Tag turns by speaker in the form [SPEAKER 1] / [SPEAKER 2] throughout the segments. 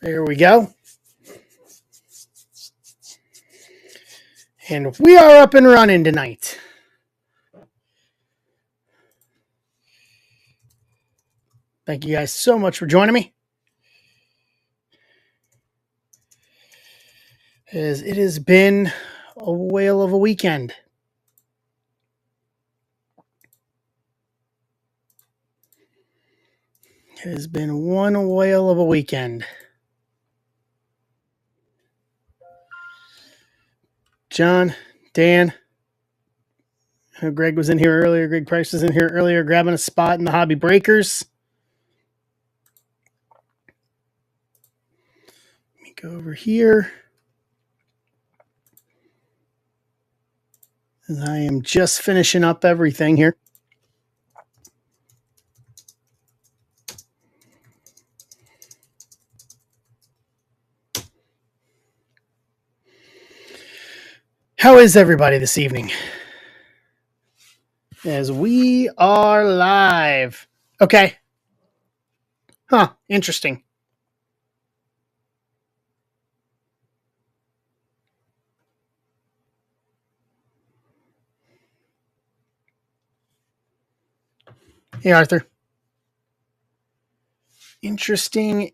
[SPEAKER 1] There we go. And we are up and running tonight. Thank you guys so much for joining me. As it has been a whale of a weekend. It has been one whale of a weekend. John, Dan, Greg was in here earlier. Greg Price was in here earlier grabbing a spot in the Hobby Breakers. Let me go over here. As I am just finishing up everything here. How is everybody this evening? As we are live. Okay. Huh. Interesting. Hey, Arthur. Interesting.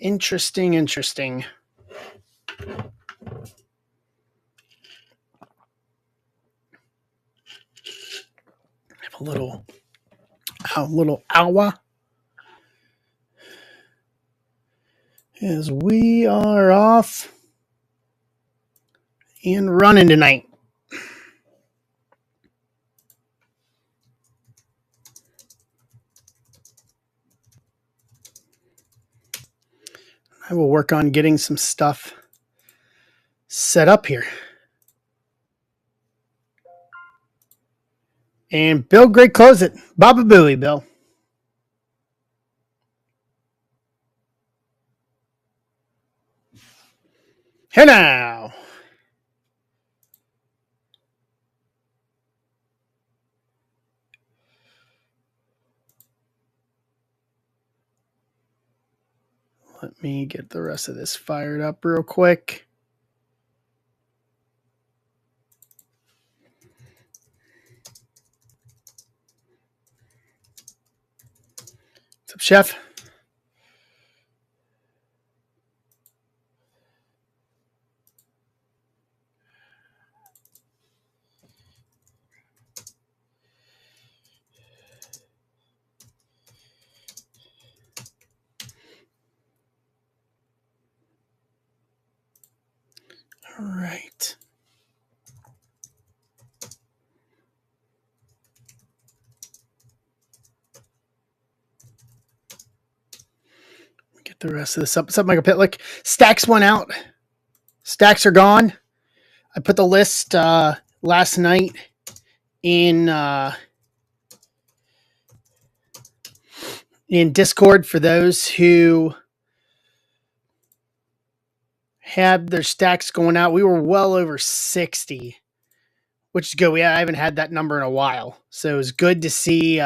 [SPEAKER 1] Have a little hour. As we are off and running tonight. I will work on getting some stuff set up here. And Bill, great close it. Baba Booey, Bill. Here now. Let me get the rest of this fired up real quick. What's up, Chef? All right. Get the rest of this up. What's up, Michael Pitlick? Stacks went out. Stacks are gone. I put the list last night in Discord for those who had their stacks going out. We were well over 60, which is good. I haven't had that number in a while, so it was good to see.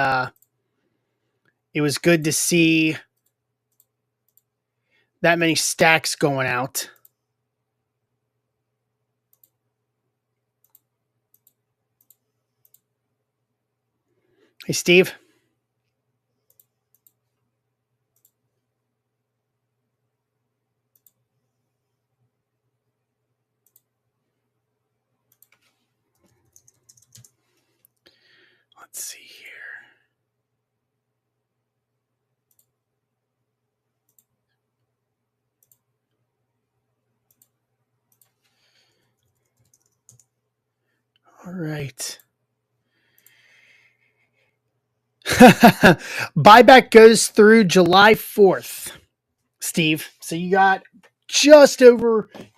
[SPEAKER 1] That many stacks going out. Hey, Steve. Let's see here. All right. Buyback goes through July 4th, Steve. So you got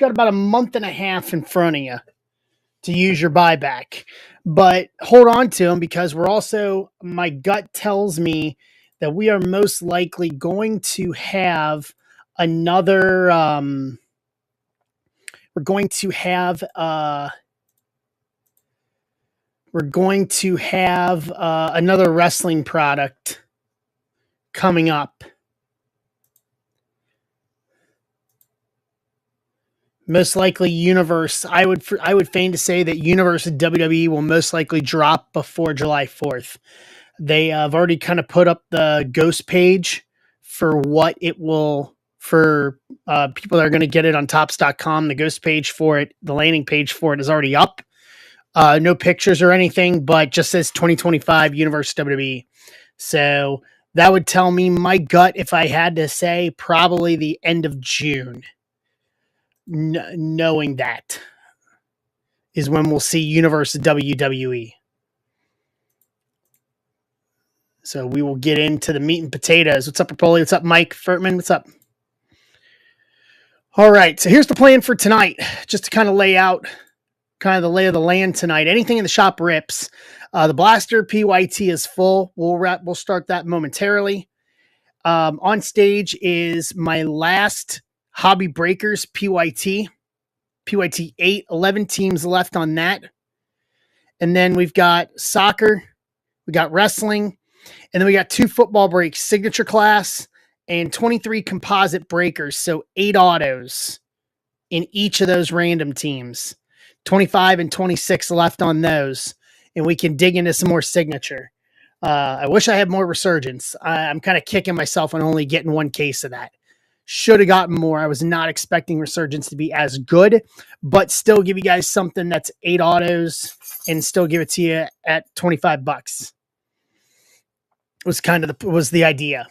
[SPEAKER 1] about a month and a half in front of you to use your buyback. But hold on to them, because my gut tells me that we are most likely going to have another, we're going to have another wrestling product coming up. Most likely Universe. I would feign to say that Universe and WWE will most likely drop before July 4th. They have already kind of put up the ghost page for what it will for people that are going to get it on tops.com. The ghost page for it, the landing page for it is already up. No pictures or anything, but just says 2025 Universe WWE. So that would tell me my gut, if I had to say, probably the end of June. Knowing that is when we'll see Universe WWE. So we will get into the meat and potatoes. What's up, Rapoli? What's up, Mike Furtman? What's up? All right. So here's the plan for tonight, just to kind of lay out kind of the lay of the land tonight. Anything in the shop rips. The Blaster PYT is full. We'll start that momentarily. On stage is my last Hobby Breakers PYT 8, 11 teams left on that. And then we've got soccer, we got wrestling, and then we got 2 football breaks, signature class, and 23 composite breakers. So 8 autos in each of those random teams. 25 and 26 left on those. And we can dig into some more signature. I wish I had more resurgence. I'm kind of kicking myself on only getting 1 case of that. Should have gotten more. I was not expecting resurgence to be as good, but still give you guys something that's 8 autos and still give it to you at $25. Was kind of was the idea.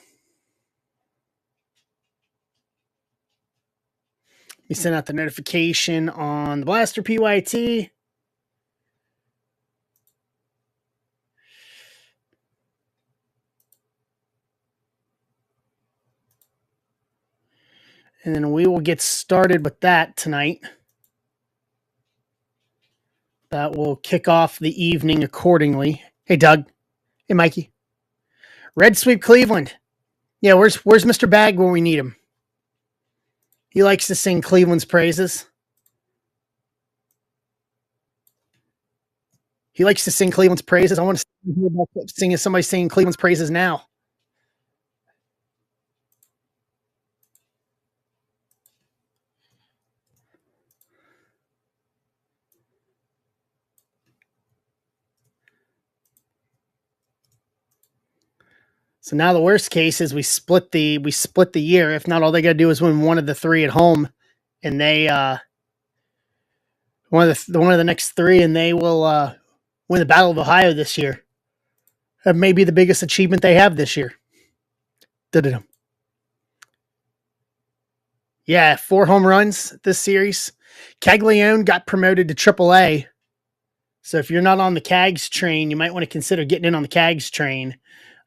[SPEAKER 1] We sent out the notification on the Blaster PYT. And then we will get started with that tonight. That will kick off the evening accordingly. Hey, Doug. Hey, Mikey. Red Sweep Cleveland. Yeah, where's Mr. Bag when we need him? He likes to sing Cleveland's praises. He likes to sing Cleveland's praises. I want to hear about somebody singing Cleveland's praises now. So now the worst case is we split the year. If not, all they got to do is win one of the 3 at home, and they one of the next 3, and they will win the Battle of Ohio this year. That may be the biggest achievement they have this year. Da-da-da. Yeah, 4 home runs this series. Caglione got promoted to AAA. So if you're not on the Cags train, you might want to consider getting in on the Cags train,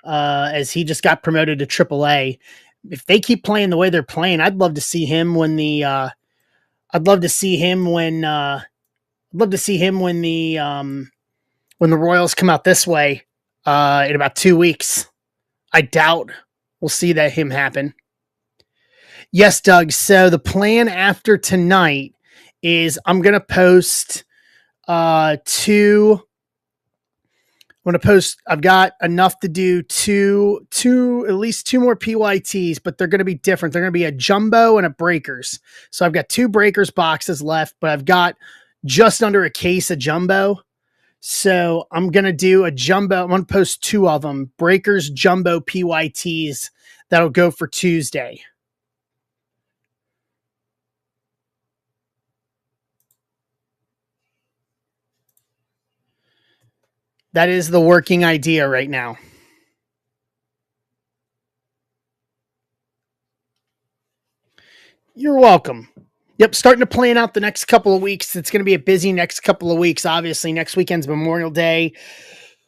[SPEAKER 1] as he just got promoted to AAA. If they keep playing the way they're playing, I'd love to see him when the Royals come out this way in about 2 weeks. I doubt we'll see him happen. Yes, Doug. So the plan after tonight is I'm going to post 2. I've got enough to do at least 2 more PYTs, but they're going to be different. They're going to be a jumbo and a breakers. So I've got 2 breakers boxes left, but I've got just under a case of jumbo. So I'm going to do a jumbo. I'm going to post 2 of them, breakers jumbo PYTs. That'll go for Tuesday. That is the working idea right now. You're welcome. Yep, starting to plan out the next couple of weeks. It's going to be a busy next couple of weeks. Obviously, next weekend's Memorial Day.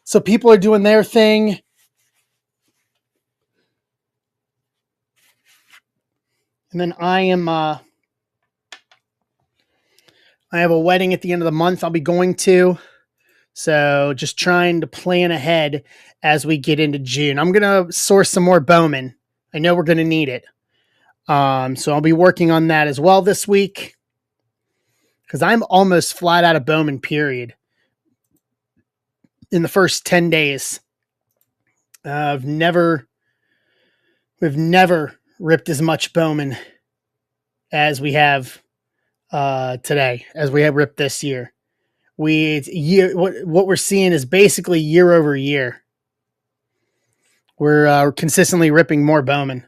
[SPEAKER 1] So people are doing their thing. And then I have a wedding at the end of the month I'll be going to. So just trying to plan ahead as we get into June. I'm going to source some more Bowman. I know we're going to need it. So I'll be working on that as well this week, because I'm almost flat out of Bowman, period. In the first 10 days, we've never ripped as much Bowman as we have today as we have ripped this year. What we're seeing is basically year over year. We're consistently ripping more Bowman.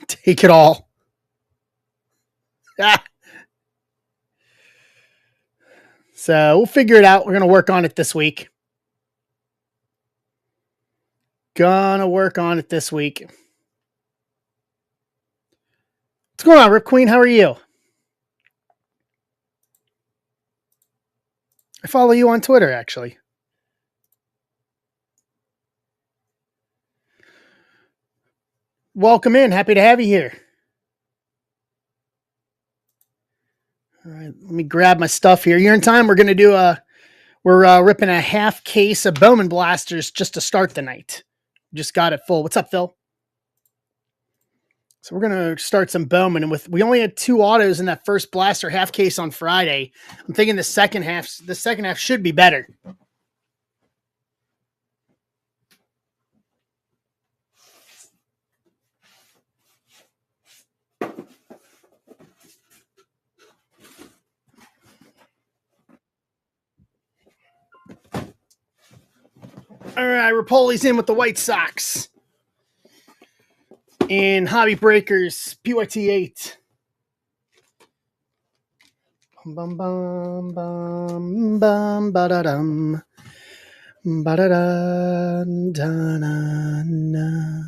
[SPEAKER 1] Take it all. Ah. So we'll figure it out. We're going to work on it this week. What's going on, Rip Queen? How are you? I follow you on Twitter, actually. Welcome in. Happy to have you here. All right, let me grab my stuff here. You're in time. We're going to do we're ripping a half case of Bowman Blasters just to start the night. Just got it full. What's up, Phil? So we're going to start some Bowman. And we only had 2 autos in that first blaster half case on Friday. I'm thinking the second half should be better. All right, Rapoli's in with the White Sox. And Hobby Breakers, PYT 8. Bum bum bum bum ba da dum ba da da da na.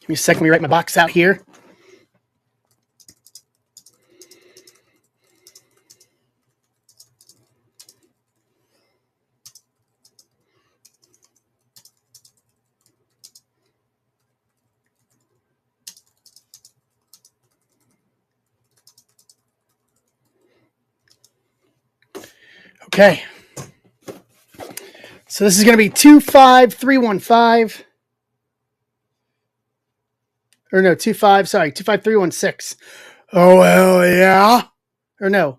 [SPEAKER 1] Give me a second. Let me write my box out here. Okay. So this is going to be 25315. Or no, 25316. Oh, hell yeah. Or no.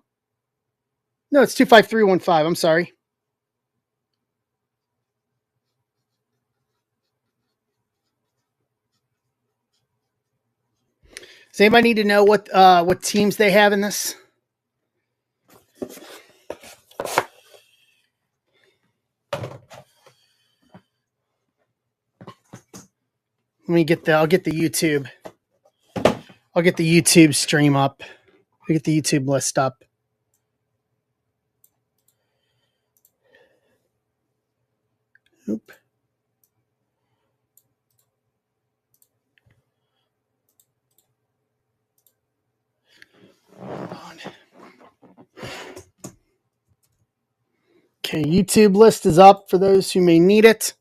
[SPEAKER 1] No, it's 25315. I'm sorry. Does anybody need to know what teams they have in this? I'll get the YouTube. I'll get the YouTube stream up. I'll get the YouTube list up. Oop. Okay, YouTube list is up for those who may need it.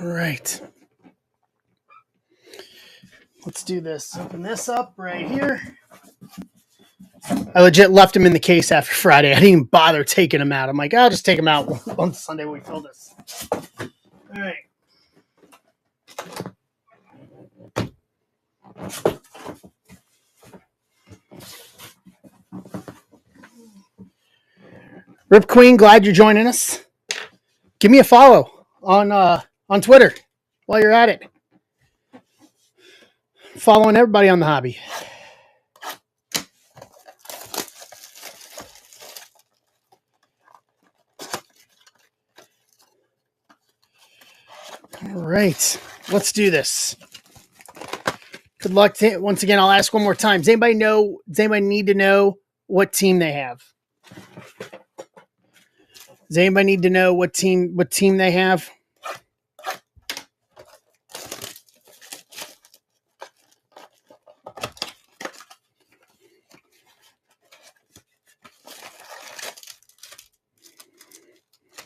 [SPEAKER 1] All right. Let's do this. Open this up right here. I legit left him in the case after Friday. I didn't even bother taking him out. I'm like, I'll just take him out on Sunday when we fill this. All right. Rip Queen, glad you're joining us. Give me a follow on Twitter while you're at it. Following everybody on the hobby. All right, let's do this. Good luck. Once again, I'll ask one more time. Does anybody need to know what team they have? Does anybody need to know what team they have?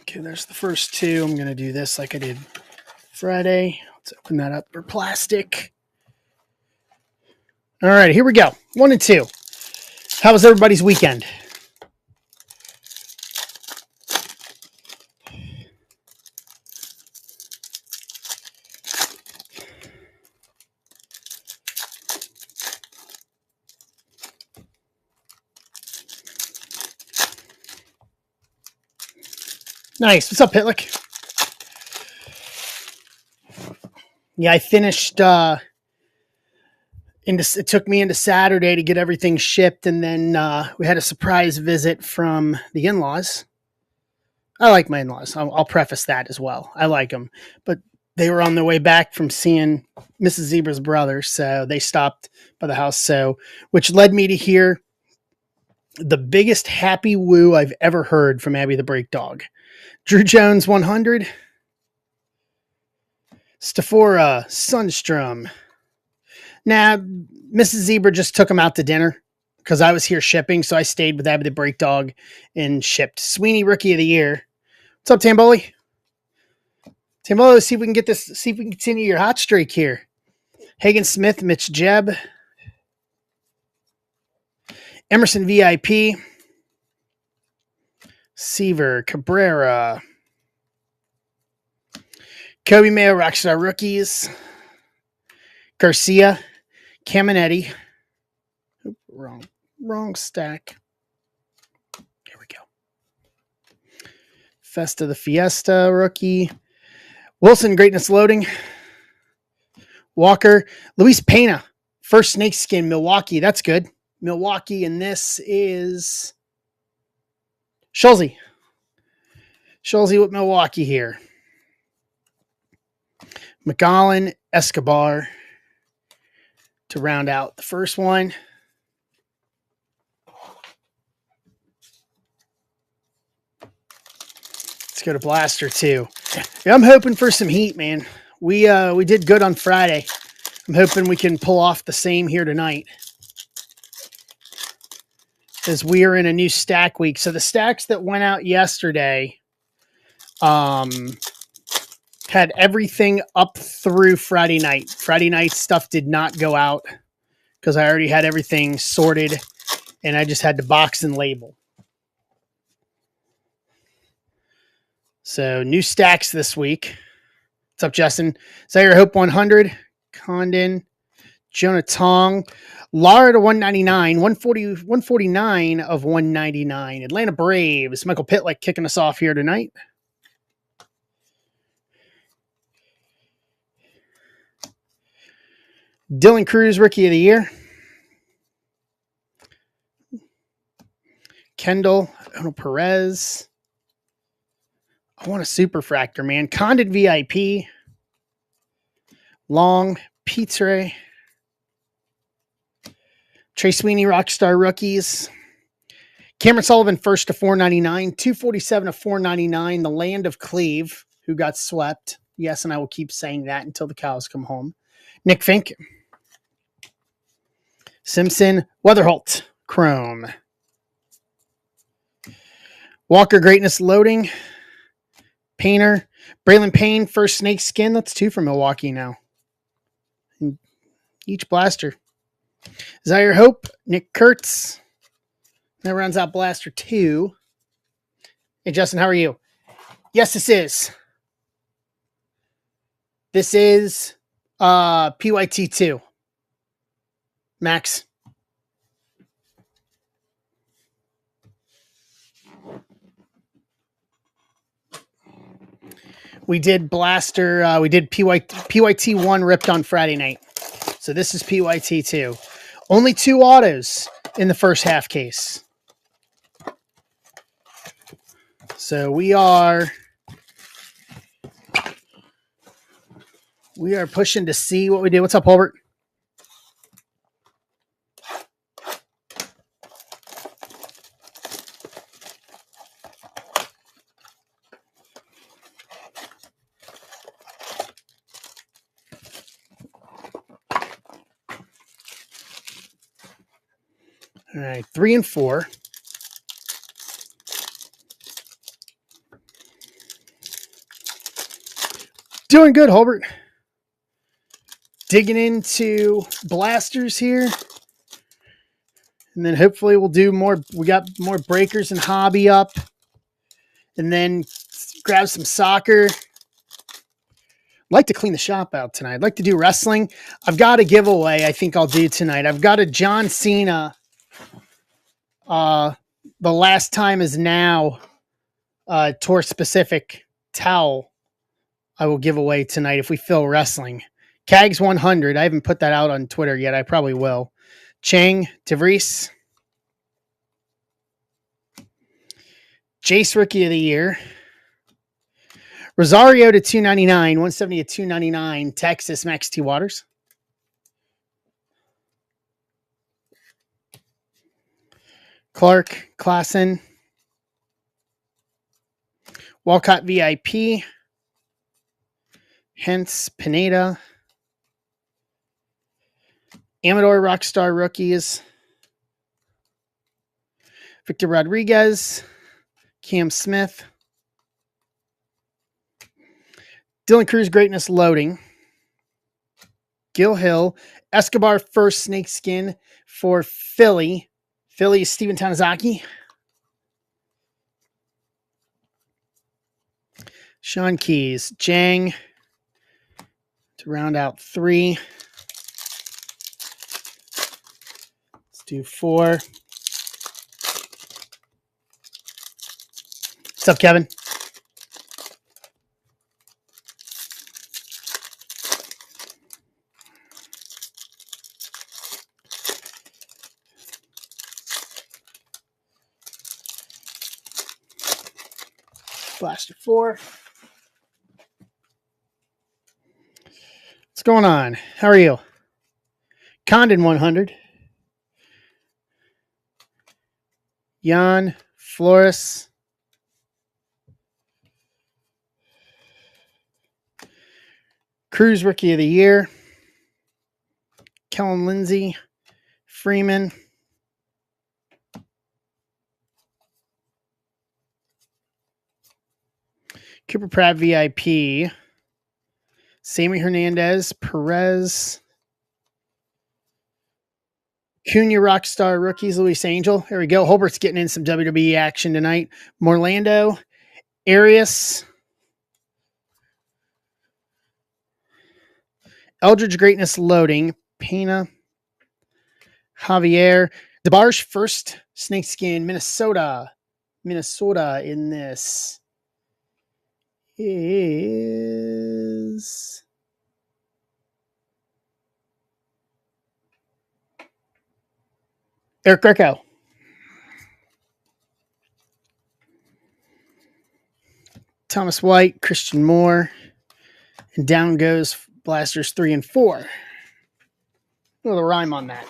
[SPEAKER 1] Okay, there's the first 2. I'm going to do this like I did Friday. Let's open that up for plastic. All right, here we go. 1 and 2. How was everybody's weekend? Nice. What's up, Pitlick? Yeah, I finished. It took me into Saturday to get everything shipped, and then we had a surprise visit from the in-laws. I like my in-laws. I'll preface that as well. I like them, but they were on their way back from seeing Mrs. Zebra's brother, so they stopped by the house. So, which led me to hear the biggest happy woo I've ever heard from Abby the Break Dog. Drew Jones 100. Stephora Sundstrom. Now, Mrs. Zebra just took him out to dinner because I was here shipping, so I stayed with Abby the Break Dog and shipped. Sweeney Rookie of the Year. What's up, Tamboli? Tamboli, let's see if we can get this, see if we can continue your hot streak here. Hagen Smith, Mitch Jebb. Emerson VIP. Seaver, Cabrera. Kobe Mayo, Rockstar Rookies. Garcia, Caminetti. Oop, wrong stack. Here we go. Festa the Fiesta rookie. Wilson, Greatness Loading. Walker, Luis Pena, first snakeskin, Milwaukee. That's good. Milwaukee, and this is Schulze. Schulze with Milwaukee here. McGowan, Escobar to round out the first one. Let's go to Blaster 2. Yeah, I'm hoping for some heat, man. We did good on Friday. I'm hoping we can pull off the same here tonight, as we are in a new stack week. So the stacks that went out yesterday had everything up through Friday night. Friday night stuff did not go out because I already had everything sorted and I just had to box and label. So new stacks this week. What's up, Justin? Zaire Hope 100, Condon, Jonah Tong, Lara to 199, 149 of 199. Atlanta Braves, Michael Pitlick kicking us off here tonight. Dylan Cruz, Rookie of the Year. Kendall, Ono Perez. I want a Superfractor, man. Condon VIP. Long, Pizza. Trey Sweeney, Rockstar Rookies. Cameron Sullivan, first to 499. 247 to 499. The Land of Cleve, who got swept. Yes, and I will keep saying that until the cows come home. Nick Fink. Simpson, Weatherholt, Chrome. Walker, Greatness Loading. Painter, Braylon Payne, first snake skin. That's 2 from Milwaukee now. And each blaster. Zaire Hope, Nick Kurtz. That rounds out Blaster 2. Hey, Justin, how are you? Yes, this is. This is PYT 2. Max. We did Blaster. We did PYT 1 ripped on Friday night. So this is PYT 2. Only 2 autos in the first half case. So we are pushing to see what we do. What's up, Hulbert? All right, 3 and 4. Doing good, Hulbert. Digging into blasters here. And then hopefully we'll do more. We got more breakers and hobby up. And then grab some soccer. I'd like to clean the shop out tonight. I'd like to do wrestling. I've got a giveaway I think I'll do tonight. I've got a John Cena The Last Time Is Now tour specific towel I will give away tonight if we fill wrestling. Cags 100. I haven't put that out on Twitter yet. I probably will. Chang, Tavris, Jace Rookie of the Year, Rosario to 299, 170 to 299, Texas, Max T. Waters. Clark, Klassen, Walcott VIP, Hence, Pineda, Amador Rockstar Rookies, Victor Rodriguez, Cam Smith, Dylan Cruz Greatness Loading, Gil Hill, Escobar First Snakeskin for Philly. Philly, Steven Tanizaki, Sean Keys, Jang to round out 3. Let's do 4. What's up, Kevin? Blaster 4. What's going on? How are you? Condon 100. Jan Flores. Cruz Rookie of the Year. Kellen Lindsay. Freeman. Cooper Pratt VIP. Sammy Hernandez. Perez. Cunha Rockstar Rookies. Luis Angel. There we go. Holbert's getting in some WWE action tonight. Morlando. Arias. Eldridge Greatness Loading. Pena. Javier. DeBarge First Snakeskin. Minnesota in this is Eric Greco. Thomas White, Christian Moore, and down goes Blasters 3 and 4. A little rhyme on that.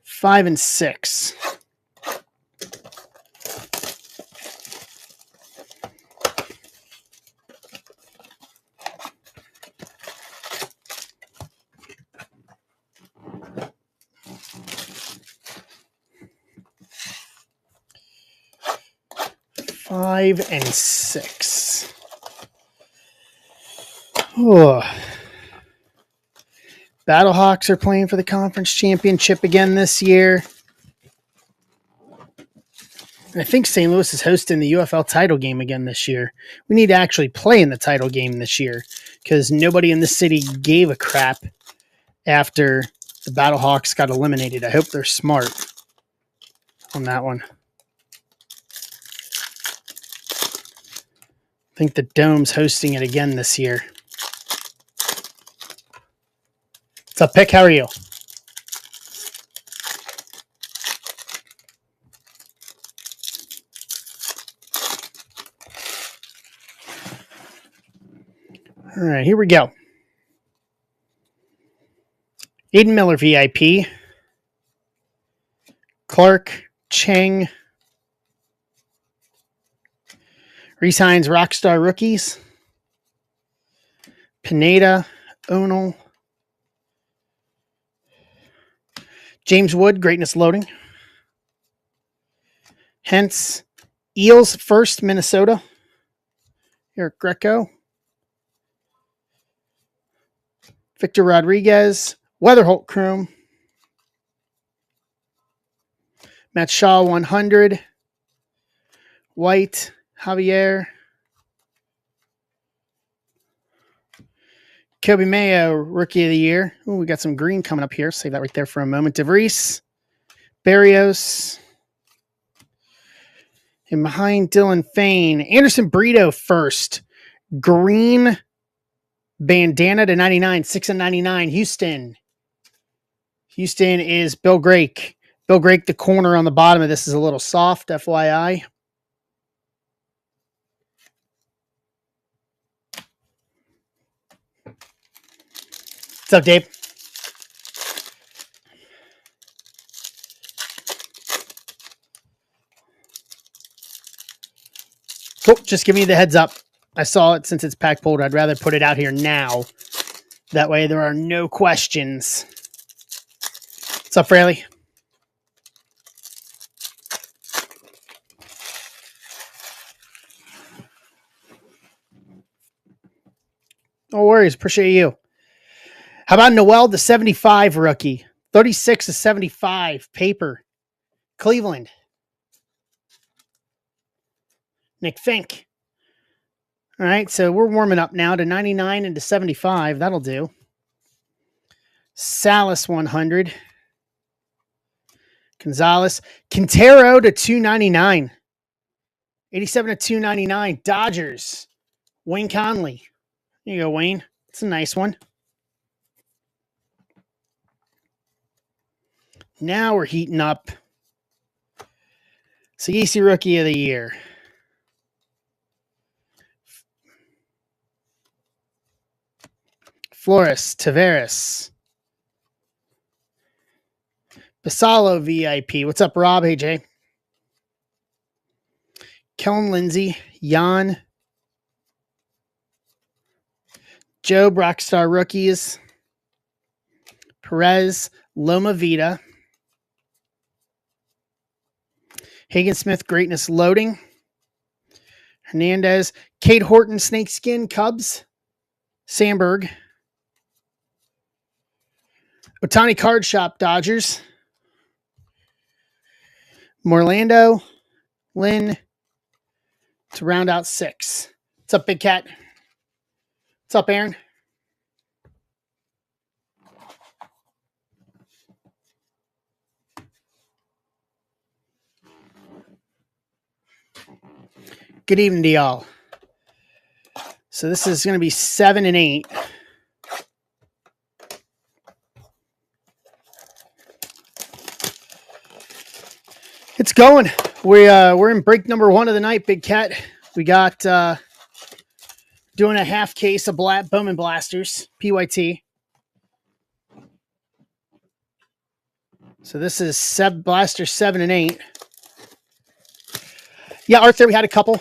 [SPEAKER 1] Five and 6. Five and 6. Oh. Battlehawks are playing for the conference championship again this year. And I think St. Louis is hosting the UFL title game again this year. We need to actually play in the title game this year because nobody in the city gave a crap after the Battlehawks got eliminated. I hope they're smart on that one. I think the Dome's hosting it again this year. What's up, Pick? How are you? All right, here we go. Aiden Miller VIP. Clark, Cheng. Reese Hines Rockstar Rookies. Pineda, Onal. James Wood, Greatness Loading. Hence, Eels First, Minnesota. Eric Greco. Victor Rodriguez, Weatherholt Chrome, Matt Shaw 100, White, Javier, Kobe Mayo, Rookie of the Year. Ooh, we got some green coming up here. Save that right there for a moment. DeVries, Barrios, and behind Dylan Fain, Anderson Brito first. Green bandana to 99, 6/99. Houston. Houston is Bill Grake. Bill Grake, the corner on the bottom of this is a little soft, FYI. What's up, Dave? Cool. Just give me the heads up. I saw it since it's pack pulled. I'd rather put it out here now. That way there are no questions. What's up, Fraley? No worries. Appreciate you. How about Noel, the 75 rookie? 36/75 paper. Cleveland. Nick Fink. All right, so we're warming up now to 99 and to 75. That'll do. Salas 100. Gonzalez. Quintero to 299. 87/299. Dodgers. Wayne Conley. There you go, Wayne. It's a nice one. Now we're heating up. Sagisi Rookie of the Year. Flores, Taveras. Basalo VIP. What's up, Rob? Hey, Jay. Kellen Lindsay. Jan. Joe, Rockstar Rookies. Perez, Loma Vida. Hagen Smith, Greatness Loading. Hernandez, Kate Horton, Snakeskin, Cubs. Sandberg. Otani Card Shop, Dodgers. Morlando, Lynn, to round out 6. What's up, Big Cat? What's up, Aaron? Good evening to y'all. So this is going to be 7 and 8. It's going. We're in break number 1 of the night, Big Cat. We got doing a half case of Bowman Blasters, PYT. So this is Blaster 7 and 8. Yeah, Arthur, we had a couple.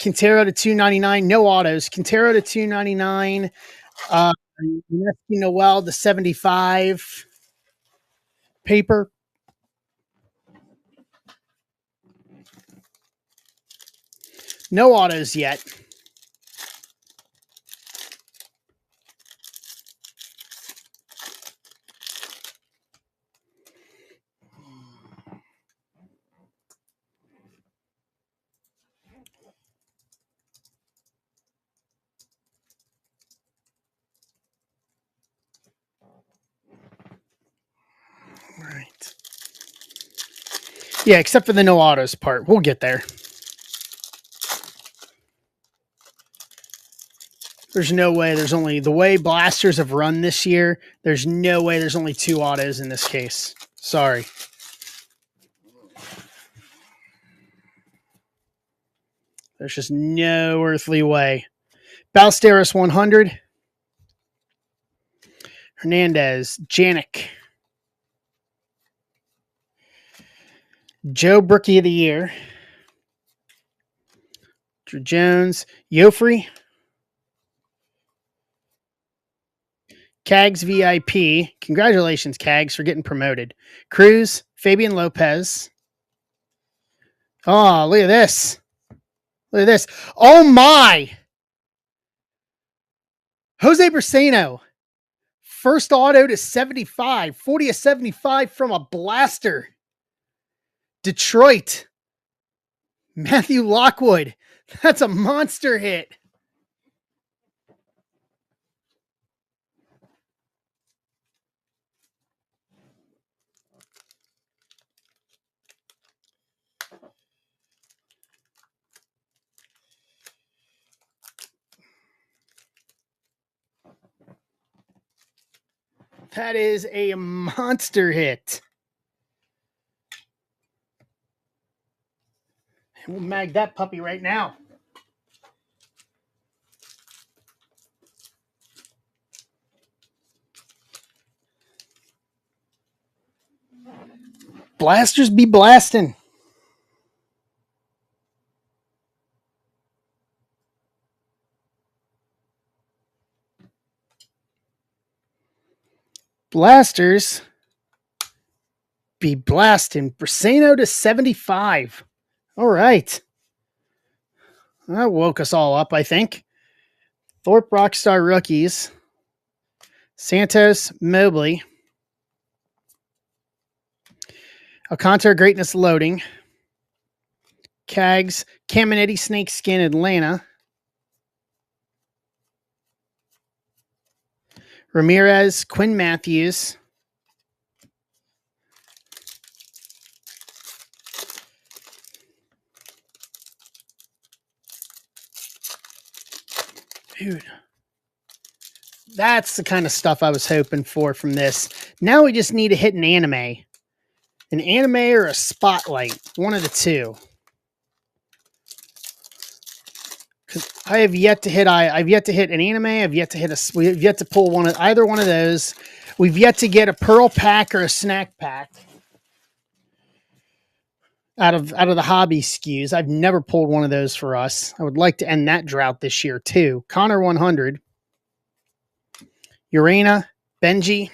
[SPEAKER 1] Quintero to 299, no autos. Quintero to 299. Noel to 75. Paper. No autos yet. All right. Yeah, except for the no autos part. We'll get there. There's no way there's only, the way blasters have run this year, there's no way there's only 2 autos in this case. Sorry. There's just no earthly way. Ballesteros 100. Hernandez. Janik. Joe Brookie of the Year. Drew Jones. Yofrey. Cags VIP. Congratulations, Cags, for getting promoted. Cruz. Fabian Lopez. Oh, look at this. Look at this. Oh, my. Jose Braceno. First auto to 75. 40 of 75 from a blaster. Detroit. Matthew Lockwood. That's a monster hit. That is a monster hit. We'll mag that puppy right now. Blasters be blasting. Blasters be blasting. Briseno to 75. All right. That woke us all up, I think. Thorpe Rockstar rookies. Santos Mobley. Alcantara Greatness Loading. Cags Caminiti Snakeskin Atlanta. Ramirez Quinn Matthews. Dude. That's the kind of stuff I was hoping for from this. Now we just need to hit an anime. An anime or a spotlight. One of the two. Because I have yet to hit I've yet to hit an anime. We've yet to pull either one of those. We've yet to get a pearl pack or a snack pack out of the hobby SKUs. I've never pulled one of those for us. I would like to end that drought this year too. Connor 100. Urena, Benji.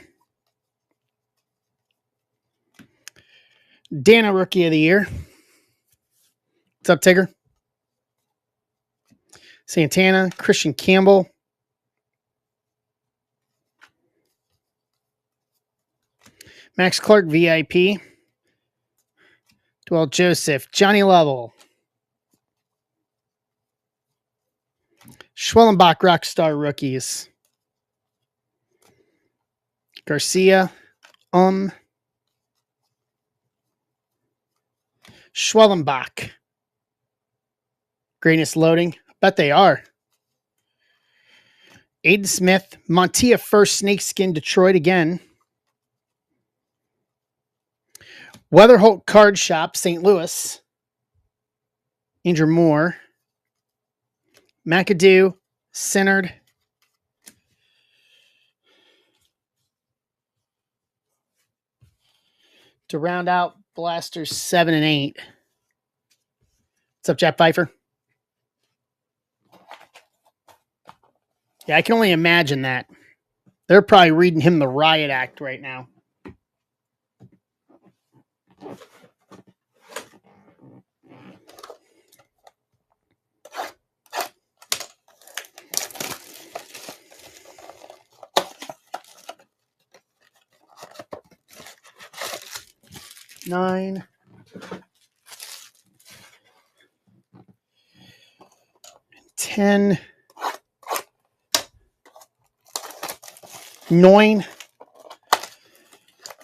[SPEAKER 1] Dana Rookie of the Year. What's up, Tigger? Santana, Christian Campbell. Max Clark, VIP. Dwell Joseph, Johnny Lovell. Schwellenbach Rockstar Rookies. Garcia, Schwellenbach. Greatness Loading. Bet they are. Aiden Smith, Montilla First Snakeskin Detroit again. Weatherholt Card Shop, St. Louis. Andrew Moore. McAdoo, Centered. To round out Blasters 7 and 8. What's up, Jack Pfeiffer? Yeah, I can only imagine that. They're probably reading him the riot act right now. Nine. 10. 9.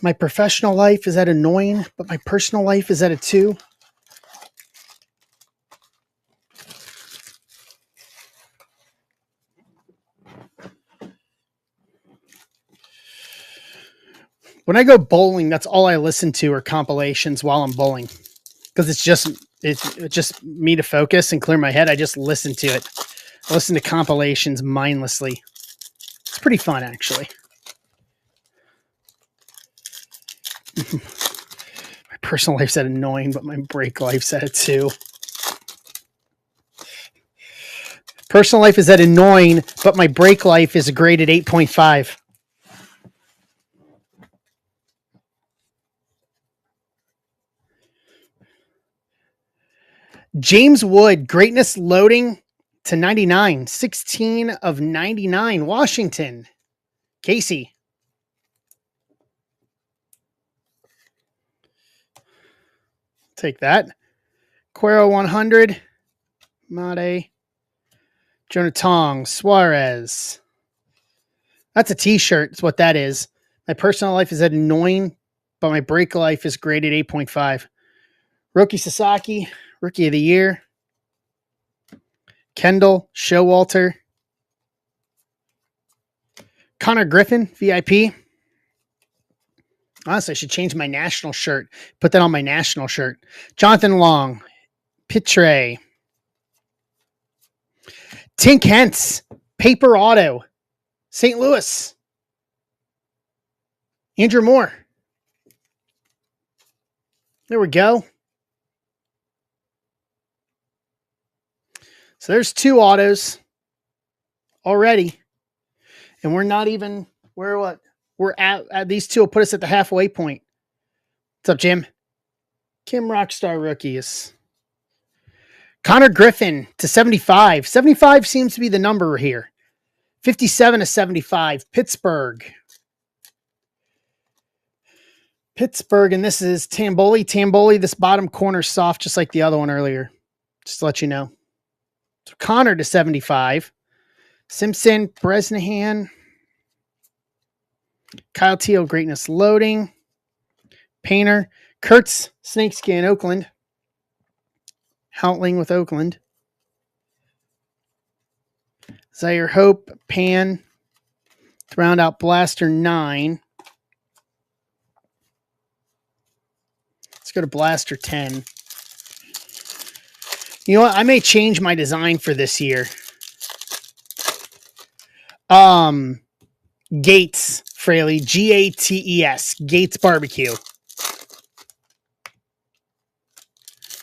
[SPEAKER 1] My professional life is at a 9, but my personal life is at a 2. When I go bowling, that's all I listen to are compilations while I'm bowling. Because it's just me to focus and clear my head. I just listen to it. I listen to compilations mindlessly. It's pretty fun, actually. My personal life's at a 9, but my break life's at a 2. Personal life is at a 9, but my break life is graded 8.5. James Wood, Greatness Loading to 99. 16 of 99. Washington. Casey. Take that. Cuero 100. Mate. Jonah Tong. Suarez. That's a t-shirt. That's what that is. My personal life is at annoying, but my break life is graded 8.5. Roki Sasaki. Rookie of the Year. Kendall. Showalter. Connor Griffin. VIP. Honestly, I should change my national shirt. Put that on my national shirt. Jonathan Long. Pitre. Tink Hentz. Paper Auto. St. Louis. Andrew Moore. There we go. So there's 2 autos already. And we're not even, we're at these 2 will put us at the halfway point. What's up, Jim? Kim Rockstar Rookies. Connor Griffin to 75. 75 seems to be the number here. 57 to 75. Pittsburgh. And this is Tamboli. Tamboli, this bottom corner soft, just like the other one earlier. Just to let you know. So Connor to 75. Simpson, Bresnahan. Kyle Teal, Greatness Loading. Painter. Kurtz, Snakeskin, Oakland. Houtling with Oakland. Zaire Hope, Pan. To round out Blaster 9. Let's go to Blaster 10. You know what? I may change my design for this year. Gates, Fraley. Gates. Gates Barbecue.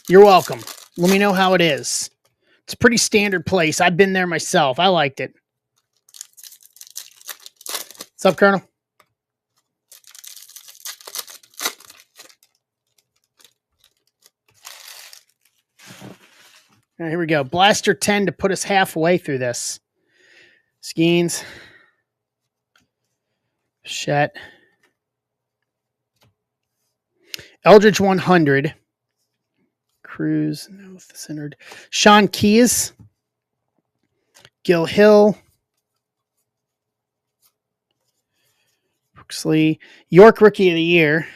[SPEAKER 1] You're welcome. Let me know how it is. It's a pretty standard place. I've been there myself. I liked it. What's up, Colonel? All right, here we go. Blaster 10 to put us halfway through this. Skeens. Shet. Eldridge 100. Cruz. No, centered. Sean Keys. Gil Hill. Brookslee. York Rookie of the Year.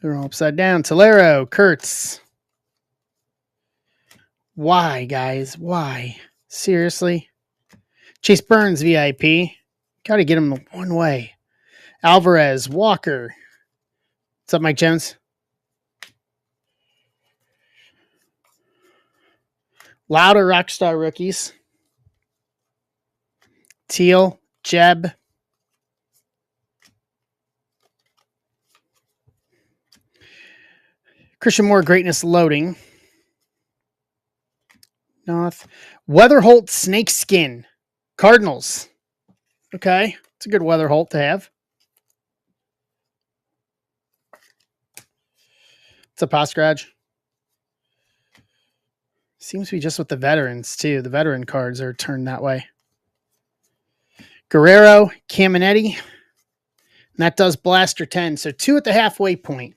[SPEAKER 1] They're all upside down. Tolero, Kurtz. Why, guys? Why? Seriously? Chase Burns, VIP. Got to get him one way. Alvarez, Walker. What's up, Mike Jones? Louder, Rockstar Rookies. Teal, Jeb. Christian Moore, Greatness Loading. North. Weatherholt, Snakeskin. Cardinals. Okay. It's a good Weatherholt to have. What's up, Postgrad? Seems to be just with the veterans, too. The veteran cards are turned that way. Guerrero, Caminetti. And that does Blaster 10. So 2 at the halfway point.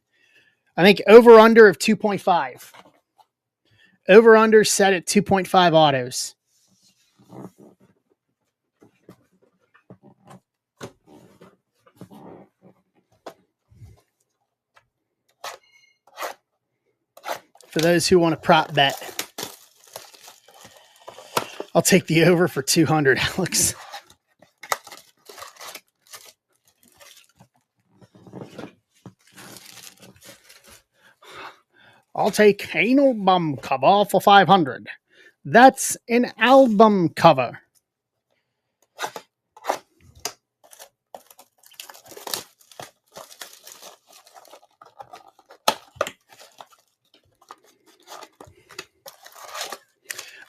[SPEAKER 1] I think over-under of 2.5. Over-under set at 2.5 autos. For those who want to prop bet, I'll take the over for 200, Alex. I'll take an album cover for 500. That's an album cover.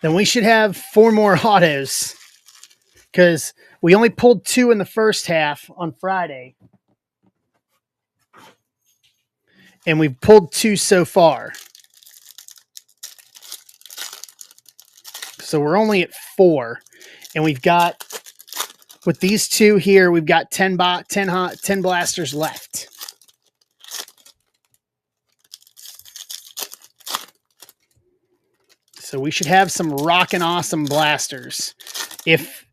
[SPEAKER 1] Then we should have 4 more autos because we only pulled 2 in the first half on Friday. And we've pulled 2 so far. So we're only at 4. And we've got With these two here, we've got 10 blasters left. So we should have some rockin' awesome blasters if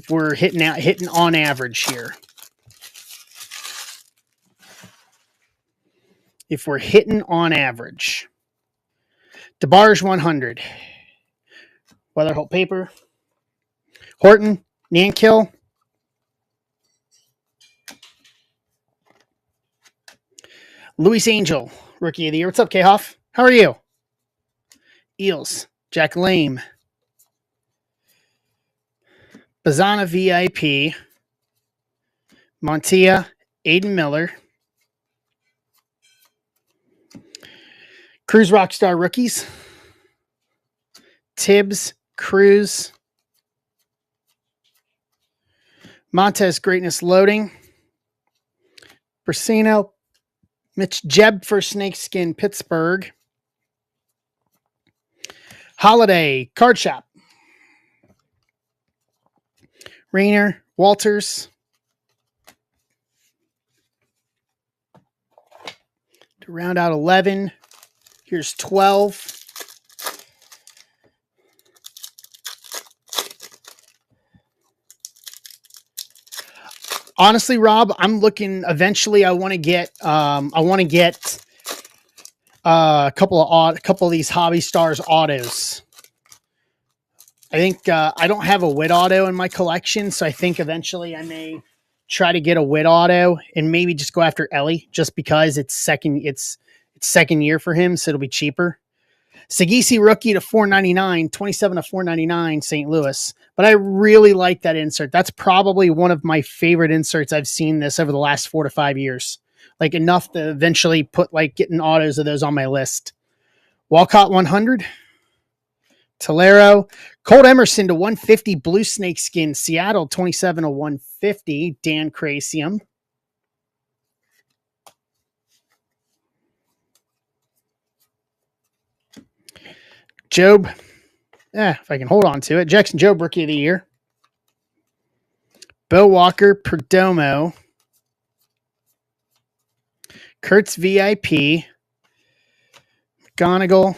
[SPEAKER 1] we're hitting on average here. If we're hitting on average. DeBarge 100. Weatherholt Paper. Horton, Nankill. Luis Angel, Rookie of the Year. What's up, K-Hoff? How are you? Eels, Jack Lame. Bazana VIP. Montilla, Aiden Miller. Cruz Rockstar Rookies. Tibbs, Cruz. Montez Greatness Loading. Brasino. Mitch Jeb for Snakeskin Pittsburgh. Holiday Card Shop. Rayner Walters. To round out 11. Here's 12. Honestly, Rob, I'm looking. Eventually, I want to get a couple of these Hobby Stars autos. I think I don't have a Wit auto in my collection, so I think eventually I may try to get a Wit auto and maybe just go after Ellie, just because it's second year for him, so it'll be cheaper. Sagisi rookie to $4.99, 27 to $4.99, St. Louis. But I really like that insert. That's probably one of my favorite inserts I've seen this over the last 4 to 5 years. Like enough to eventually put getting autos of those on my list. Walcott 100. Tolero. Colt Emerson to 150. Blue Snakeskin. Seattle 27 to 150. Dan Crasium. Job. If I can hold on to it. Jackson Job, Rookie of the Year. Bo Walker, Perdomo. Kurtz VIP. McGonigal.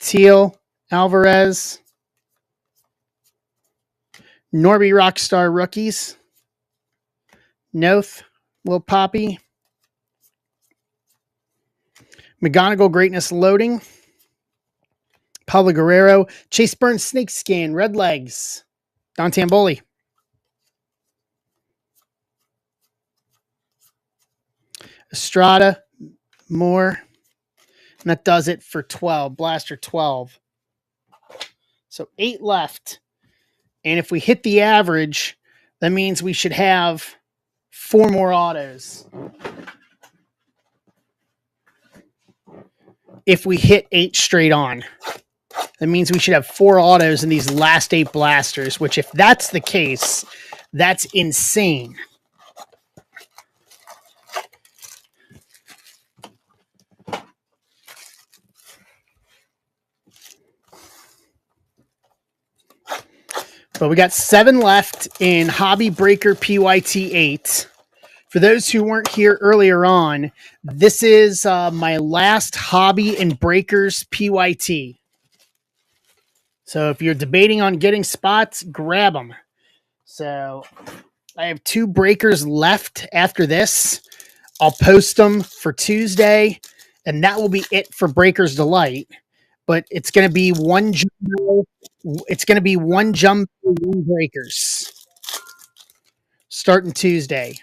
[SPEAKER 1] Teal. Alvarez. Norby Rockstar Rookies. Noth. Will Poppy. McGonigal Greatness Loading. Pablo Guerrero. Chase Burns Snakeskin. Red Legs. Don Tamboli. Estrada. Moore. And that does it for 12. Blaster 12. So 8 left. And if we hit the average, that means we should have 4 more autos. If we hit 8 straight on. That means we should have 4 autos in these last 8 blasters, which if that's the case, that's insane. But we got 7 left in Hobby Breaker PYT 8. For those who weren't here earlier on, this is my last Hobby and Breakers PYT. So if you're debating on getting spots, grab them. So I have 2 breakers left after this. I'll post them for Tuesday, and that will be it for Breakers Delight. But it's going to be one jumbo. It's going to be one jumbo, 1 breakers. Starting Tuesday.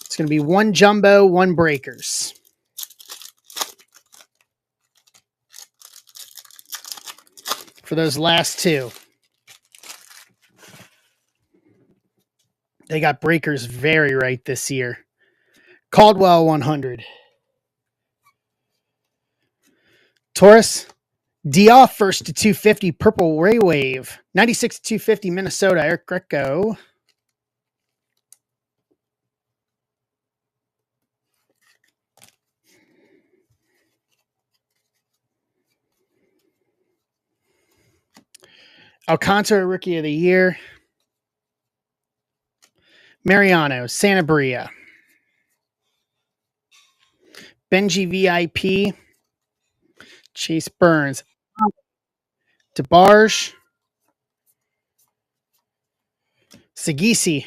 [SPEAKER 1] It's going to be 1 jumbo, 1 breakers. For those last 2. They got breakers very right this year. Caldwell 100. Taurus. Dioff first to 250. Purple Ray Wave. 96 to 250 Minnesota. Eric Greco. Alcantara Rookie of the Year. Mariano, Santa Bria, Benji VIP, Chase Burns, DeBarge, Sagisi,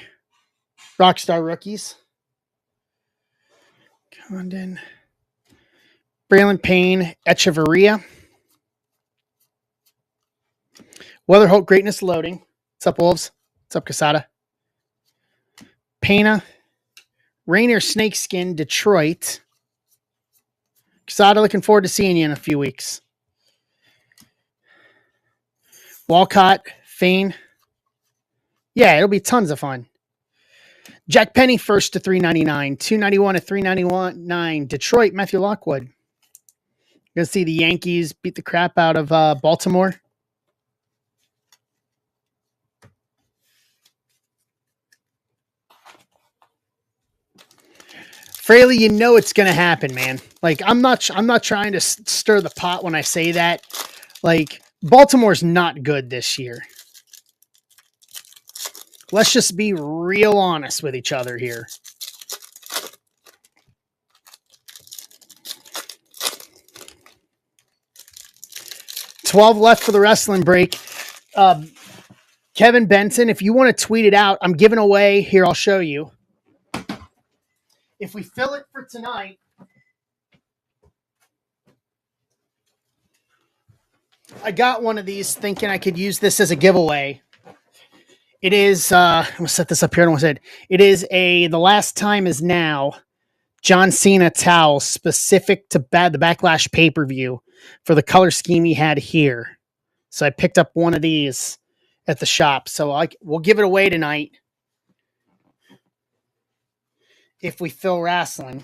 [SPEAKER 1] Rockstar Rookies, Condon, Braylon Payne, Echeverria, Weatherholt Greatness Loading. What's up, Wolves? What's up, Casada? Pena, Rainier Snakeskin, Detroit. Casada, looking forward to seeing you in a few weeks. Walcott, Fane. Yeah, it'll be tons of fun. Jack Penny first to 399, 291 to 391, Detroit, Matthew Lockwood. Gonna see the Yankees beat the crap out of Baltimore. Fraley, you know it's gonna happen, man. Like I'm not trying to stir the pot when I say that. Like Baltimore's not good this year. Let's just be real honest with each other here. $12 left for the wrestling break. Kevin Benson, if you want to tweet it out, I'm giving away here. I'll show you. If we fill it for tonight, I got one of these thinking I could use this as a giveaway. It is, I'm going to set this up here. I don't want to say it. It is The Last Time Is Now John Cena towel specific to the Backlash pay-per-view for the color scheme he had here. So I picked up one of these at the shop. So we'll give it away tonight if we fill wrestling.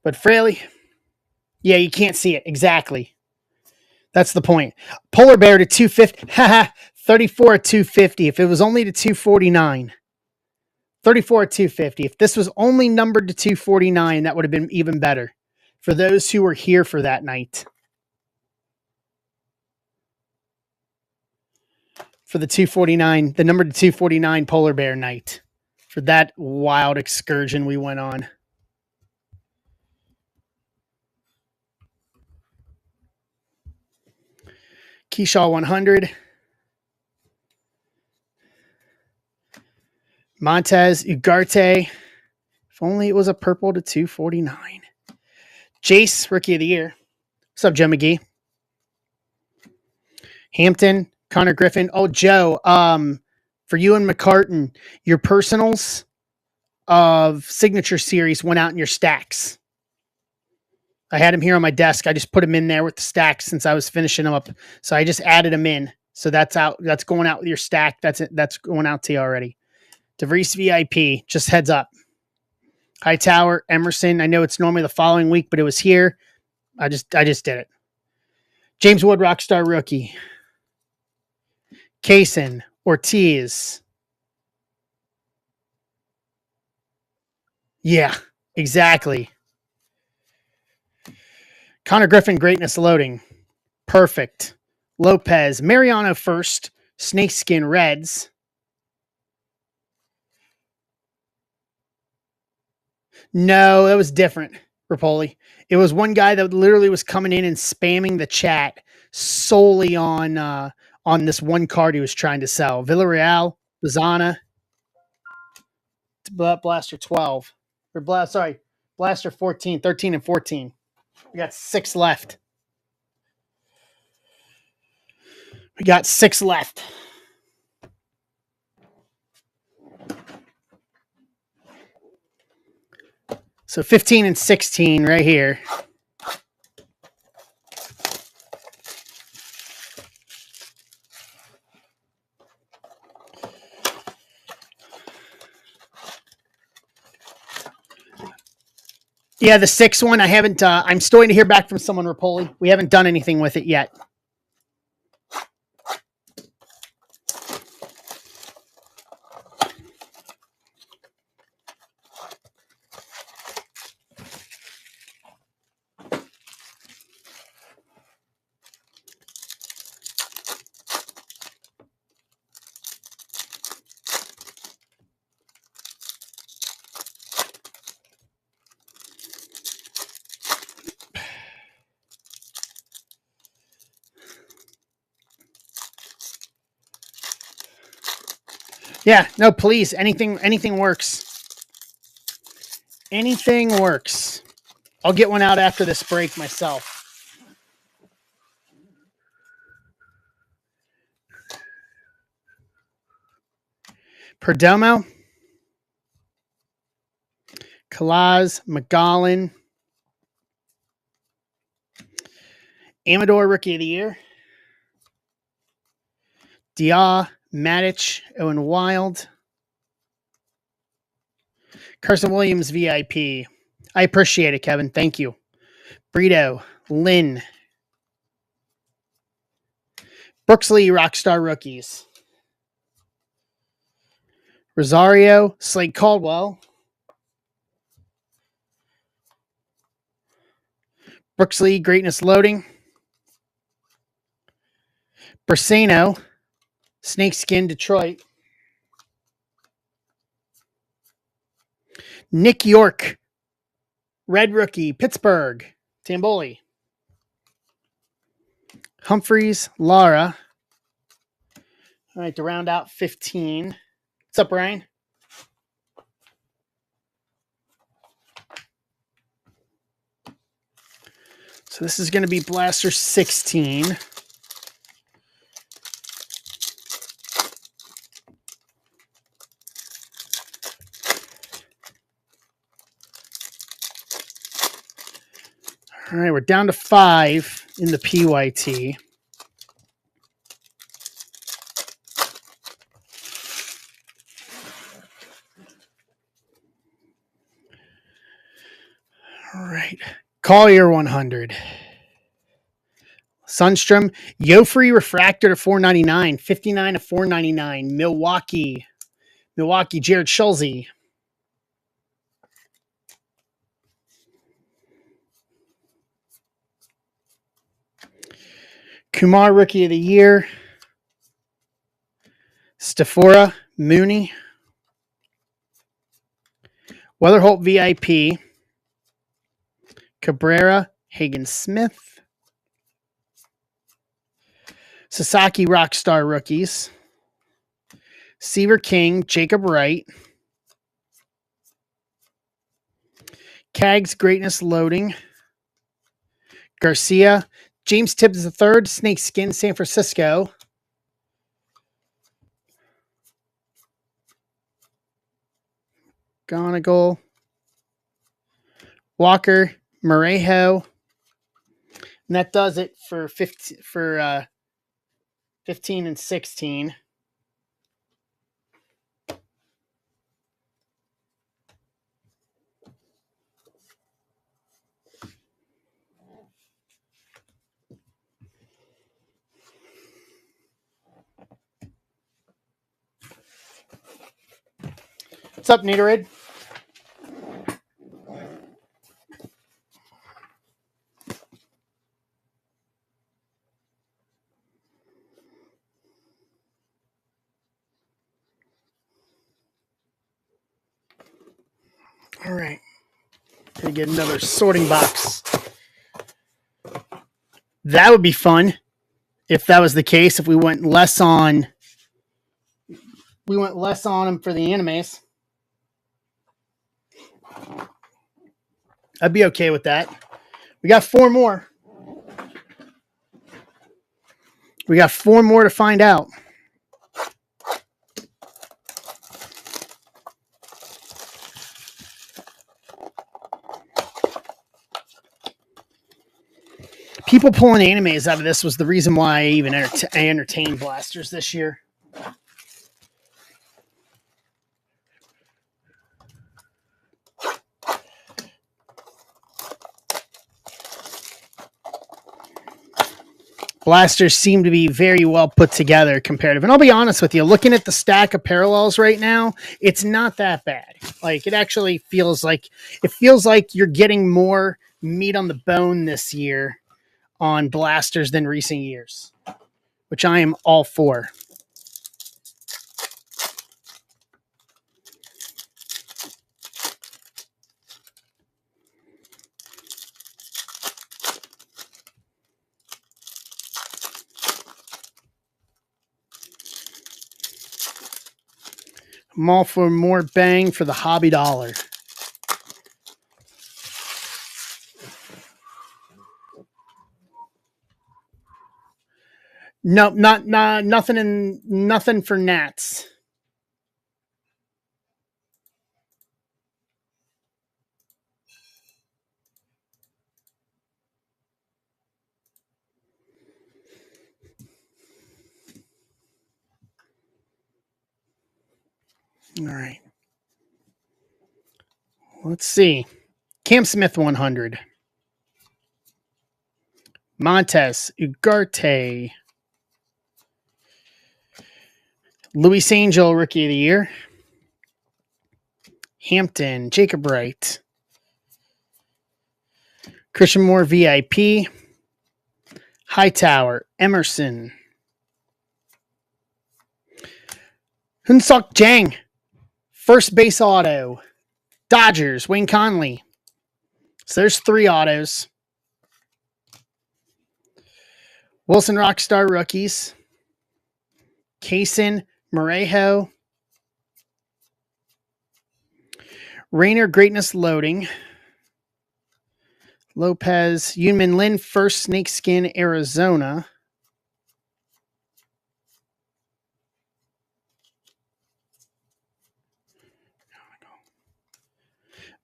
[SPEAKER 1] But Fraley, yeah, you can't see it. Exactly. That's the point. Polar Bear to 250. 34 at 250. If it was only to 249. 34 at 250. If this was only numbered to 249, that would have been even better for those who were here for that night. For the 249, the number to 249 Polar Bear night. For that wild excursion we went on. Keyshaw 100. Montez Ugarte. If only it was a purple to 249. Jace, Rookie of the Year. What's up, Joe McGee? Hampton, Connor Griffin. Oh, Joe, for you and McCartan, your personals of Signature Series went out in your stacks. I had them here on my desk. I just put them in there with the stacks since I was finishing them up. So I just added them in. So that's out. That's going out with your stack. That's it. That's going out to you already. DeVries VIP, just heads up. Hightower, Emerson. I know it's normally the following week, but it was here. I just did it. James Wood, Rockstar Rookie. Kaysen, Ortiz. Yeah, exactly. Connor Griffin, Greatness Loading. Perfect. Lopez, Mariano first. Snakeskin Reds. No, that was different, Rapoli. It was one guy that literally was coming in and spamming the chat solely on this one card he was trying to sell. Villarreal, Bazana, Blaster 12. Or Blaster 14, 13 and 14. We got 6 left. So 15 and 16 right here. Yeah, the 6th one, I haven't, I'm still waiting to hear back from someone, Rapoli. We haven't done anything with it yet. Yeah, no, please. Anything works. Anything works. I'll get one out after this break myself. Perdomo, Kalaz, McGollin, Amador Rookie of the Year, Dia, Matic, Owen Wild, Carson Williams VIP. I appreciate it, Kevin. Thank you. Brito, Lynn, Brooksley Rockstar Rookies, Rosario, Slade Caldwell, Brooksley Greatness Loading, Bersano, Snakeskin Detroit, Nick York, Red Rookie Pittsburgh, Tamboli, Humphreys, Lara. All right, to round out 15. What's up, Ryan? So this is going to be Blaster 16. All right, we're down to 5 in the PYT. All right, Collier 100. Sunstrom, Yofree Refractor to 499, 59 to 499. Milwaukee, Jared Schulze. Kumar Rookie of the Year. Stafora, Mooney. Weatherholt VIP. Cabrera, Hagen Smith. Sasaki Rockstar Rookies. Seaver King, Jacob Wright. Cags Greatness Loading. Garcia, James Tibbs III, Snakeskin, San Francisco. Gonigal. Walker, Morejo. And that does it for 15 and 16. What's up, Nidorid? All right. Gonna get another sorting box. That would be fun if that was the case. If we went less on them for the animes. I'd be okay with that. We got 4 more. We got 4 more to find out. People pulling animes out of this was the reason why I even entertained blasters this year. Blasters seem to be very well put together comparative. And I'll be honest with you, looking at the stack of parallels right now, it's not that bad. Like, it actually feels like you're getting more meat on the bone this year on blasters than recent years, which I am all for. I'm all for more bang for the hobby dollar. Nope, nothing for Nats. All right. Let's see. Cam Smith 100. Montes Ugarte. Luis Angel, Rookie of the Year. Hampton, Jacob Wright. Christian Moore, VIP. Hightower, Emerson. Hyun-Suk Jang, first base auto. Dodgers, Wayne Conley. So there's 3 autos. Wilson Rockstar rookies. Kaysen, Morejo. Rainer Greatness loading. Lopez, Yunmin Lin, first snakeskin, Arizona.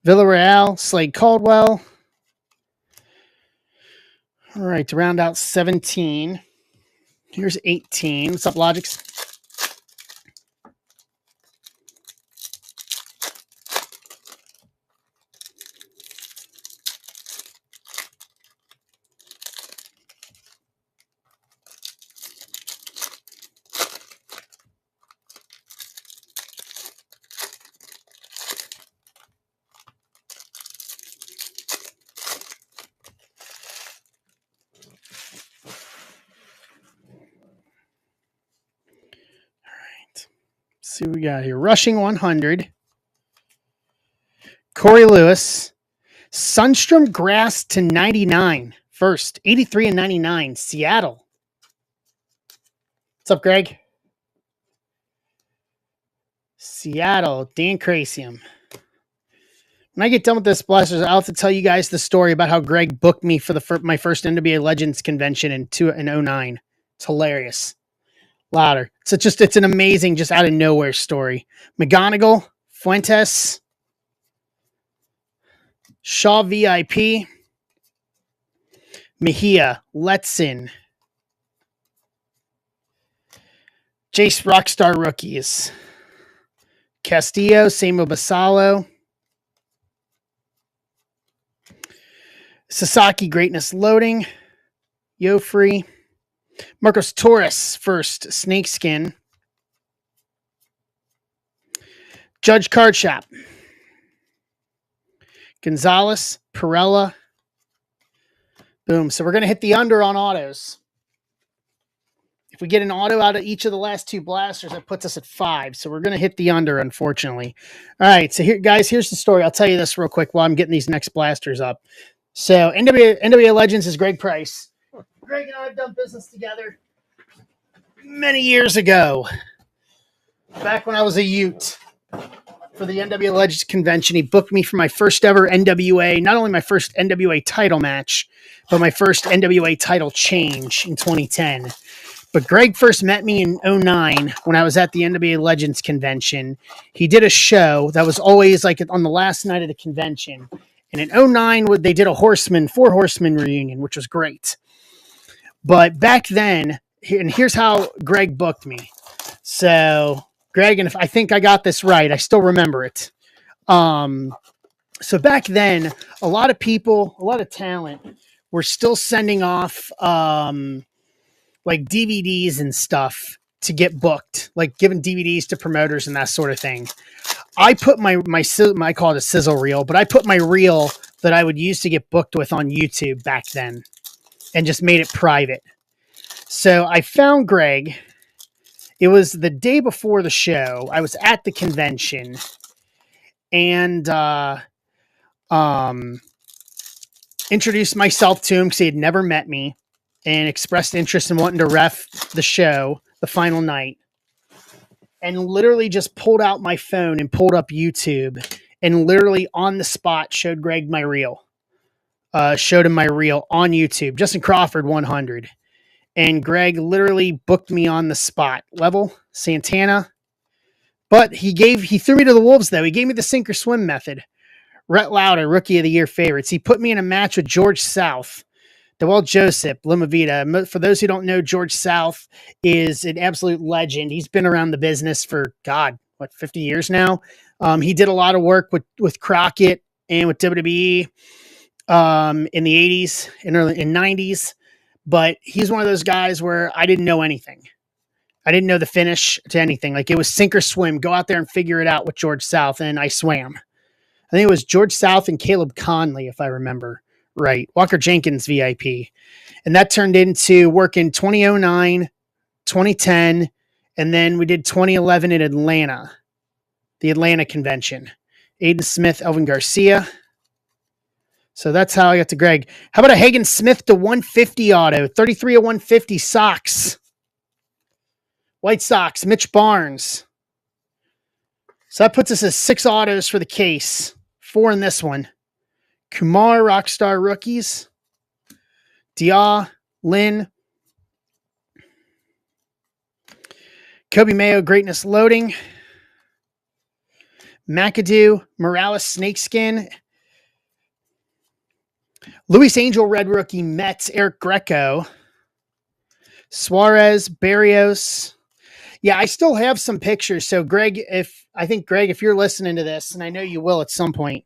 [SPEAKER 1] Villarreal, Slade Caldwell. All right, to round out 17. Here's 18. What's up, Logix? See what we got here. Rushing 100. Corey Lewis. Sundstrom Grass to 99. First. 83 and 99. Seattle. What's up, Greg? Seattle. Dan Crasium. When I get done with this, Blasters, I'll have to tell you guys the story about how Greg booked me for my first NWA Legends convention in 2009. It's hilarious. Louder. So it's an amazing, just out of nowhere story. McGonigal, Fuentes, Shaw VIP, Mejia, Letson, Jace Rockstar rookies, Castillo, Samuel Basalo, Sasaki Greatness loading, Yofree, Marcos Torres, first snakeskin. Judge Card Shop. Gonzalez, Perella. Boom. So we're going to hit the under on autos. If we get an auto out of each of the last 2 blasters, that puts us at 5. So we're going to hit the under, unfortunately. All right. So here, guys, here's the story. I'll tell you this real quick while I'm getting these next blasters up. So NWA Legends is Greg Price. Greg and I have done business together many years ago. Back when I was a Ute for the NWA Legends convention, he booked me for my first ever NWA, not only my first NWA title match, but my first NWA title change in 2010. But Greg first met me in 2009 when I was at the NWA Legends convention. He did a show that was always like on the last night of the convention. And in 2009, they did a 4 Horsemen reunion, which was great. But back then, and here's how Greg booked me. So, Greg, and if I think I got this right, I still remember it. So back then, a lot of people, a lot of talent were still sending off like DVDs and stuff to get booked, like giving DVDs to promoters and that sort of thing. I put my I call it a sizzle reel, but I put my reel that I would use to get booked with on YouTube back then and just made it private. So I found Greg. It was the day before the show. I was at the convention and introduced myself to him because he had never met me and expressed interest in wanting to ref the show the final night. and literally just pulled out my phone and pulled up YouTube and literally on the spot showed Greg my reel. Showed him my reel on YouTube, Justin Crawford 100. And Greg literally booked me on the spot. Level, Santana. But he threw me to the wolves, though. He gave me the sink or swim method. Rhett Lauder, Rookie of the Year favorites. He put me in a match with George South. Dewell Joseph, Lima Vita. For those who don't know, George South is an absolute legend. He's been around the business for, 50 years now? He did a lot of work with Crockett and with WWE in the 80s and early in 90s. But he's one of those guys where I didn't know anything. I didn't know the finish to anything. Like, it was sink or swim. Go out there and figure it out with George South, and I swam. I think it was George South and Caleb Conley, if I remember right. Walker Jenkins VIP. And that turned into working 2009, 2010, and then we did 2011 in Atlanta, the Atlanta convention. Aiden Smith, Elvin Garcia. So that's how I got to Greg. How about a Hagen Smith to 150 auto? 33 of 150 Sox. White Sox, Mitch Barnes. So that puts us at 6 autos for the case. 4 in this one. Kumar, Rockstar Rookies. Dia, Lynn. Kobe Mayo, Greatness Loading. McAdoo, Morales, Snakeskin. Luis Angel, Red Rookie, Mets, Eric Greco. Suarez, Barrios. Yeah, I still have some pictures. So Greg, if you're listening to this, and I know you will at some point,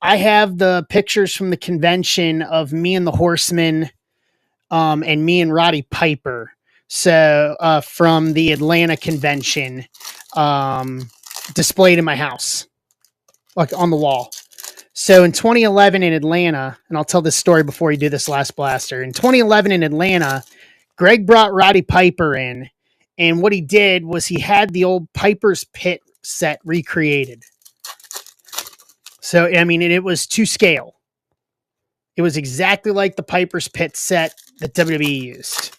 [SPEAKER 1] I have the pictures from the convention of me and the Horsemen, and me and Roddy Piper. So from the Atlanta convention, displayed in my house, like on the wall. So in 2011 in Atlanta, and I'll tell this story before you do this last blaster. In 2011 in Atlanta, Greg brought Roddy Piper in, and what he did was he had the old Piper's Pit set recreated. So, I mean, it was to scale. It was exactly like the Piper's Pit set that WWE used.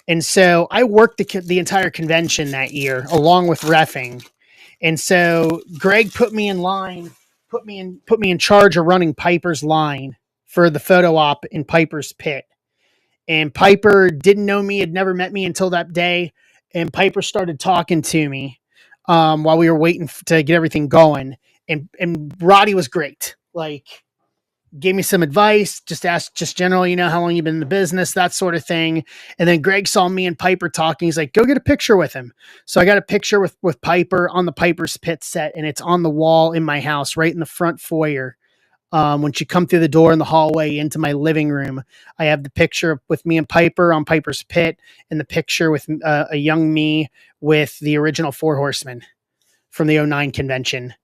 [SPEAKER 1] And so I worked the entire convention that year along with reffing. And so Greg put me in line, put me in charge of running Piper's line for the photo op in Piper's Pit. And Piper didn't know me, had never met me until that day. And Piper started talking to me while we were waiting to get everything going. And Roddy was great. Like, gave me some advice, just asked, just general, how long you've been in the business, that sort of thing. And then Greg saw me and Piper talking. He's like, go get a picture with him. So I got a picture with Piper on the Piper's Pit set, and it's on the wall in my house, right in the front foyer. When you come through the door in the hallway into my living room, I have the picture with me and Piper on Piper's Pit, and the picture with a young me with the original 4 Horsemen from the 2009 convention,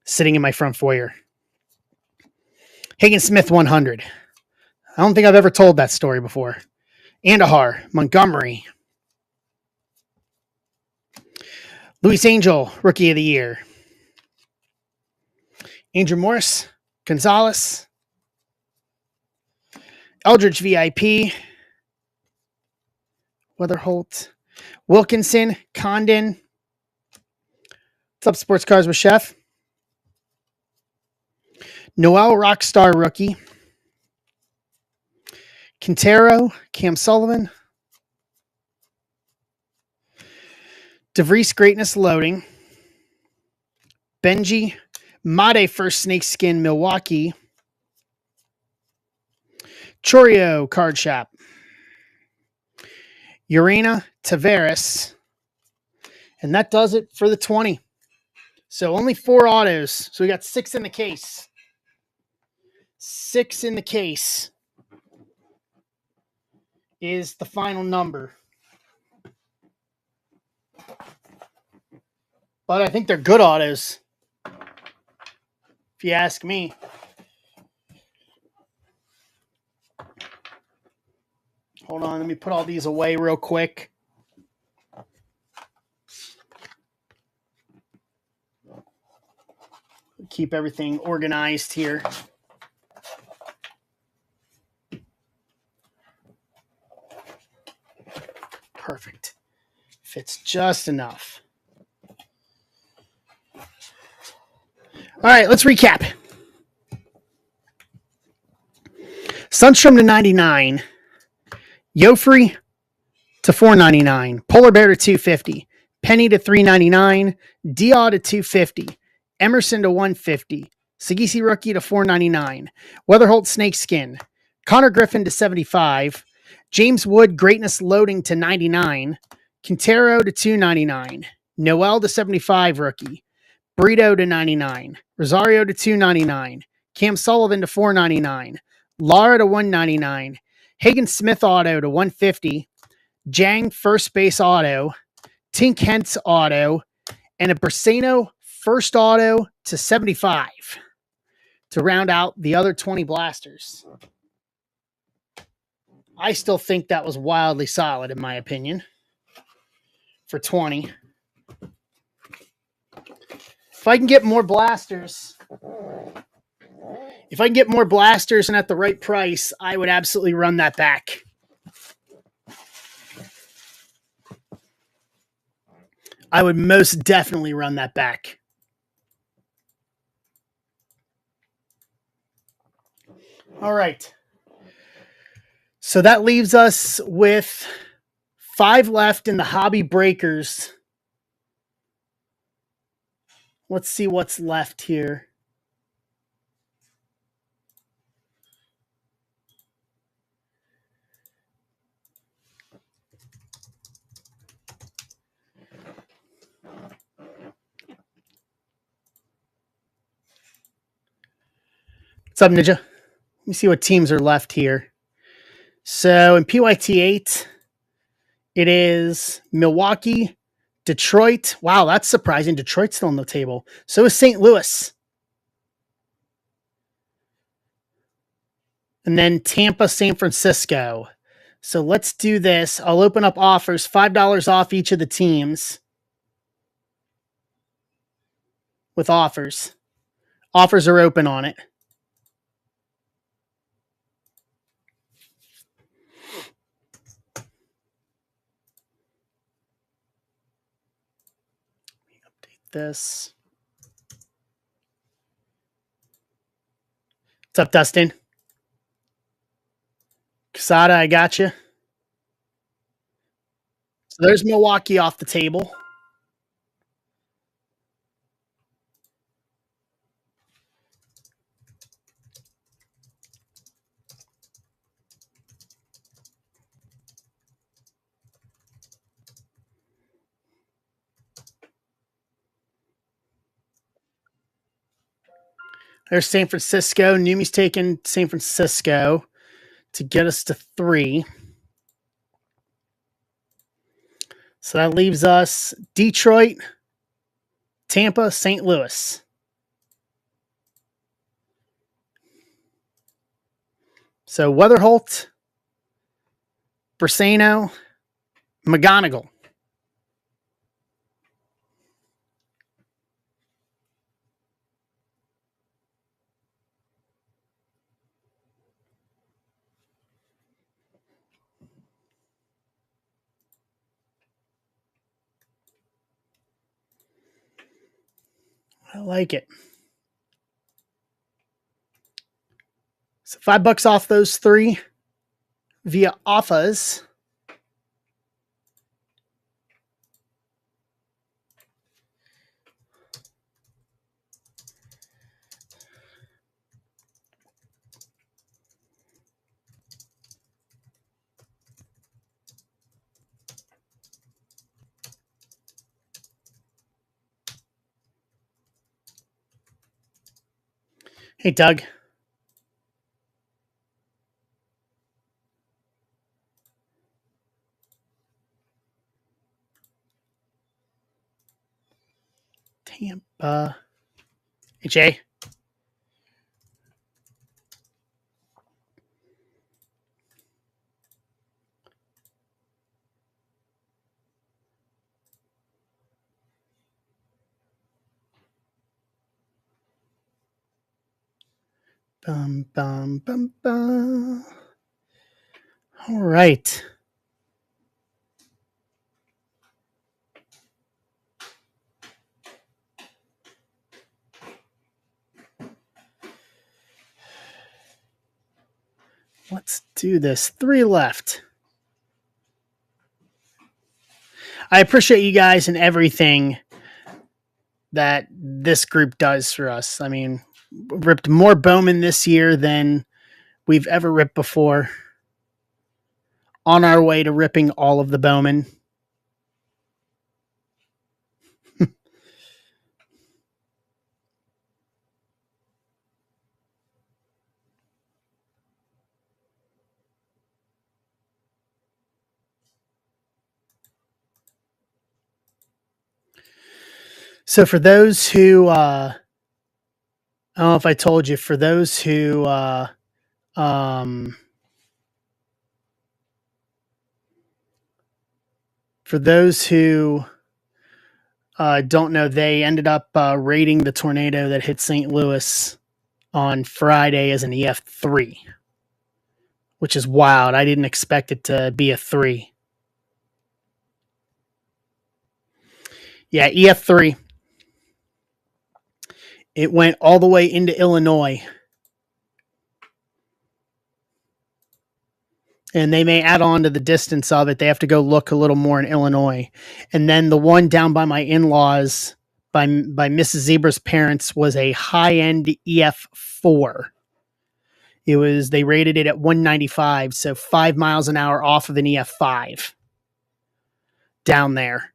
[SPEAKER 1] sitting in my front foyer. Hagen Smith 100. I don't think I've ever told that story before. Andahar, Montgomery. Luis Angel, Rookie of the Year. Andrew Morris, Gonzalez. Eldridge VIP. Weatherholt. Wilkinson, Condon. What's up, Sports Cars with Chef? Noel, Rockstar Rookie. Quintero, Cam Sullivan. DeVries, Greatness Loading. Benji, Made, First Snakeskin, Milwaukee. Chorio, Card Shop. Urena, Tavares. And that does it for the 20. So only 4 autos. So we got 6 in the case. 6 in the case is the final number. But I think they're good autos, if you ask me. Hold on, let me put all these away real quick. Keep everything organized here. Perfect. Fits Just enough. All right, let's recap. Sunstrom to 99. Joffrey to 499. Polar Bear to 250. Penny to 399. Dia to 250. Emerson to 150. Sagisi Rookie to 499. Weatherholt Snakeskin. Connor Griffin to 75. James Wood Greatness Loading to 99. Quintero to 299. Noel to 75 rookie. Burrito to 99. Rosario to 299. Cam Sullivan to 499. Lara to 199. Hagen Smith auto to 150. Jang first base auto. Tink Hentz auto. And a Bersano first auto to 75 to round out the other 20 blasters. I still think that was wildly solid, in my opinion, for 20. If I can get more blasters, and at the right price, I would absolutely run that back. I would most definitely run that back. All right. So that leaves us with 5 left in the Hobby Breakers. Let's see what's left here. What's up, Ninja? Let me see what teams are left here. So in PYT 8, it is Milwaukee, Detroit. Wow, that's surprising. Detroit's still on the table. So is St. Louis. And then Tampa, San Francisco. So let's do this. I'll open up offers, $5 off each of the teams with offers. Offers are open on it. Update this. What's up, Dustin? Casada, I got you. So there's Milwaukee off the table. There's San Francisco. Numi's taking San Francisco to get us to 3. So that leaves us Detroit, Tampa, St. Louis. So Weatherholt, Bersano, McGonigal. I like it. So $5 off those 3 via offers. Hey, Doug. Tampa. Hey, Jay. Bum, bum, bum, bum. All right. Let's do this. 3 left. I appreciate you guys and everything that this group does for us. I mean, ripped more Bowman this year than we've ever ripped before. On our way to ripping all of the Bowman. So for those who, I don't know if I told you, for those who, um, for those who don't know, they ended up rating the tornado that hit St. Louis on Friday as an EF3, which is wild. I didn't expect it to be a 3. Yeah, EF3. It went all the way into Illinois. And they may add on to the distance of it. They have to go look a little more in Illinois. And then the one down by my in-laws, by Mrs. Zebra's parents, was a high-end EF4. They rated it at 195, so 5 miles an hour off of an EF5 down there.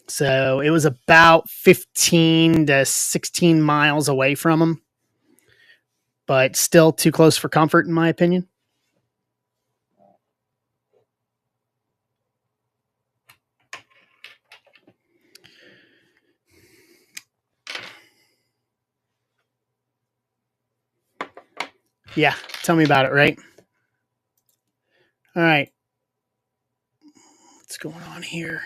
[SPEAKER 1] So it was about 15 to 16 miles away from them, but still too close for comfort, in my opinion. Yeah, tell me about it, right? All right. What's going on here?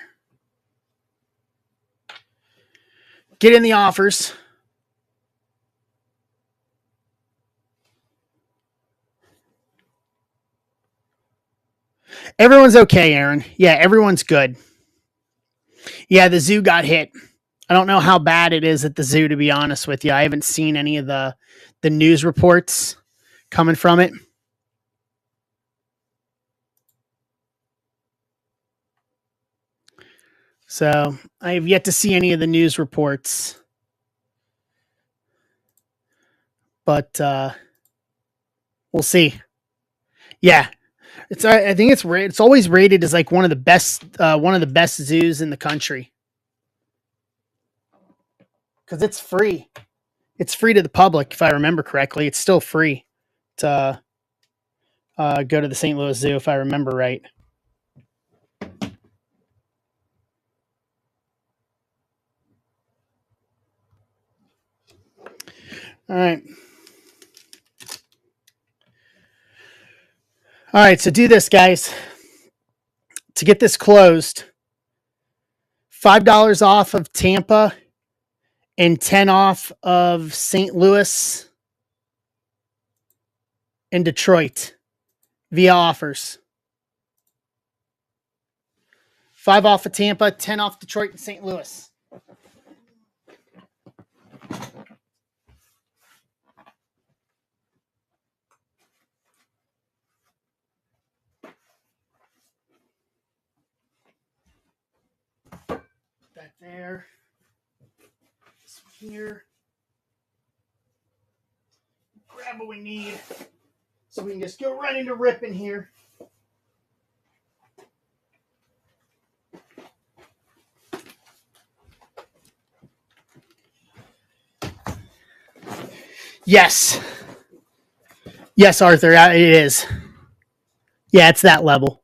[SPEAKER 1] Get in the offers. Everyone's okay, Aaron. Yeah, everyone's good. Yeah, the zoo got hit. I don't know how bad it is at the zoo, to be honest with you. I haven't seen any of the news reports coming from it. So I have yet to see any of the news reports. But we'll see. Yeah, I think it's always rated as like one of the best zoos in the country because it's free. It's free to the public, if I remember correctly. It's still free to go to the St. Louis Zoo, if I remember right. All right. All right, so do this, guys. To get this closed, $5 off of Tampa and 10 off of St. Louis and Detroit via offers. 5 off of Tampa, 10 off Detroit and St. Louis. That there. This one here. Grab what we need so we can just go right into ripping here. Yes. Yes, Arthur, it is. Yeah, it's that level.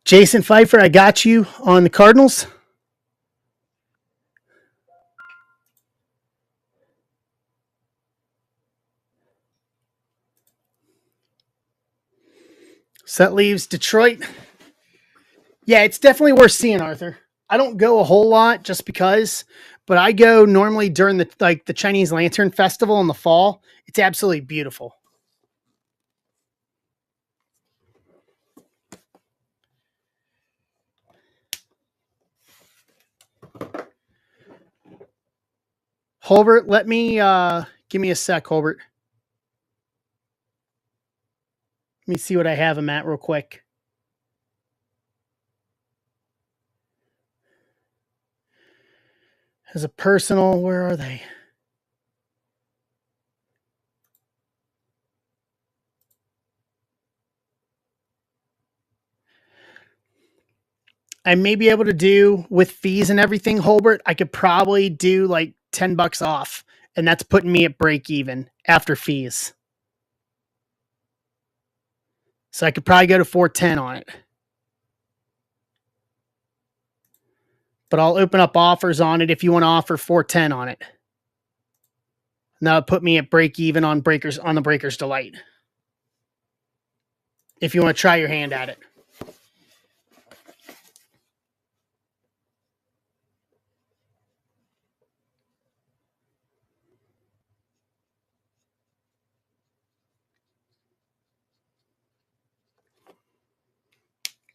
[SPEAKER 1] Jason Pfeiffer, I got you on the Cardinals. So that leaves Detroit. Yeah, it's definitely worth seeing, Arthur. I don't go a whole lot just because, but I go normally during the Chinese Lantern Festival in the fall. It's absolutely beautiful. Holbert, let me give me a sec, Holbert. Let me see what I have him at real quick. As a personal, where are they? I may be able to do with fees and everything, Holbert. I could probably do like $10 off, and that's putting me at break even after fees. So I could probably go to 410 on it. But I'll open up offers on it if you want to offer 410 on it. And that'll put me at break even on the Breaker's Delight. If you want to try your hand at it.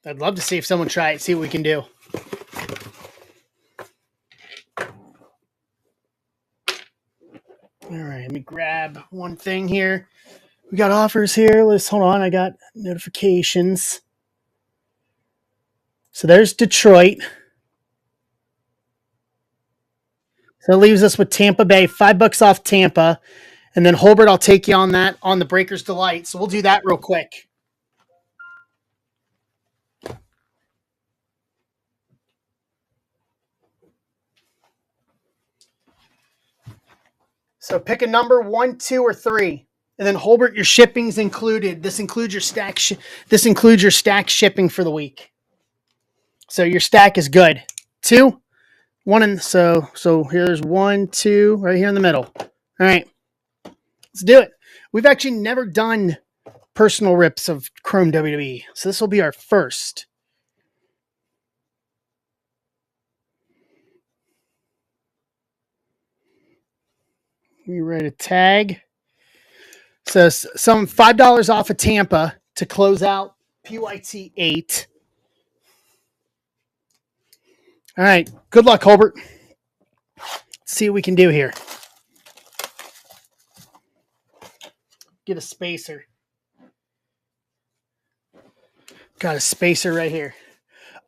[SPEAKER 1] I'd love to see if someone try it, see what we can do. All right, let me grab one thing here. We got offers here. Let's hold on. I got notifications. So there's Detroit. So it leaves us with Tampa Bay, $5 off Tampa. And then Holbert, I'll take you on that on the Breaker's Delight. So we'll do that real quick. So pick a number 1, 2, or 3. And then Holbert, your shipping's included. This includes your stack. This includes your stack shipping for the week. So your stack is good. 2, 1, and so here's 1, 2, right here in the middle. All right, let's do it. We've actually never done personal rips of Chrome WWE, so this will be our first. We ready to tag? So some $5 off of Tampa to close out PYT 8. All right. Good luck, Holbert. Let's see what we can do here. Get a spacer. Got a spacer right here.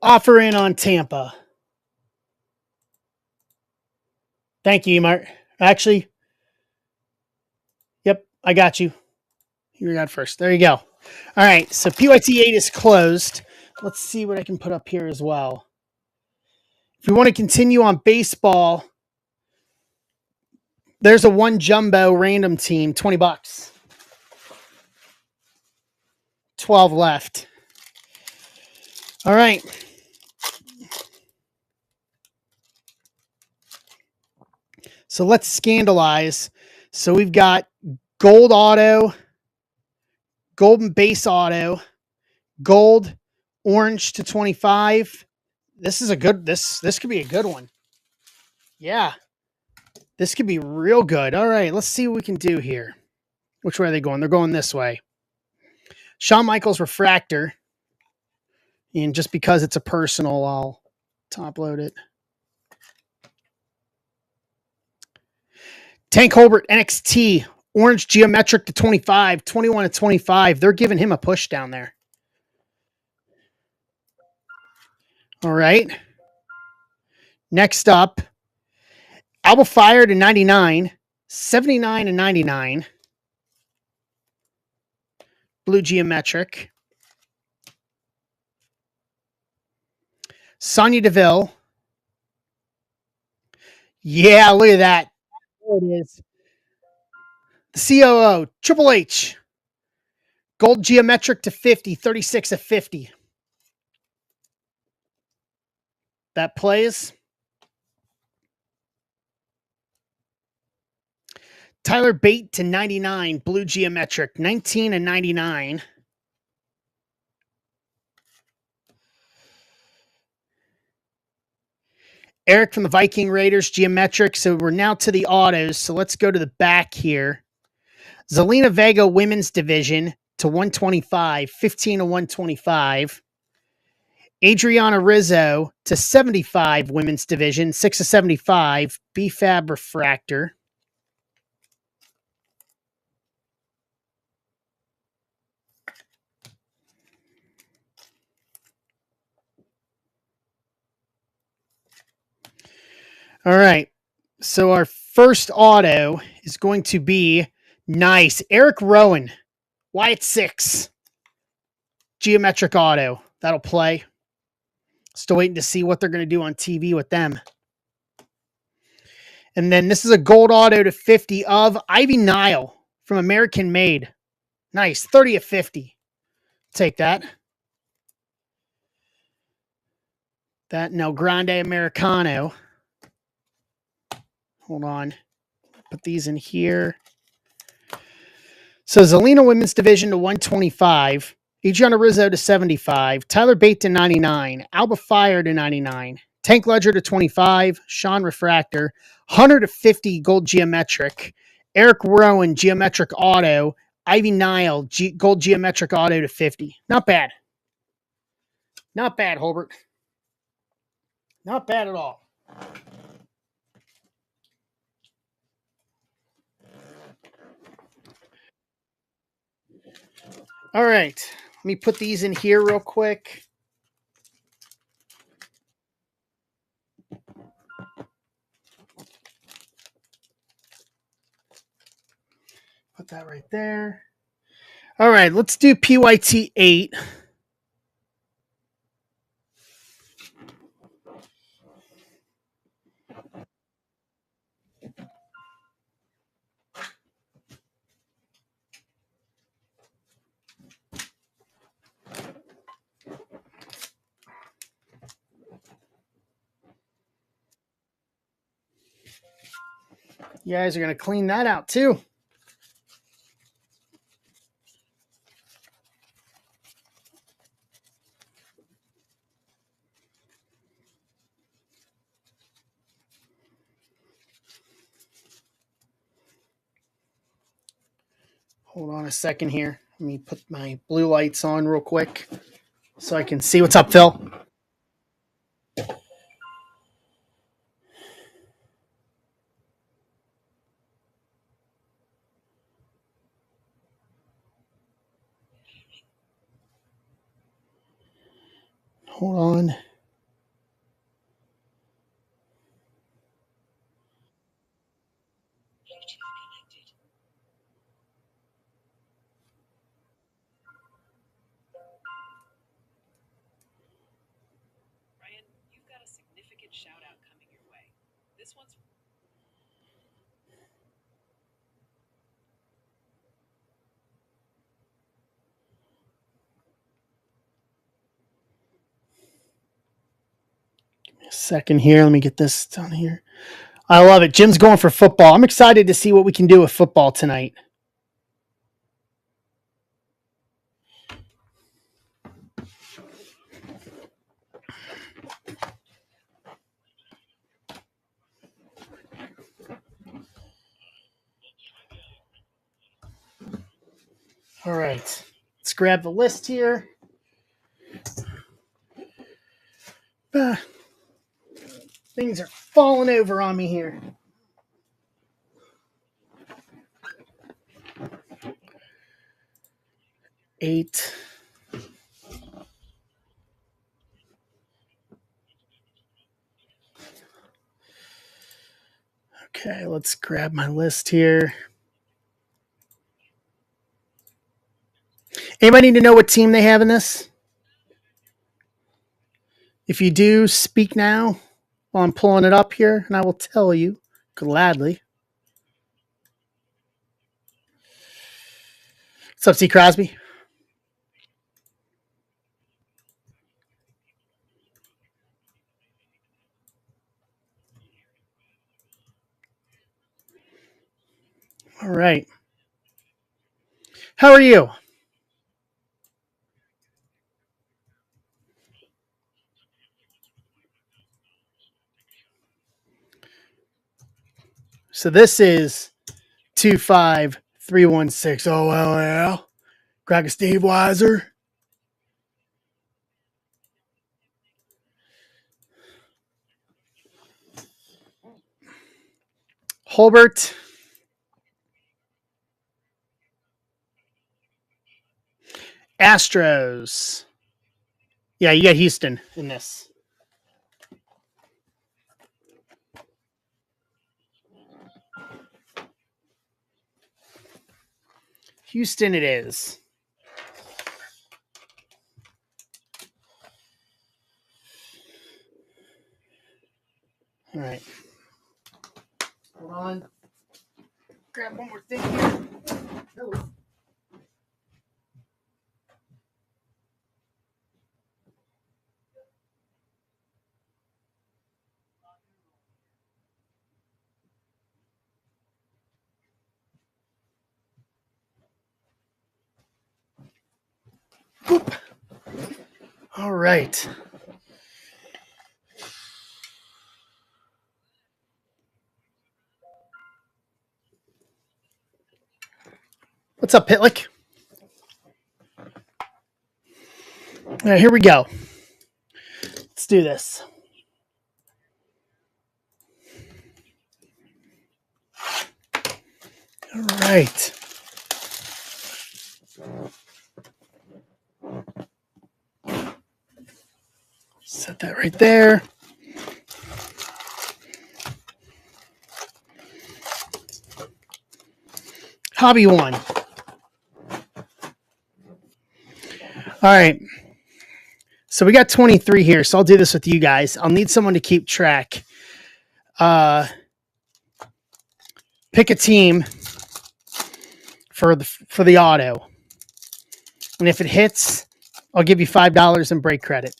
[SPEAKER 1] Offer in on Tampa. Thank you, Mart. Actually, yep, I got you. You got first. There you go. All right, so PYT 8 is closed. Let's see what I can put up here as well. If we want to continue on baseball, there's a 1 jumbo random team, $20. 12 left. All right. So let's scandalize. So we've got gold auto, golden base auto, gold, orange to 25. This is a good, this could be a good one. Yeah. This could be real good. All right, let's see what we can do here. Which way are they going? They're going this way. Shawn Michaels refractor. And just because it's a personal, I'll top load it. Tank Holbert NXT. Orange geometric to 25. 21 to 25. They're giving him a push down there. All right. Next up. Alba Fire to 99. 79 to 99. Blue geometric. Sonya Deville. Yeah, look at that. There it is. The COO, Triple H. Gold geometric to 50, 36 of 50. That plays. Tyler Bate to 99, blue geometric, 19 and 99. Eric from the Viking Raiders, geometric. So we're now to the autos. So let's go to the back here. Zelina Vega, women's division to 125, 15 to 125. Adriana Rizzo to 75, women's division, 6 to 75. BFAB refractor. All right. So our first auto is going to be nice. Eric Rowan, Wyatt 6, geometric auto. That'll play. Still waiting to see what they're going to do on TV with them. And then this is a gold auto to 50 of Ivy Nile from American Made. Nice. 30 of 50. Take that. That El Grande Americano. Hold on. Put these in here. So Zelina Women's Division to 125. Adriana Rizzo to 75. Tyler Bate to 99. Alba Fire to 99. Tank Ledger to 25. Sean Refractor. Hunter to 50 gold geometric. Eric Rowan geometric auto. Ivy Nile gold geometric auto to 50. Not bad. Not bad, Holbert. Not bad at all. All right. Let me put these in here real quick. Put that right there. All right, let's do PYT 8. You guys are going to clean that out too. Hold on a second here. Let me put my blue lights on real quick so I can see what's up, Phil. Hold on.
[SPEAKER 2] Ryan, you've got a significant shout out coming your way. This one's
[SPEAKER 1] A second here. Let me get this done here. I love it. Jim's going for football. I'm excited to see what we can do with football tonight. All right. Let's grab the list here. Things are falling over on me here. Eight. Okay, let's grab my list here. Anybody need to know what team they have in this? If you do, speak now while I'm pulling it up here, and I will tell you gladly. What's up, C. Crosby? All right. How are you? So this is 25316. Oh, well, yeah. Crack a Steve Weiser. Holbert. Astros. Yeah, you got Houston in this. Houston it is. All right. Hold on. Grab one more thing here. Oh. Boop. All right. What's up, Pitlick? All right, here we go. Let's do this. All right. Set that right there. Hobby one. All right. So we got 23 here. So I'll do this with you guys. I'll need someone to keep track. Pick a team for the auto. And if it hits, I'll give you $5 in break credit.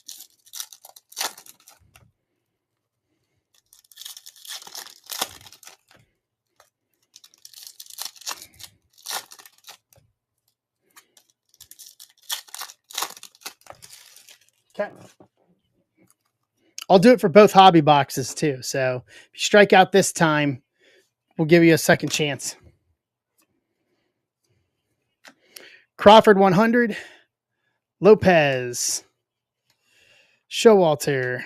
[SPEAKER 1] Okay. I'll do it for both hobby boxes too. So if you strike out this time, we'll give you a second chance. Crawford 100, Lopez, Showalter,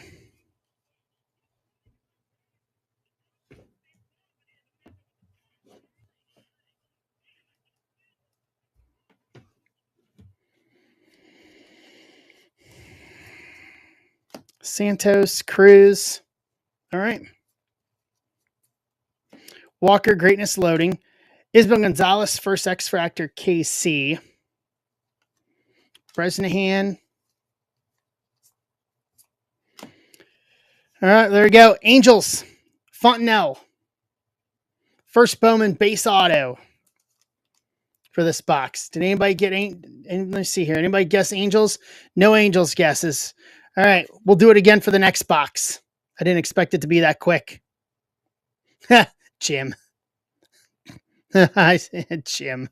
[SPEAKER 1] Santos, Cruz. All right. Walker, Greatness Loading. Ismael Gonzalez, First X Factor, KC. Bresnahan. All right, there we go. Angels, Fontenelle. First Bowman, base auto for this box. Did anybody get let's see here. Anybody guess Angels? No Angels guesses. All right, we'll do it again for the next box. I didn't expect it to be that quick. Jim. I said Jim.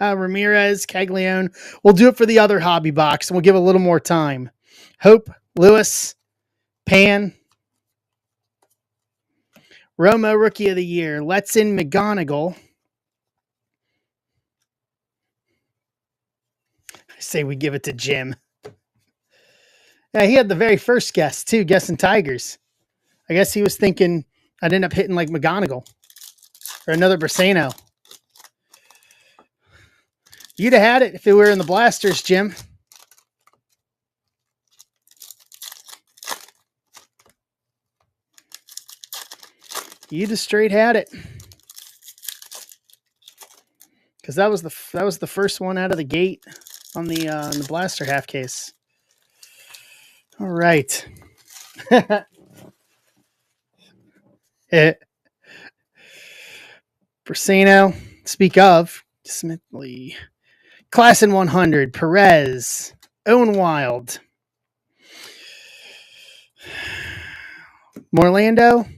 [SPEAKER 1] Ramirez, Caglione. We'll do it for the other hobby box, and we'll give a little more time. Hope, Lewis, Pan. Romo, Rookie of the Year. Let's in McGonigal. I say we give it to Jim. Yeah, he had the very first guess, too, guessing Tigers. I guess he was thinking I'd end up hitting like McGonigal or another Brasano. You'd have had it if it were in the Blasters, Jim. You'd have straight had it. Because that was the first one out of the gate on the Blaster half case. All right. Brasano, speak of, Smithley. Class in 100, Perez, Owen Wild. Morlando.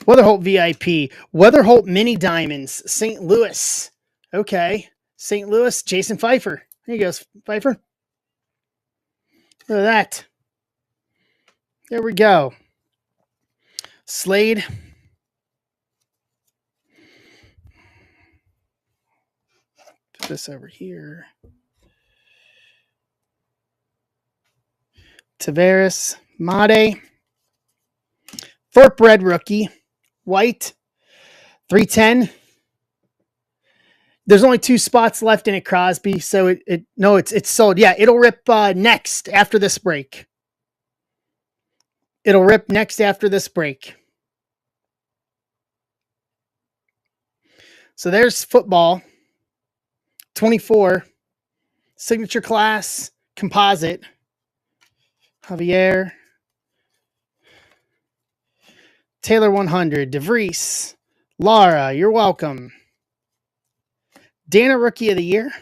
[SPEAKER 1] Weatherholt VIP. Weatherholt Mini Diamonds, St. Louis. Okay. St. Louis, Jason Pfeiffer. There you go, Pfeiffer. Look at that. There we go. Slade. Put this over here. Tavares. Made. Thorpe Red Rookie. White. 310. There's only 2 spots left in it, Crosby. So it's sold. Yeah, it'll rip next after this break. It'll rip next after this break. So there's football. 24. Signature class. Composite. Javier. Taylor 100. DeVries. Laura, you're welcome. Dana, Rookie of the Year.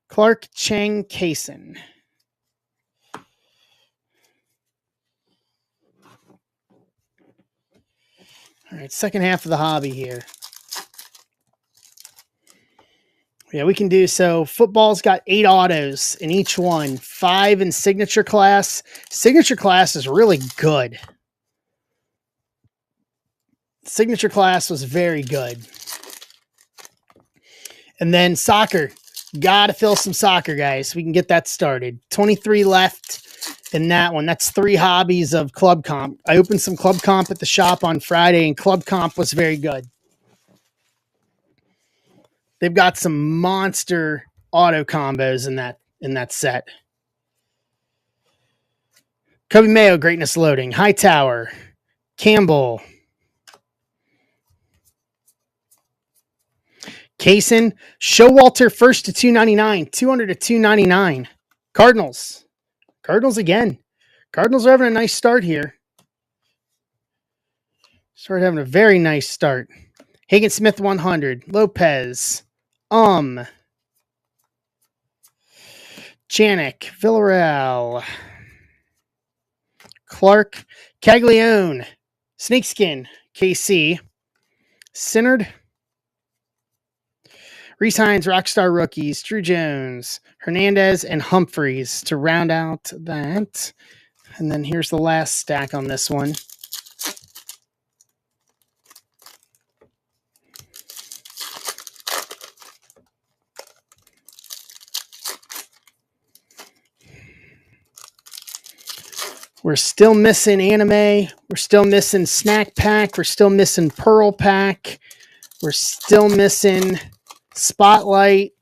[SPEAKER 1] Clark Chang Kaysen. All right, second half of the hobby here. Yeah, we can do so. Football's got 8 autos in each one, 5 in signature class. Signature class is really good. Signature class was very good. And then soccer. Got to fill some soccer, guys. We can get that started. 23 left in that one. That's 3 hobbies of Club Comp. I opened some Club Comp at the shop on Friday, and Club Comp was very good. They've got some monster auto combos in that set. Kobe Mayo, Greatness Loading. Hightower. Campbell. Kaysen. Showalter, first to 299. 200 to 299. Cardinals. Cardinals again. Cardinals are having a nice start here. Started having a very nice start. Hagen Smith 100. Lopez. Janik. Villarreal. Clark. Caglione. Snakeskin. KC. Synard. Reese Hines, Rockstar Rookies. Drew Jones. Hernandez and Humphreys to round out that. And then here's the last stack on this one. We're still missing anime. We're still missing Snack Pack. We're still missing Pearl Pack. We're still missing Spotlight.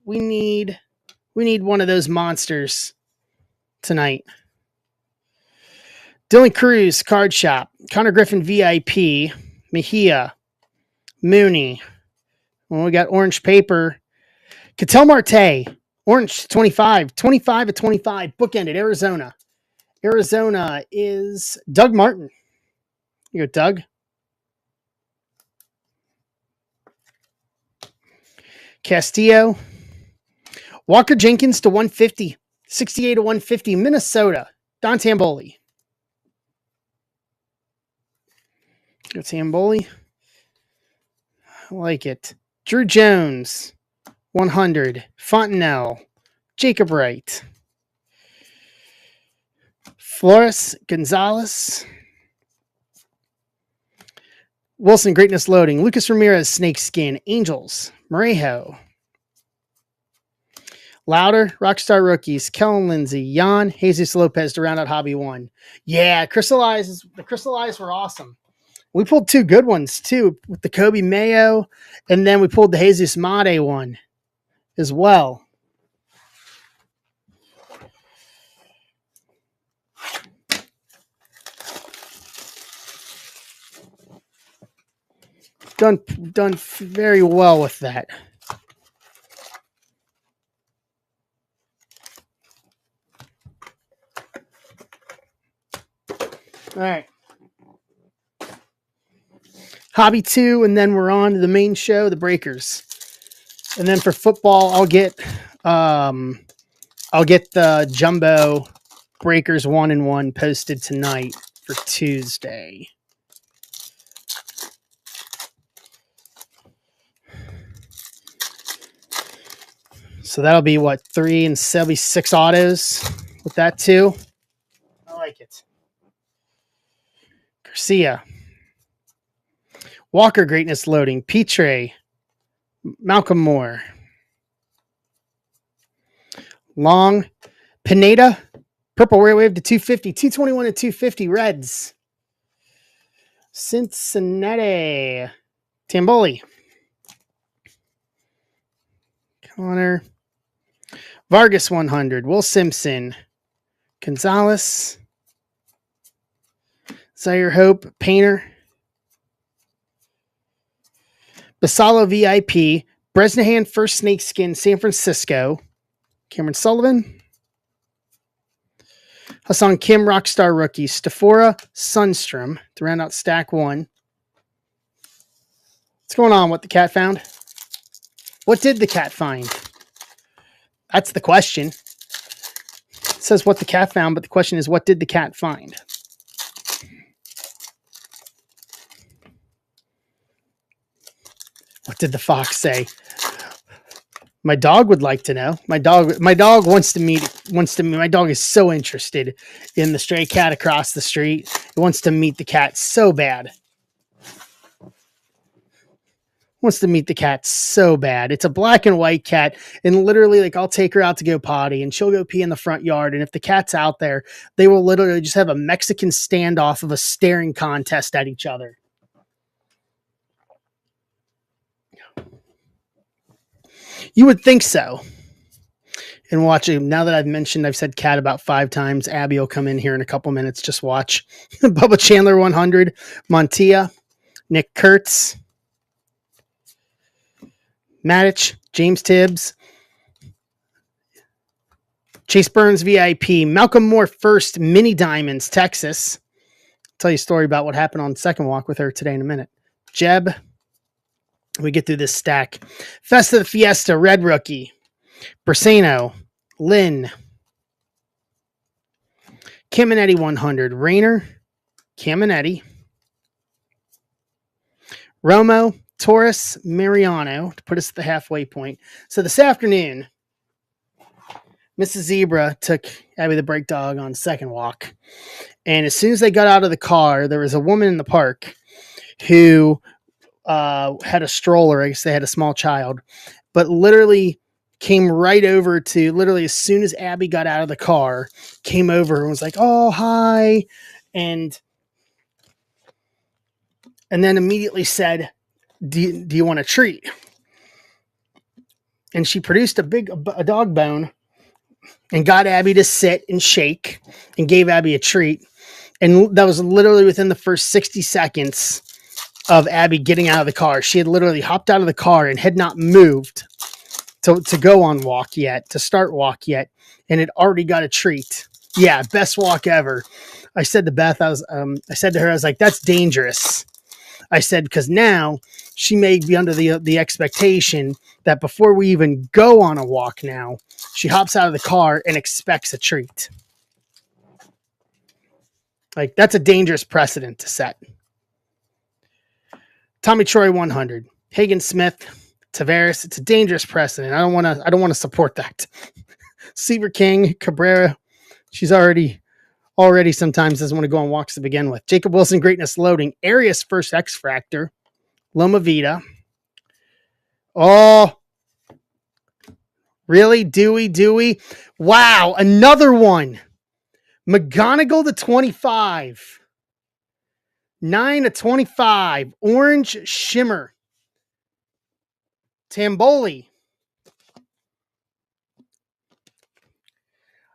[SPEAKER 1] We need one of those monsters tonight. Dylan Cruz, Card Shop. Connor Griffin, VIP. Mejia. Mooney. Well, we got Orange Paper. Ketel Marte. Orange 25. 25 of 25. Bookended. Arizona. Arizona is Doug Martin. You go, Doug. Castillo. Walker Jenkins to 150. 68 to 150. Minnesota. Don Tamboli. Go Tamboli. I like it. Drew Jones. 100. Fontenelle. Jacob Wright. Flores Gonzalez. Wilson, Greatness Loading. Lucas Ramirez, Snakeskin. Angels. Morejo. Louder, Rockstar Rookies. Kellen Lindsay. Jan. Jesus Lopez to round out Hobby 1. Yeah, the Crystallized were awesome. We pulled 2 good ones, too, with the Kobe Mayo, and then we pulled the Jesus Mate one as well. Done very well with that. All right. Hobby 2, and then we're on to the main show, the Breakers. And then for football, I'll get the Jumbo Breakers 1-in-1 posted tonight for Tuesday. So that'll be what, 3 and 76 autos with that too. I like it. Garcia. Walker, Greatness Loading. Petre. Malcolm Moore. Long. Pineda. Purple Rare Wave to 250. 221 to 250. Reds. Cincinnati. Tamboli. Connor. Vargas 100. Will Simpson. Gonzalez. Zaire Hope. Painter. Basalo VIP, Bresnahan First Snakeskin, San Francisco, Cameron Sullivan. Hassan Kim, Rockstar Rookie, Stafora Sunstrom to round out stack 1. What's going on? What the cat found? What did the cat find? That's the question. It says what the cat found, but the question is, what did the cat find? What did the fox say? My dog would like to know. My dog wants to meet. My dog is so interested in the stray cat across the street. He wants to meet the cat so bad. Wants to meet the cat so bad. It's a black and white cat, and literally, like, I'll take her out to go potty, and she'll go pee in the front yard. And if the cat's out there, they will literally just have a Mexican standoff of a staring contest at each other. You would think so. And watching, now that I've said cat about 5 times, Abby will come in here in a couple minutes. Just watch. Bubba Chandler 100, Montilla, Nick Kurtz, Matic, James Tibbs, Chase Burns VIP, Malcolm Moore First, Mini Diamonds, Texas. I'll tell you a story about what happened on second walk with her today in a minute. Jeb. We get through this stack. Festa the Fiesta, Red Rookie. Bersano, Lynn. Caminetti 100, Rayner, Caminetti. Romo, Taurus, Mariano to put us at the halfway point. So this afternoon, Mrs. Zebra took Abby the Break Dog on second walk. And as soon as they got out of the car, there was a woman in the park who had a stroller. I guess they had a small child, but literally came right over to, literally as soon as Abby got out of the car, came over and was like, "Oh, hi." And then immediately said, do you want a treat? And she produced a dog bone and got Abby to sit and shake and gave Abby a treat. And that was literally within the first 60 seconds of Abby getting out of the car. She had literally hopped out of the car and had not moved to go on walk yet, to start walk yet, and had already got a treat. Yeah, best walk ever. I said to Beth, I said to her, I was like, that's dangerous. I said, because now she may be under the expectation that before we even go on a walk now, she hops out of the car and expects a treat. Like, that's a dangerous precedent to set. Tommy Troy 100, Hagen Smith, Tavares. It's a dangerous precedent. I don't want to support that. Seaver King, Cabrera. She's already sometimes doesn't want to go on walks to begin with. Jacob Wilson, Greatness Loading. Arias First X Fractor. Loma Vida. Oh, really? Dewey. Wow, another one. McGonigal to 25. 9/25. Orange Shimmer. Tamboli.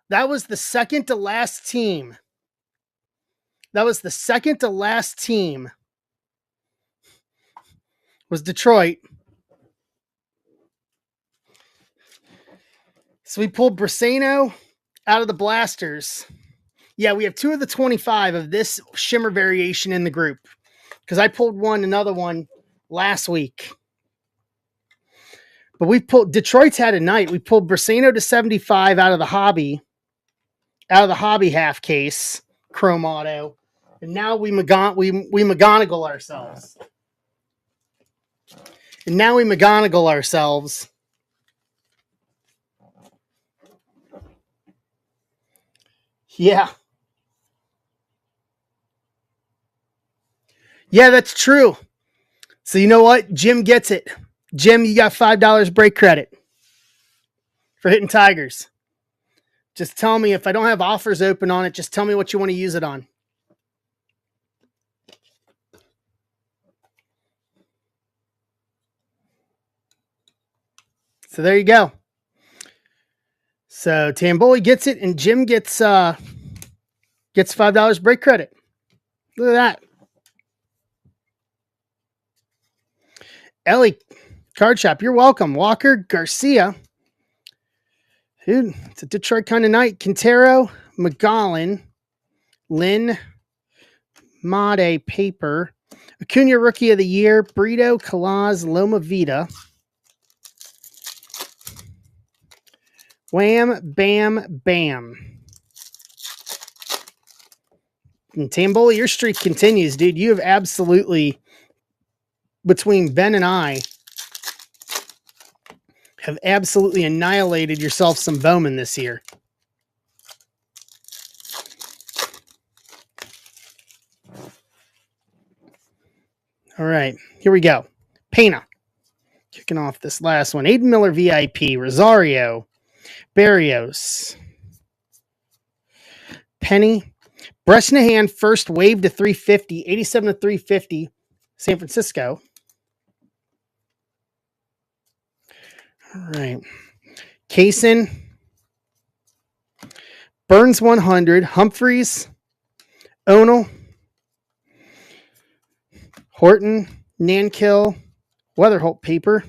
[SPEAKER 1] That was the second to last team. Was Detroit. So we pulled Briseno out of the blasters. Yeah, we have 2 of the 25 of this shimmer variation in the group, because I pulled another one last week. But we pulled, Detroit's had a night. We pulled Briseno to 75 out of the hobby half case, chrome auto. And now we McGonigal ourselves. Yeah. Yeah, that's true. So you know what? Jim gets it. Jim, you got $5 break credit for hitting Tigers. Just tell me, if I don't have offers open on it, just tell me what you want to use it on. So there you go. So Tamboli gets it, and Jim gets $5 break credit. Look at that. Ellie Card Shop, you're welcome. Walker Garcia. Dude, it's a Detroit kind of night. Quintero, McGowan, Lynn, Made, Paper, Acuna Rookie of the Year, Brito, Kalaz, Loma Vida, Wham, Bam, Bam. And Tambola, your streak continues, dude. You have absolutely, between Ben and I, have absolutely annihilated yourself some Bowman this year. All right, here we go. Pena. Kicking off this last one. Aiden Miller VIP. Rosario. Barrios. Penny. Bresnahan first wave to 350. 87 to 350. San Francisco. All right. Kaysen. Burns 100. Humphreys. Onal. Horton. Nankill. Weatherholt Paper.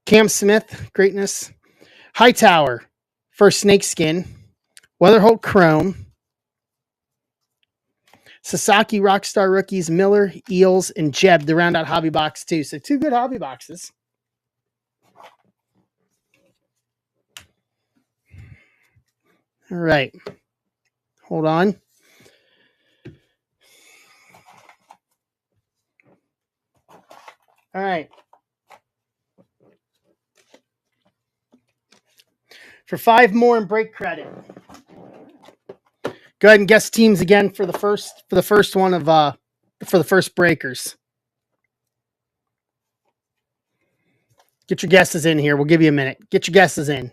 [SPEAKER 1] Cam Smith. Greatness. Hightower. First Snakeskin. Weatherholt Chrome. Sasaki Rockstar Rookies. Miller, Eels, and Jeb to round out hobby box 2. So 2 good hobby boxes. All right. Hold on. All right. For 5 more in break credit. Go ahead and guess teams again for the first one of for the first breakers. Get your guesses in here. We'll give you a minute. Get your guesses in.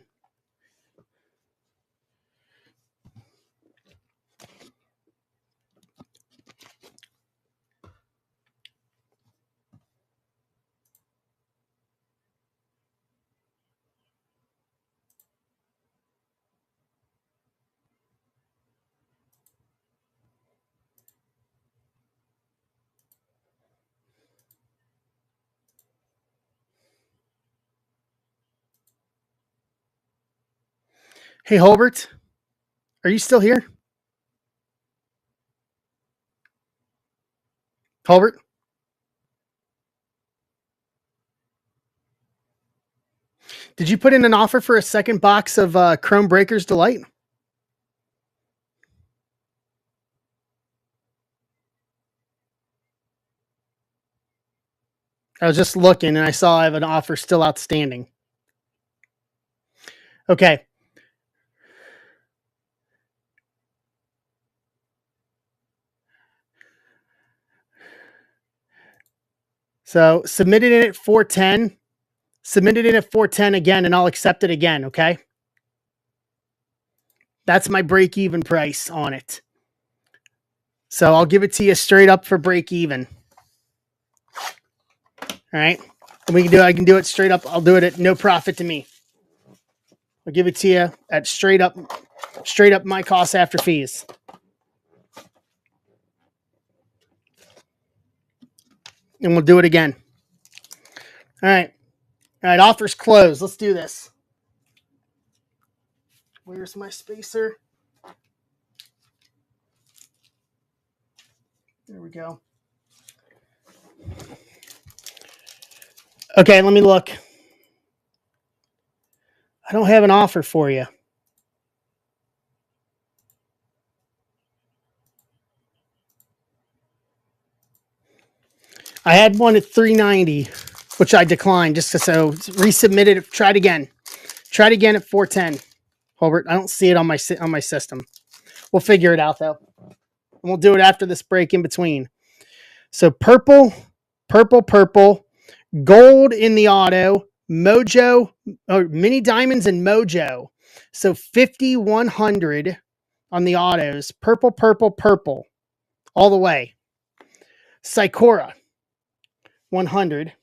[SPEAKER 1] Hey, Holbert, are you still here? Holbert? Did you put in an offer for a second box of Chrome Breakers Delight? I was just looking and I saw I have an offer still outstanding. Okay. So submitted in at 410. Submitted in at 410 again, and I'll accept it again, okay? That's my break-even price on it. So I'll give it to you straight up for break-even. All right? And I can do it straight up. I'll do it at no profit to me. I'll give it to you at straight up my cost after fees. And we'll do it again. All right. All right, offers closed. Let's do this. Where's my spacer? There we go. Okay, let me look. I don't have an offer for you. I had one at 390, which I declined just so resubmitted it. Tried again. Tried again at 410. Holbert, I don't see it on my system. We'll figure it out though. And we'll do it after this break in between. So purple, gold in the auto, Mojo, or mini diamonds and Mojo. So 5,100 on the autos. Purple, all the way. Sikora, 100.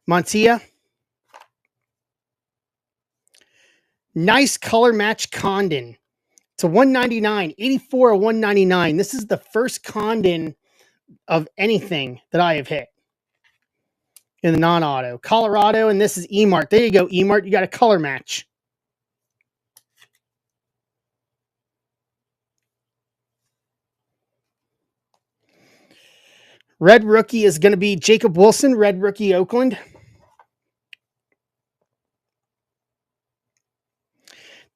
[SPEAKER 1] Montilla. Nice color match Condon to 199, 84 or 199. This is the first Condon of anything that I have hit in the non-auto. Colorado, and this is Emart. There you go, Emart. You got a color match. Red rookie is going to be Jacob Wilson, red rookie Oakland.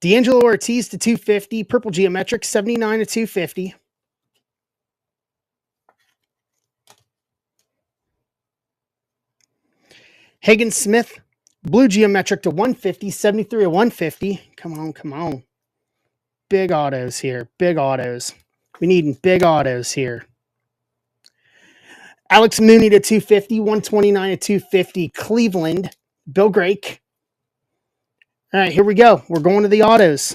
[SPEAKER 1] D'Angelo Ortiz to 250, purple geometric, 79 to 250. Hagen Smith, blue geometric to 150, 73 to 150. Come on, come on. Big autos here, big autos. We need big autos here. Alex Mooney to 250, 129 to 250. Cleveland, Bill Grake. All right, here we go. We're going to the autos.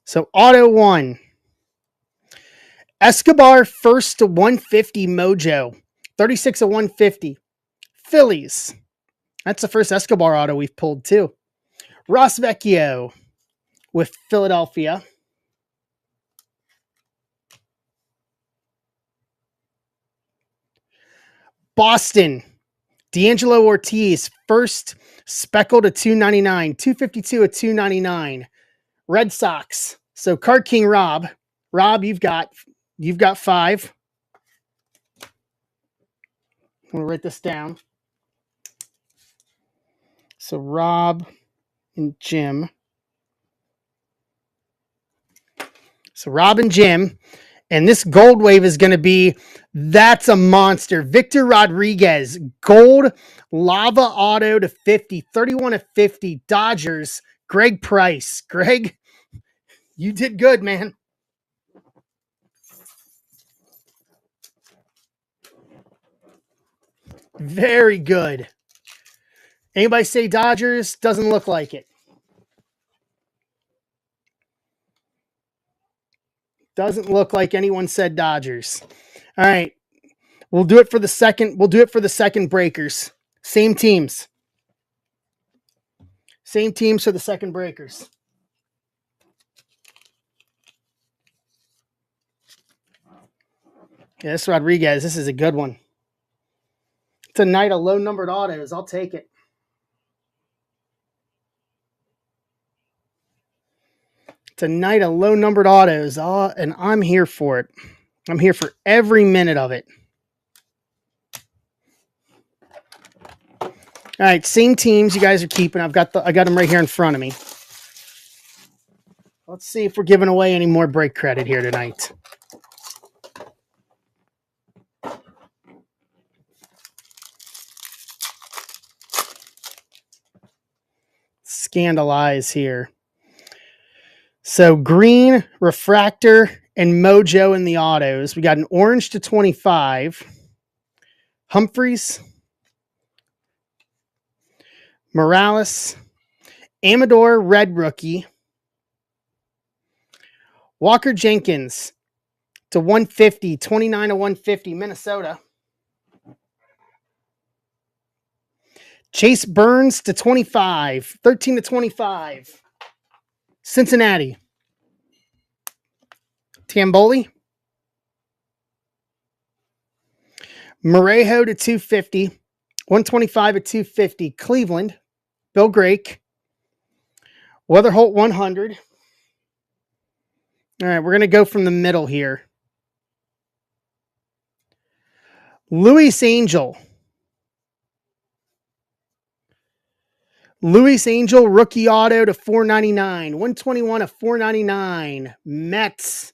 [SPEAKER 1] So auto 1. Escobar first to 150 Mojo. 36 to 150. Phillies. That's the first Escobar auto we've pulled too. Ross Vecchio with Philadelphia. Boston. D'Angelo Ortiz first speckle to 299. 252 to 299. Red Sox. So Card King Rob. Rob, you've got 5. I'm going to write this down. So Rob and Jim. So Rob and Jim. And this gold wave is going to be, that's a monster. Victor Rodriguez, gold lava auto to 50, 31 to 50. Dodgers, Greg Price. Greg, you did good, man. Very good. Anybody say Dodgers? Doesn't look like it. Doesn't look like anyone said Dodgers. All right. We'll do it for the second. We'll do it for the second breakers. Same teams. Same teams for the second breakers. Yeah, this Rodriguez. This is a good one. It's a night of low numbered autos. I'll take it. It's a night of low numbered autos. And I'm here for it. I'm here for every minute of it. All right, same teams you guys are keeping. I got them right here in front of me. Let's see if we're giving away any more break credit here tonight. Scandalize here. So green, refractor, and Mojo in the autos. We got an orange to 25. Humphreys. Morales. Amador, red rookie. Walker Jenkins to 150, 29 to 150, Minnesota. Chase Burns to 25, 13 to 25, Cincinnati. Tamboli. Morejo to 250, 125 to 250, Cleveland. Bill Grake. Weatherholt 100. All right, we're going to go from the middle here. Luis Angel. Luis Angel, rookie auto to 499. 121 to 499. Mets.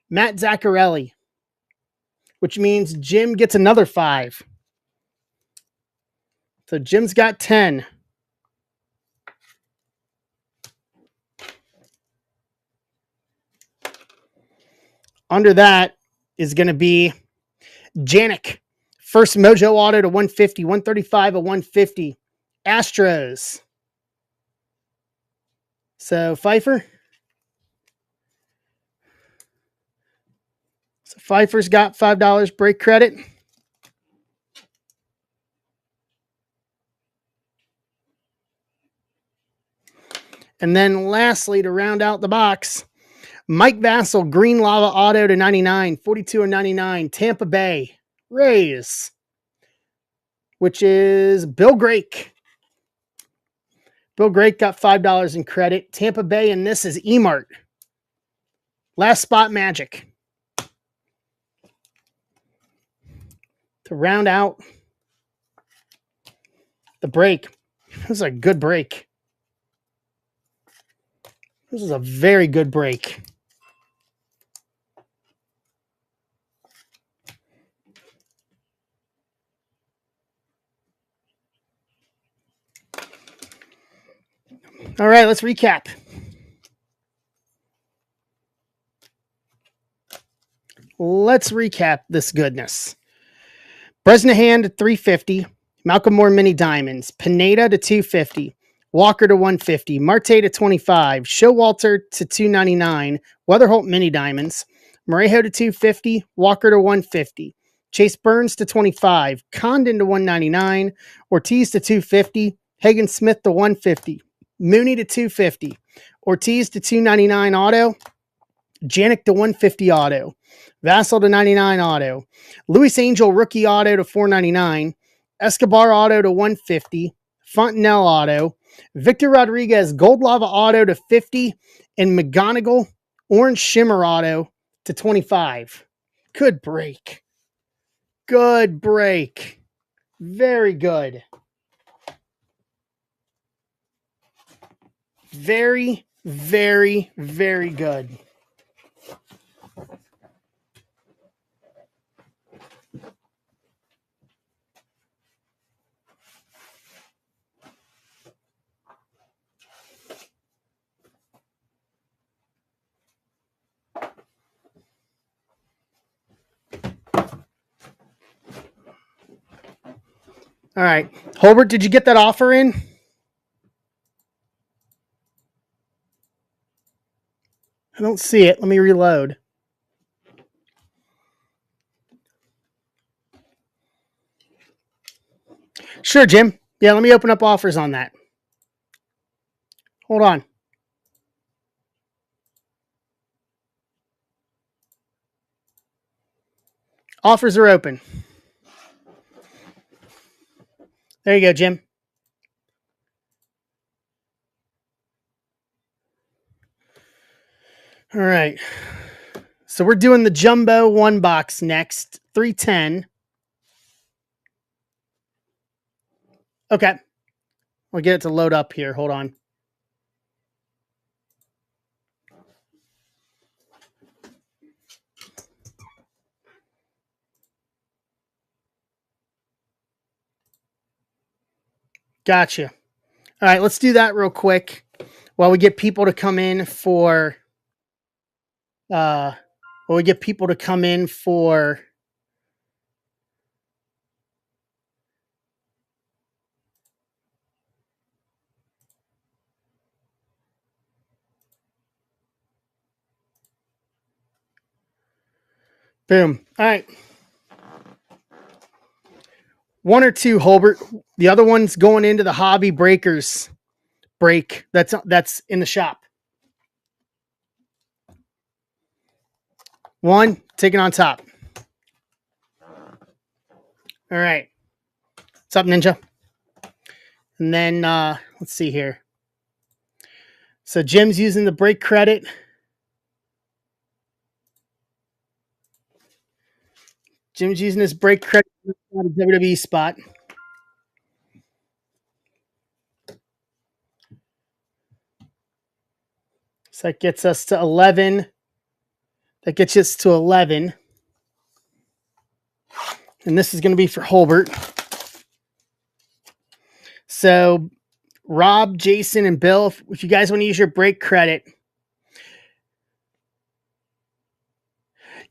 [SPEAKER 1] Matt Zaccarelli. Which means Jim gets another 5. So Jim's got 10. Under that is going to be Janik. First Mojo auto to 150, 135 to 150. Astros. So Pfeiffer. So Pfeiffer's got $5 break credit. And then lastly, to round out the box, Mike Vassell, Green Lava Auto to 99, 42 and 99, Tampa Bay Rays, which is Bill Grake. Bill Grake got $5 in credit. Tampa Bay, and this is Emart. Last spot Magic. To round out the break. This is a good break. This is a very good break. All right, let's recap. Let's recap this goodness. Bresnahan to 350. Malcolm Moore Mini Diamonds. Pineda to 250. Walker to 150. Marte to 25. Showalter to 299. Weatherholt Mini Diamonds. Morejo to 250. Walker to 150. Chase Burns to 25. Condon to 199. Ortiz to 250. Hagen Smith to 150. Mooney to 250. Ortiz to 299 auto. Janik to 150 auto. Vassell to 99 auto. Luis Angel rookie auto to 499. Escobar auto to 150. Fontenelle auto. Victor Rodriguez gold lava auto to 50. And McGonigal orange shimmer auto to 25. Good break. Good break. Very good. Very, very, very good. All right. Holbert, did you get that offer in? I don't see it. Let me reload. Sure, Jim. Yeah, let me open up offers on that. Hold on. Offers are open. There you go, Jim. All right. So we're doing the jumbo one box next. 310. Okay. We'll get it to load up here. Hold on. Gotcha. All right, let's do that real quick while we get people to come in for boom. All right. One or two, Holbert. The other one's going into the Hobby Breakers break. That's in the shop. One, taking on top. All right. What's up, Ninja? And then let's see here. So Jim's using the break credit. Jim's using his break credit on a WWE spot. So that gets us to 11. That gets us to 11. And this is going to be for Holbert. So Rob, Jason, and Bill, if you guys want to use your break credit.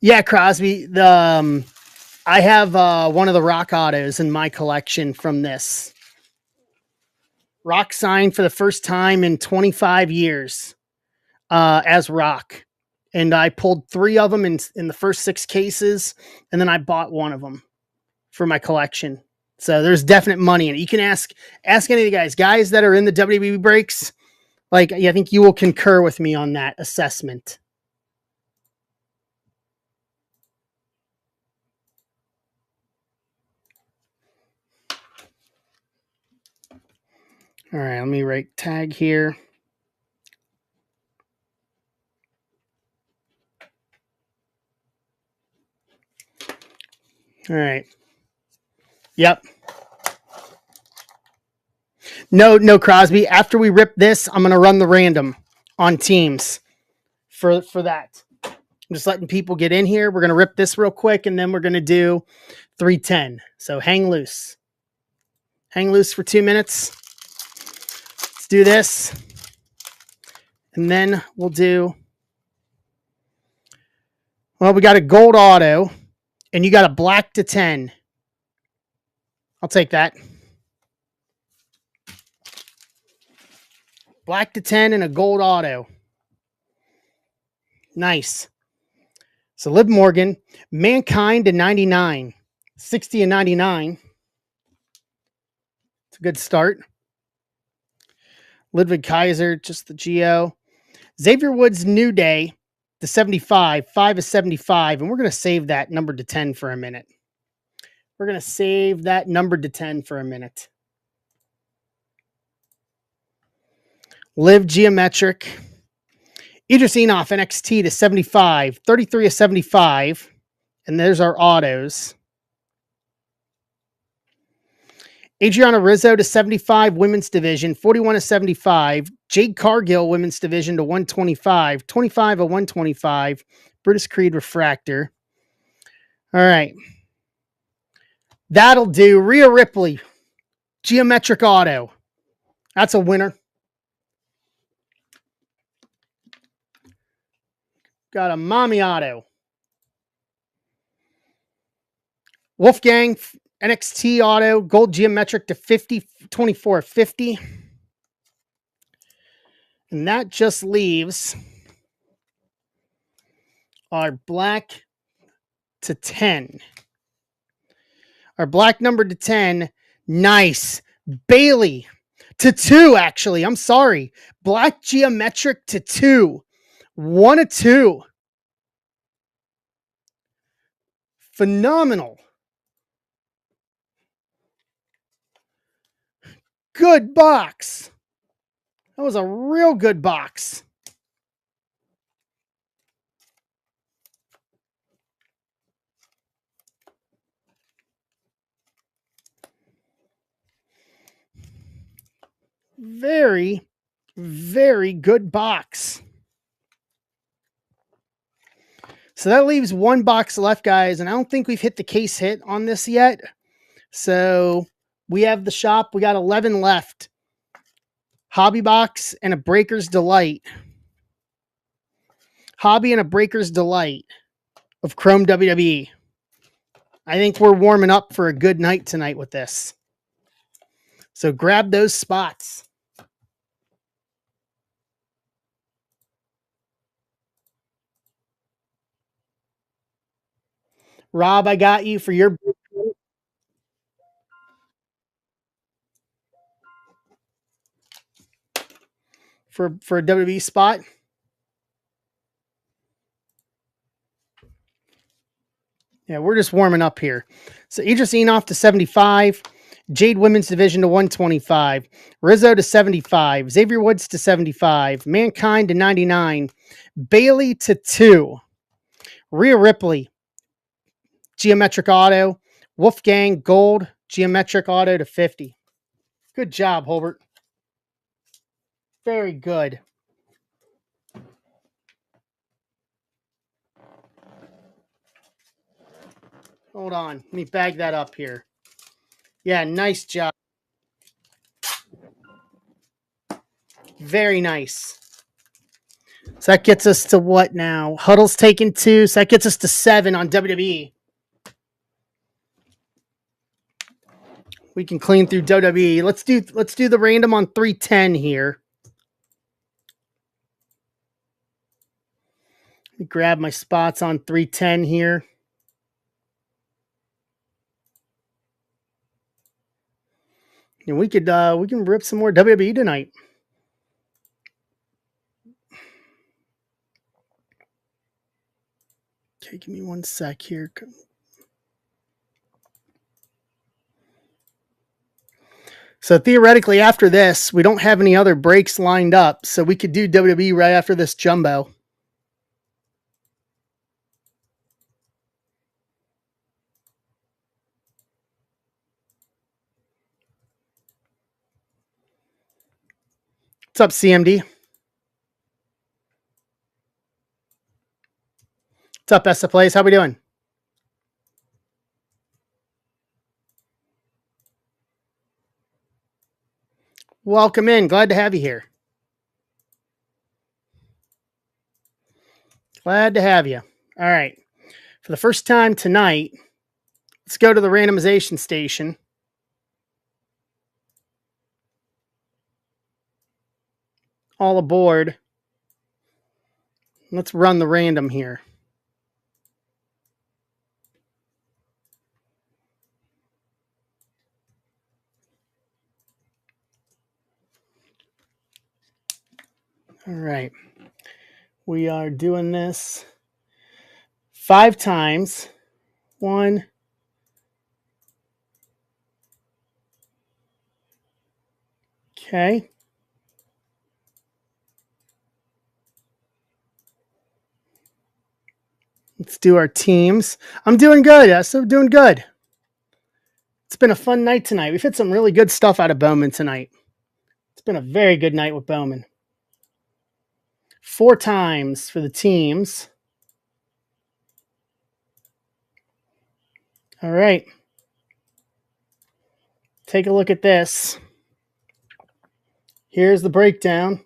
[SPEAKER 1] Yeah, Crosby. I have one of the Rock autos in my collection from this. Rock signed for the first time in 25 years as Rock. And I pulled 3 of them in the first 6 cases, and then I bought one of them for my collection. So there's definite money in it. You can ask any of the guys that are in the WWE breaks, Like, I think you will concur with me on that assessment. All right, let me write tag here. All right. Yep. No, Crosby. After we rip this, I'm gonna run the random on teams for that. I'm just letting people get in here. We're gonna rip this real quick, and then we're gonna do 310. So hang loose. Hang loose for 2 minutes. Let's do this. And then we'll do, well, we got a gold auto, and you got a black to 10. I'll take that. Black to 10 and a gold auto. Nice. So Liv Morgan, Mankind to 99. 60 and 99. It's a good start. Ludwig Kaiser, just the Geo. Xavier Woods, New Day to 75. 5 is 75. And we're going to save that number to 10 for a minute. We're going to save that number to 10 for a minute. Liv Geometric. Idris Enoff, NXT to 75. 33 of 75. And there's our autos. Adriana Rizzo to 75, women's division, 41 of 75. Jade Cargill, women's division to 125, 25 of 125. Brutus Creed Refractor. All right. That'll do. Rhea Ripley, Geometric Auto. That's a winner. Got a Mommy Auto. Wolfgang, NXT Auto, Gold Geometric to 50, 24 of 50. And that just leaves our black to 10. Our black number to 10. Nice. Bailey to 2, actually. I'm sorry. Black Geometric to 2. 1 of 2. Phenomenal. Good box. That was a real good box. Very, very good box. So that leaves one box left, guys, and I don't think we've hit the case hit on this yet. So we have the shop. We got 11 left. Hobby box and a Breaker's Delight. Hobby and a Breaker's Delight of Chrome WWE. I think we're warming up for a good night tonight with this. So grab those spots. Rob, I got you for your for a WWE spot. Yeah, we're just warming up here. So Idris Enoff to 75. Jade Women's Division to 125. Rizzo to 75. Xavier Woods to 75. Mankind to 99. Bailey to 2. Rhea Ripley. Geometric Auto. Wolfgang Gold. Geometric Auto to 50. Good job, Holbert. Very good. Hold on. Let me bag that up here. Yeah, nice job. Very nice. So that gets us to what now? Huddle's taken 2. So that gets us to 7 on WWE. We can clean through WWE. Let's do the random on 310 here. Let me grab my spots on 310 here. And we can rip some more WWE tonight. Okay, give me 1 sec here. So theoretically, after this, we don't have any other breaks lined up, so we could do WWE right after this jumbo. What's up, CMD? What's up, Best of Plays? How we doing? Welcome in. Glad to have you here. Glad to have you. All right. For the first time tonight, let's go to the randomization station. All aboard. Let's run the random here. All right. We are doing this 5 times. 1, okay. Let's do our teams. I'm doing good. Yes, I'm doing good. It's been a fun night tonight. We've had some really good stuff out of Bowman tonight. It's been a very good night with Bowman. 4 times for the teams. All right. Take a look at this. Here's the breakdown.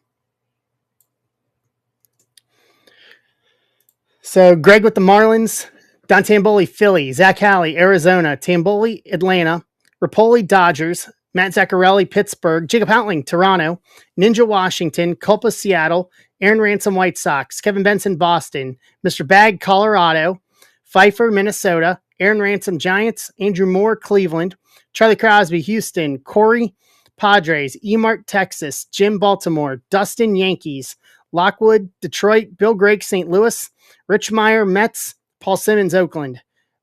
[SPEAKER 1] So Greg with the Marlins, Don Tamboli, Philly, Zach Halley, Arizona, Tamboli, Atlanta, Rapoli, Dodgers, Matt Zaccarelli, Pittsburgh, Jacob Houtling, Toronto, Ninja, Washington, Culpa, Seattle, Aaron Ransom, White Sox, Kevin Benson, Boston, Mr. Bag, Colorado, Pfeiffer, Minnesota, Aaron Ransom, Giants, Andrew Moore, Cleveland, Charlie Crosby, Houston, Corey, Padres, Emart, Texas, Jim, Baltimore, Dustin, Yankees, Lockwood, Detroit, Bill Greg, St. Louis, Rich Meyer, Mets, Paul Simmons, Oakland,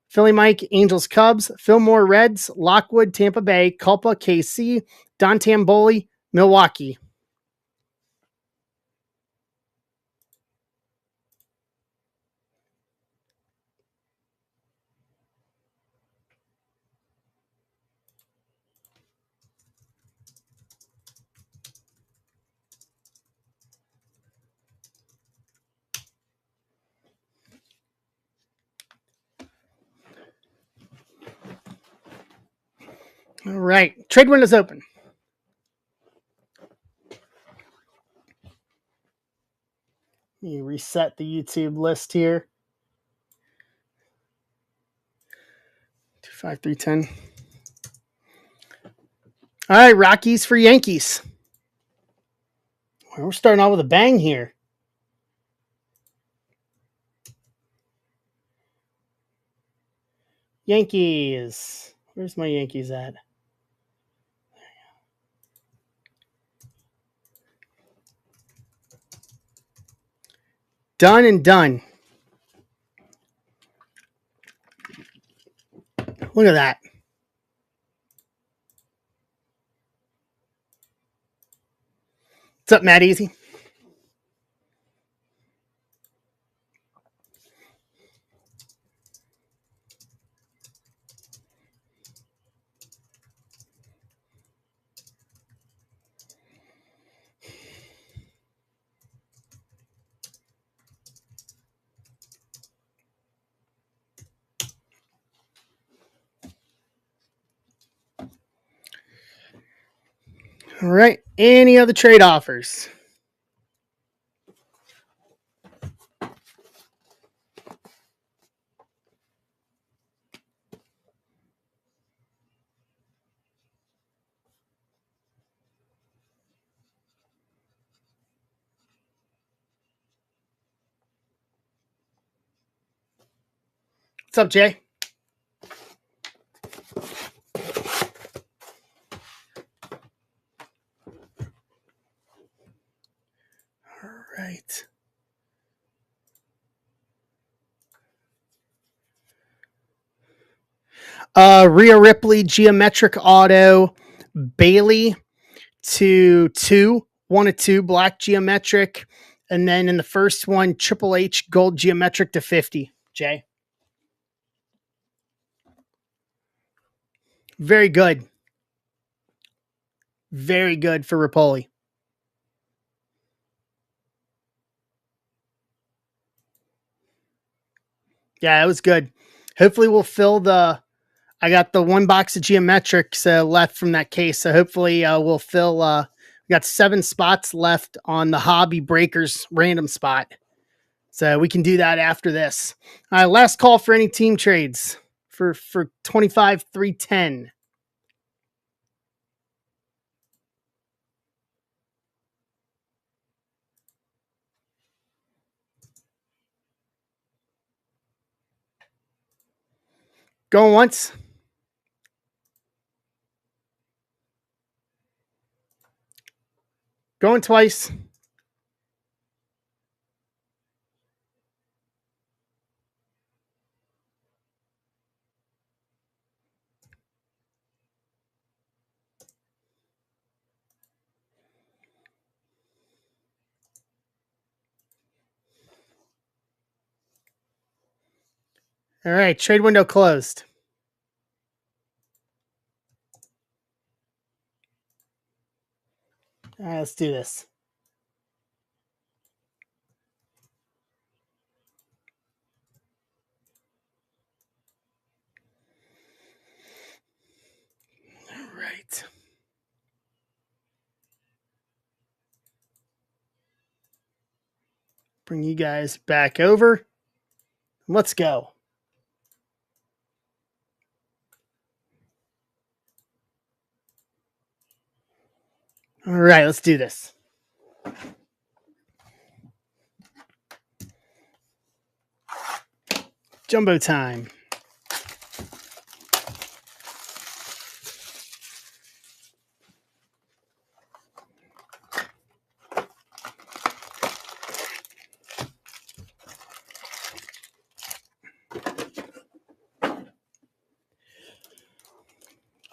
[SPEAKER 1] Philly Mike, Angels, Cubs, Fillmore, Reds, Lockwood, Tampa Bay, Culpa, KC, Don Tamboli, Milwaukee. All right. Trade windows open. Let me reset the YouTube list here. 25310. All right, Rockies for Yankees. We're starting out with a bang here. Yankees. Where's my Yankees at? Done and done. Look at that. What's up, Matt Easy? All right. Any other trade offers? What's up, Jay? All right. Rhea Ripley, geometric auto. Bailey to 2, 1 of 2, black geometric. And then in the first one, Triple H, gold geometric to 50. Jay. Very good. Very good for Rapoli. Yeah, it was good. Hopefully we'll fill I got the 1 box of geometrics left from that case. So hopefully we'll fill, we got 7 spots left on the Hobby Breakers random spot. So we can do that after this. Last call for any team trades for 25,310. Going once. Going twice. All right, trade window closed. All right, let's do this. All right. Bring you guys back over. Let's go. All right, let's do this. Jumbo time.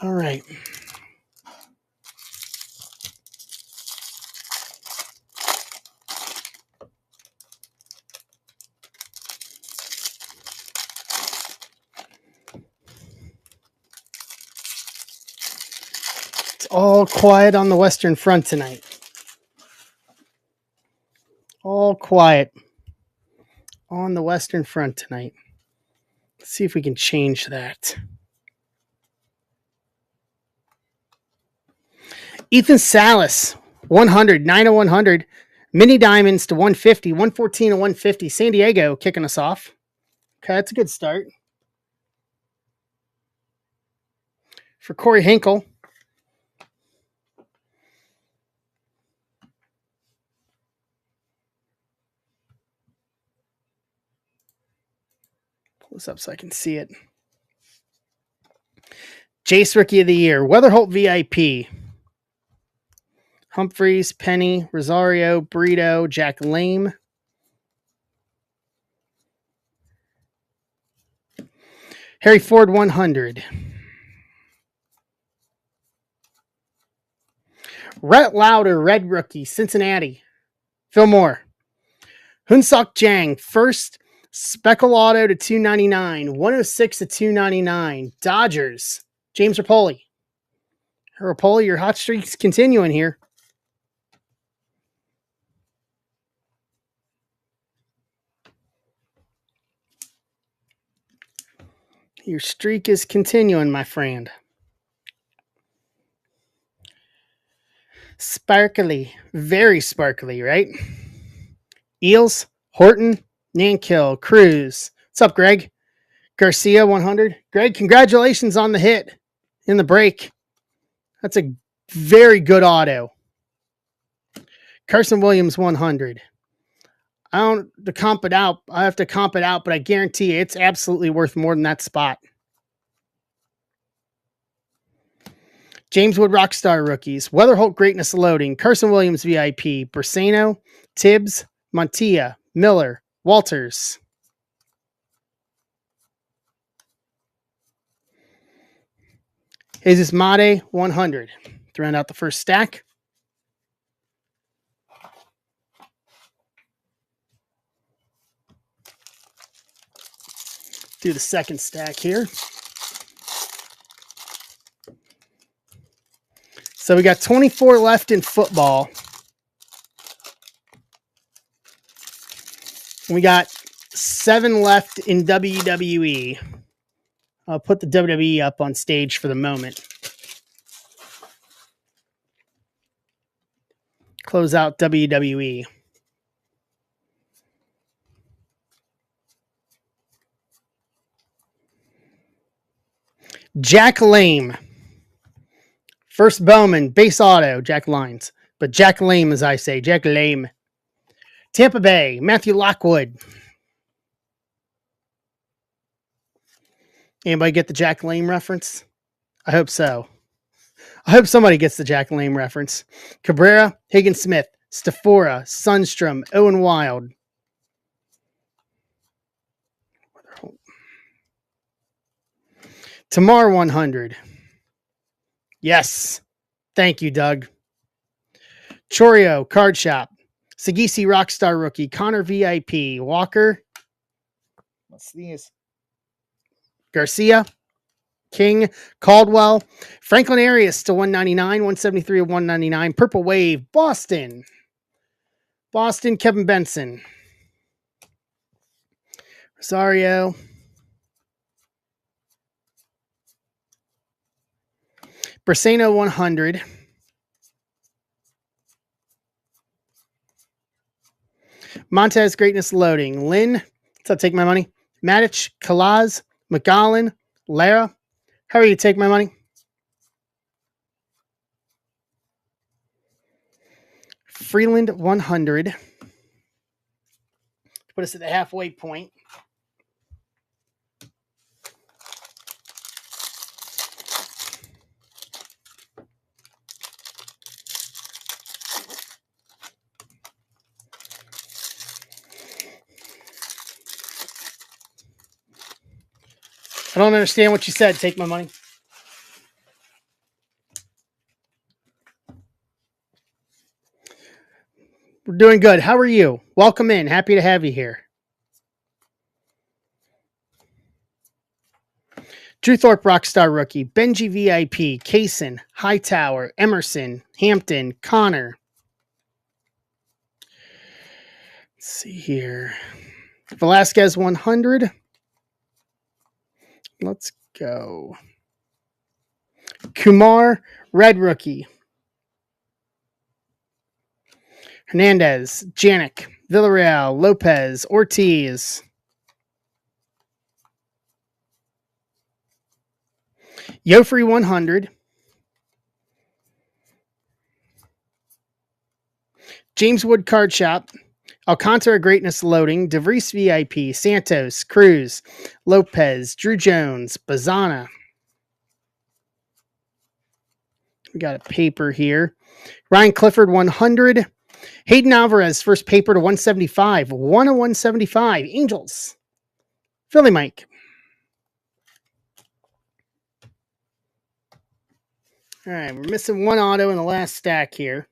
[SPEAKER 1] All right. It's all quiet on the Western Front tonight. All quiet on the Western Front tonight. Let's see if we can change that. Ethan Salas, 100, 9 of 100. Mini Diamonds to 150, 114 to 150. San Diego kicking us off. Okay, that's a good start. For Corey Hinkle. Pull this up so I can see it. Jace Rookie of the Year. Weatherholt VIP. Humphreys, Penny, Rosario, Brito, Jack Lame. Harry Ford 100. Rhett Lauder, Red Rookie, Cincinnati. Phil Moore. Hunsok Jang, first Speckle Auto to 299. 106 to 299. Dodgers. James Rapoli. Rapoli, your hot streak's continuing here. Your streak is continuing, my friend. Sparkly. Very sparkly, right? Eels, Horton, Nankill, Cruz. What's up, Greg? Garcia, 100. Greg, congratulations on the hit in the break. That's a very good auto. Carson Williams, 100. I don't to comp it out. I have to comp it out, but I guarantee you it's absolutely worth more than that spot. James Wood Rockstar rookies. Weatherholt Greatness Loading. Carson Williams VIP. Bersano, Tibbs, Montilla, Miller, Walters. Jesus Made 100. To round out the first stack. Do the second stack here. So we got 24 left in football. We got 7 left in WWE. I'll put the WWE up on stage for the moment. Close out WWE. Jack Lame. First Bowman, base auto, Jack Lines. But Jack Lame, as I say, Jack Lame. Tampa Bay, Matthew Lockwood. Anybody get the Jack Lame reference? I hope so. I hope somebody gets the Jack Lame reference. Cabrera, Higgins Smith, Stafora, Sundstrom, Owen Wild. Tamar 100. Yes. Thank you, Doug. Chorio, Card Shop. Sagisi Rockstar Rookie. Connor VIP. Walker.
[SPEAKER 3] Let's sneeze.
[SPEAKER 1] Garcia. King. Caldwell. Franklin Arias to 199. 173 of 199. Purple Wave. Boston. Boston. Kevin Benson. Rosario. Braseno 100. Montez Greatness Loading. Lynn. So take my money. Matic. Kalaz. McGowan. Lara. How are you? Take my money. Freeland 100. Put us at the halfway point. I don't understand what you said. Take my money. We're doing good. How are you? Welcome in. Happy to have you here. Drew Thorpe Rockstar Rookie. Benji VIP. Kaysen. Hightower. Emerson. Hampton. Connor. Let's see here. Velasquez 100. Let's go. Kumar, Red Rookie. Hernandez, Janik, Villarreal, Lopez, Ortiz. Joffrey 100. James Wood Card Shop. Alcantara Greatness Loading. DeVries VIP. Santos, Cruz, Lopez, Drew Jones, Bazana. We got a paper here. Ryan Clifford 100. Hayden Alvarez, first paper to 175. 1 of 175. Angels. Philly Mike. All right, we're missing one auto in the last stack here.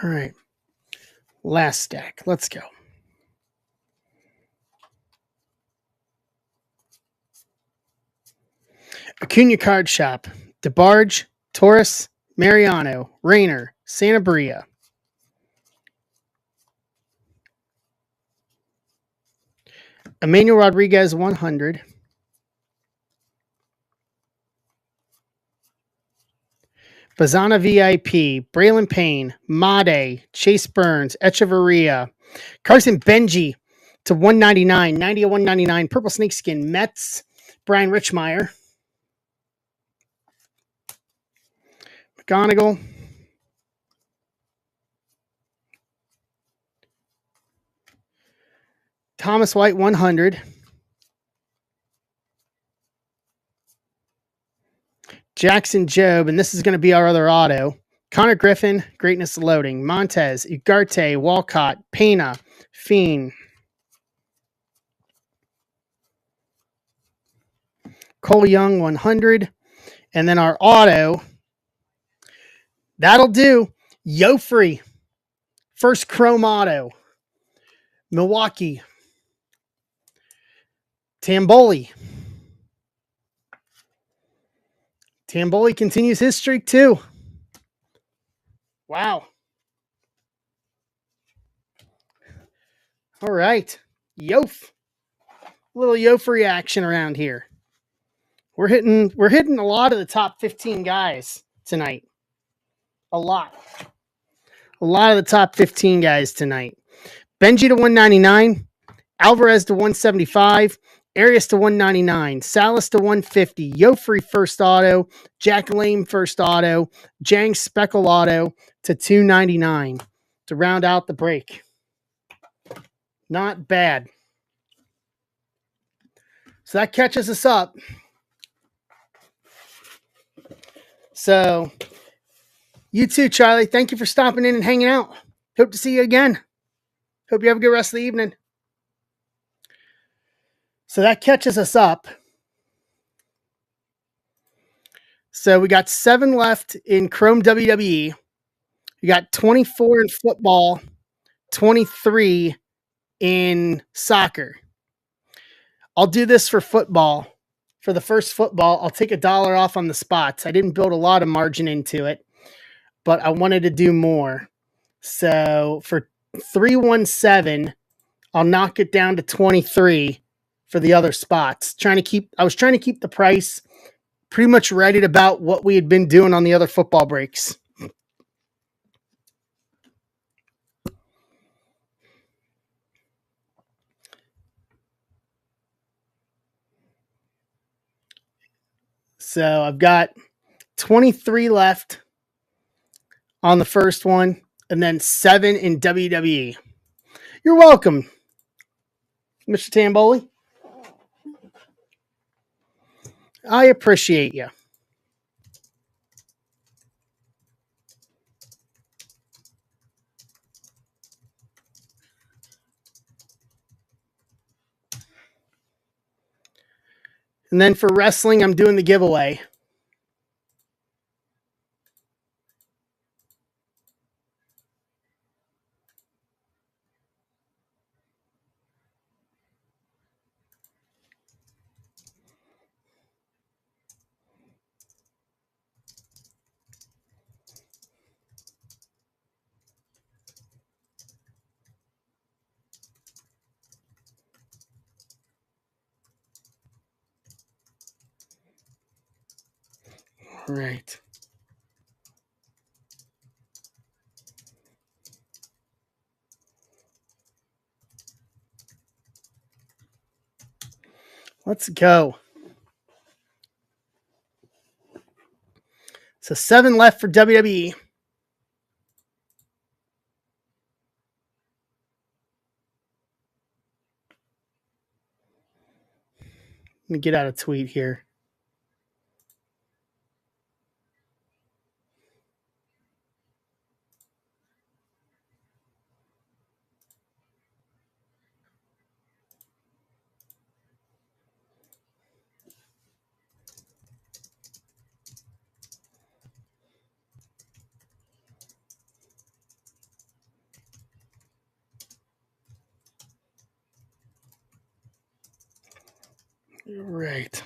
[SPEAKER 1] All right. Last stack. Let's go. Acuna Card Shop. DeBarge, Torres, Mariano, Rayner, Santa Bria. Emmanuel Rodriguez 100. Bazana VIP, Braylon Payne, Made, Chase Burns, Echeverria, Carson Benji to 199, 90 to 199, Purple Snakeskin, Mets, Brian Richmeyer, McGonigal, Thomas White 100, Jackson Job, and this is going to be our other auto. Connor Griffin, Greatness Loading, Montez, Ugarte, Walcott, Pena, Fiend, Cole Young 100, and then our auto. That'll do. Yofrey, first Chrome auto. Milwaukee, Tamboli. Tamboli continues his streak too. Wow. All right. Yof. Little Yofrey action around here. We're hitting a lot of the top 15 guys tonight. A lot of the top 15 guys tonight. Benji to 199, Alvarez to 175, Arias to 199, Salas to 150, Yofrey first auto, Jack Lame first auto, Jang Speckle auto to 299 to round out the break. Not bad. So that catches us up. So you too, Charlie. Thank you for stopping in and hanging out. Hope to see you again. Hope you have a good rest of the evening. So that catches us up. So we got 7 left in Chrome WWE. We got 24 in football, 23 in soccer. I'll do this for football. For the first football, I'll take $1 off on the spots. I didn't build a lot of margin into it, but I wanted to do more. So for 317, I'll knock it down to 23 for the other spots. I was trying to keep the price pretty much right at about what we had been doing on the other football breaks. So I've got 23 left on the first one, and then 7 in WWE. You're welcome, Mr. Tamboli. I appreciate you. And then for wrestling, I'm doing the giveaway. All right. Let's go. So 7 left for WWE. Let me get out a tweet here. All right.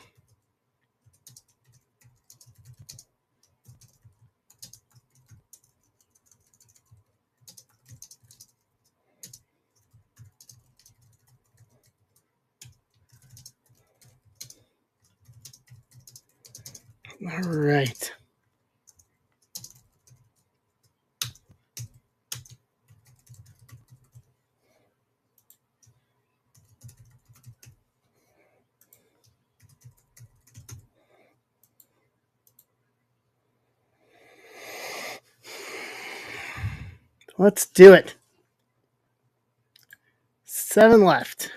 [SPEAKER 1] All right. Let's do it. 7 left.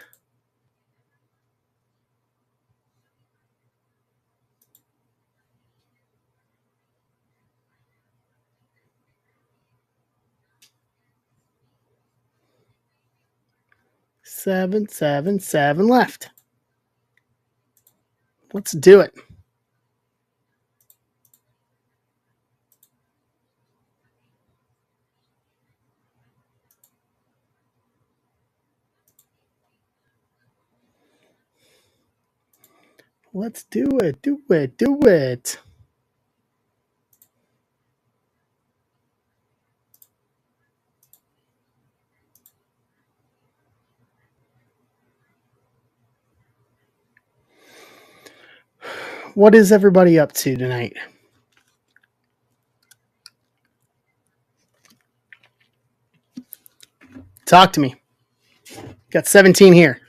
[SPEAKER 1] Seven left. Let's do it. Let's do it. Do it. Do it. What is everybody up to tonight? Talk to me. Got 17 here.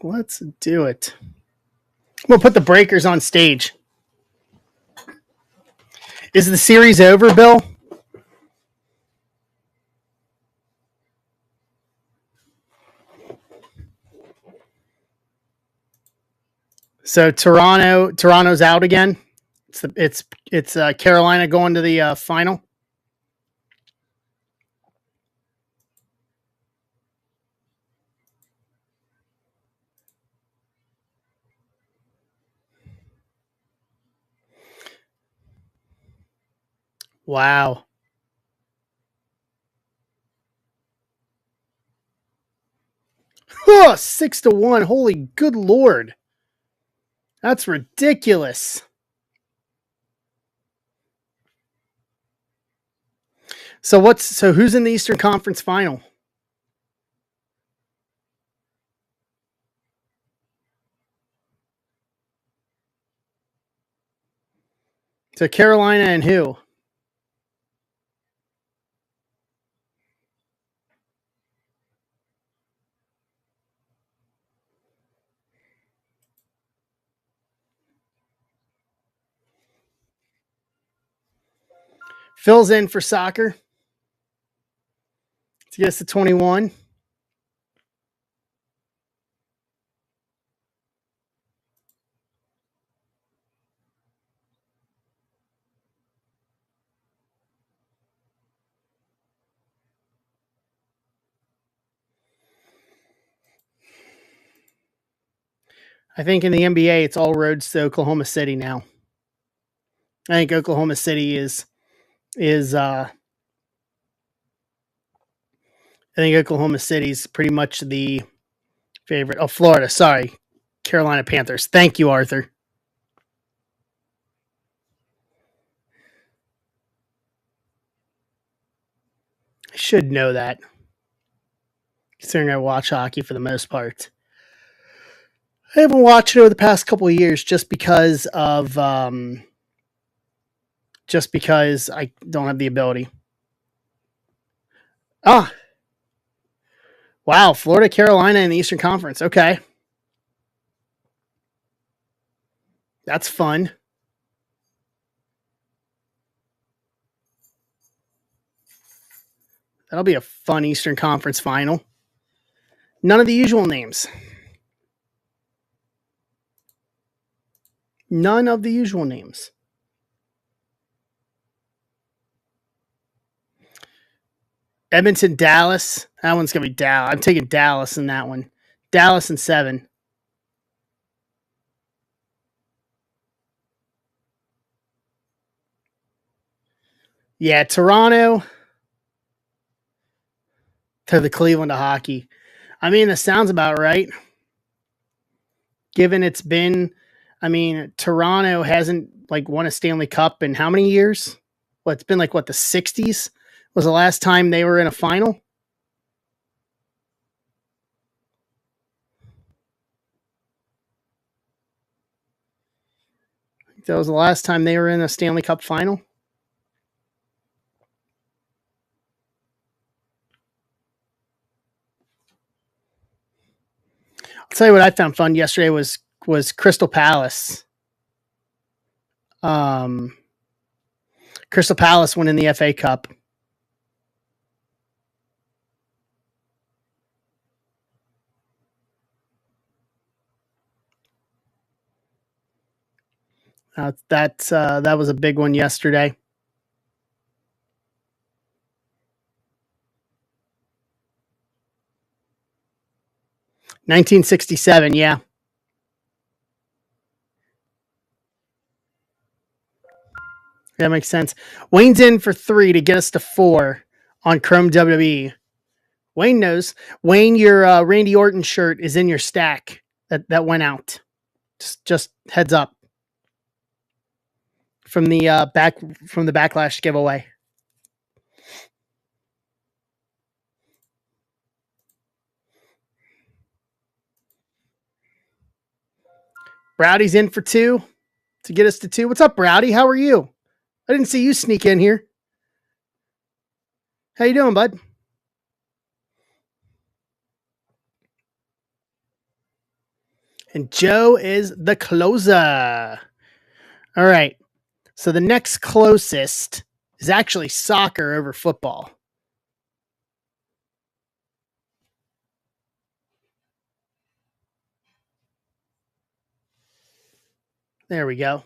[SPEAKER 1] Let's do it. We'll put the breakers on stage. Is the series over, Bill? So Toronto's out again. It's Carolina going to the final. Wow. Oh, 6-1. Holy good Lord. That's ridiculous. So who's in the Eastern Conference final? So Carolina and who? Phil's in for soccer to get us to 21. I think in the NBA, it's all roads to Oklahoma City now. I think Oklahoma City is I think Oklahoma City's pretty much the favorite. Oh, Florida, sorry. Carolina Panthers. Thank you, Arthur. I should know that, considering I watch hockey for the most part. I haven't watched it over the past couple of years just because I don't have the ability. Ah, wow, Florida, Carolina in the Eastern Conference. Okay. That's fun. That'll be a fun Eastern Conference final. None of the usual names. None of the usual names. Edmonton, Dallas. That one's going to be Dallas. I'm taking Dallas in that one. Dallas in 7. Yeah, Toronto to the Cleveland of hockey. I mean, that sounds about right. Given it's been, Toronto hasn't won a Stanley Cup in how many years? Well, it's been the 60s was the last time they were in a final. That was the last time they were in a Stanley Cup final. tell you what I found fun yesterday was Crystal Palace. Crystal Palace winning the FA Cup. That was a big one yesterday. $1967, yeah. That makes sense. Wayne's in for 3 to get us to 4 on Chrome WWE. Wayne knows. Wayne, your Randy Orton shirt is in your stack that went out. Just heads up from the Backlash giveaway. Browdy's in for 2 to get us to 2. What's up, Browdy? How are you? I didn't see you sneak in here. How you doing, bud? And Joe is the closer. All right. So the next closest is actually soccer over football. There we go.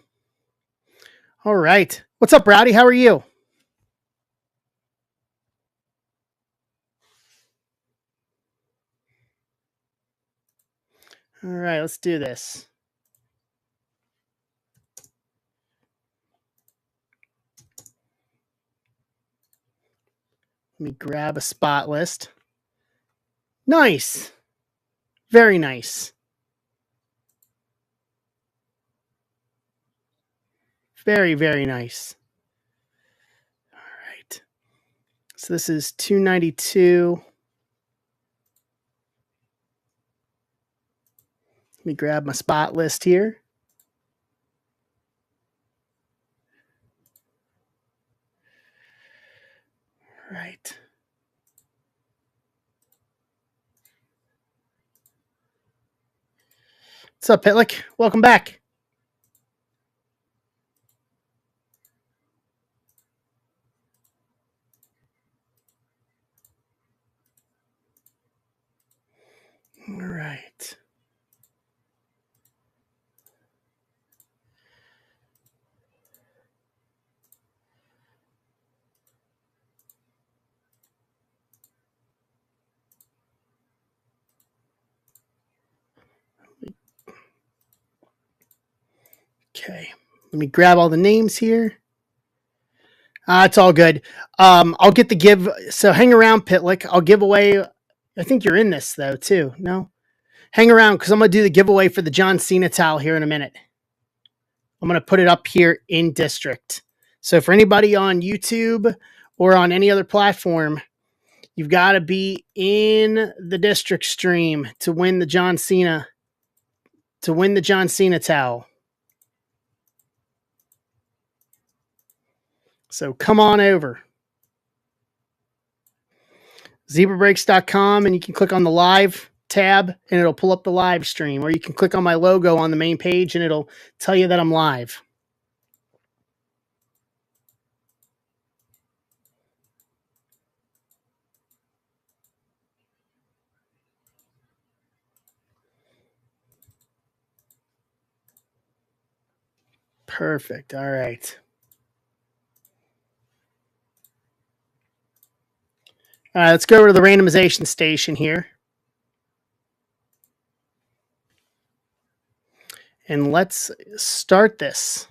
[SPEAKER 1] All right. What's up, Rowdy? How are you? All right, let's do this. Let me grab a spot list. Nice. Very nice. Very, very nice. All right. So this is 292. Let me grab my spot list here. All right. What's up, Pitlick? Welcome back. All right. Okay. Let me grab all the names here. It's all good. I'll get the give. So hang around, Pitlick. I'll give away. I think you're in this, though, too. No? Hang around because I'm going to do the giveaway for the John Cena towel here in a minute. I'm going to put it up here in District. So for anybody on YouTube or on any other platform, you've got to be in the District stream to win the John Cena towel. So come on over. ZebraBreaks.com, and you can click on the live tab and it'll pull up the live stream, or you can click on my logo on the main page and it'll tell you that I'm live. Perfect. All right. All right, let's go over to the randomization station here. And let's start this.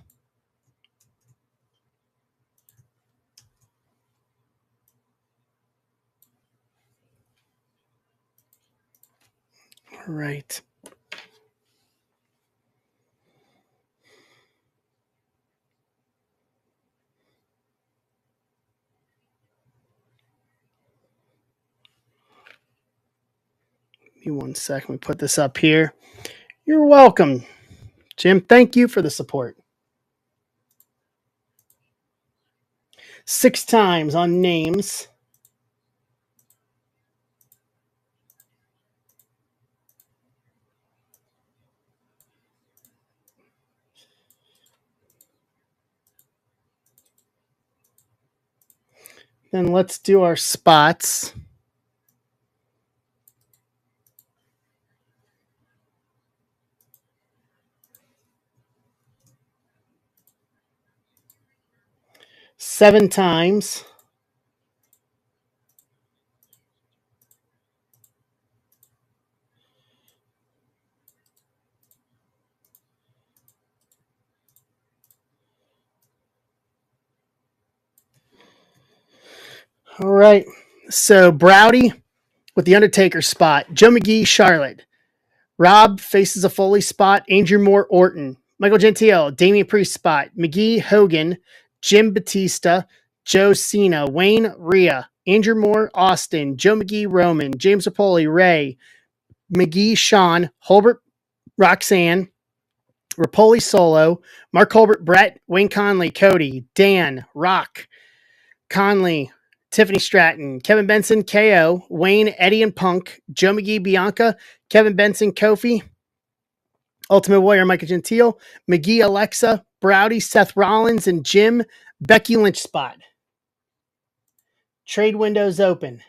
[SPEAKER 1] All right. Give me 1 second. We put this up here. You're welcome, Jim. Thank you for the support. 6 times on names. Then let's do our spots. Seven times. All right. So Browdy with the Undertaker spot. Joe McGee, Charlotte. Rob faces a Foley spot. Andrew Moore, Orton. Michael Gentile, Damian Priest spot. McGee, Hogan. Jim Batista. Joe Cena. Wayne, Rhea. Andrew Moore, Austin. Joe McGee, Roman. James Rapoli, Ray. McGee, Sean. Holbert, Roxanne. Rapoli, Solo. Mark Holbert, Brett. Wayne Conley, Cody. Dan, Rock. Conley, Tiffany Stratton, Kevin Benson, KO, Wayne, Eddie and Punk, Joe McGee, Bianca, Kevin Benson, Kofi, Ultimate Warrior, Michael Gentile, McGee, Alexa, Browdy, Seth Rollins, and Jim, Becky Lynch spot. Trade windows open.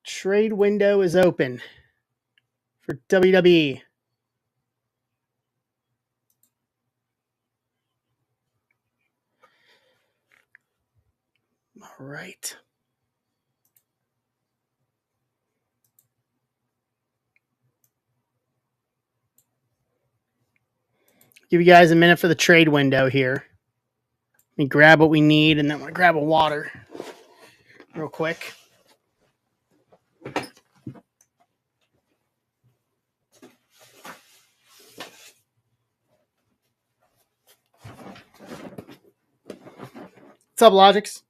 [SPEAKER 1] Trade window is open for WWE. All right. Give you guys a minute for the trade window here. Let me grab what we need, and then I'm going to grab a water real quick. What's up, Logics?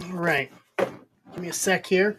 [SPEAKER 1] All right. Give me a sec here.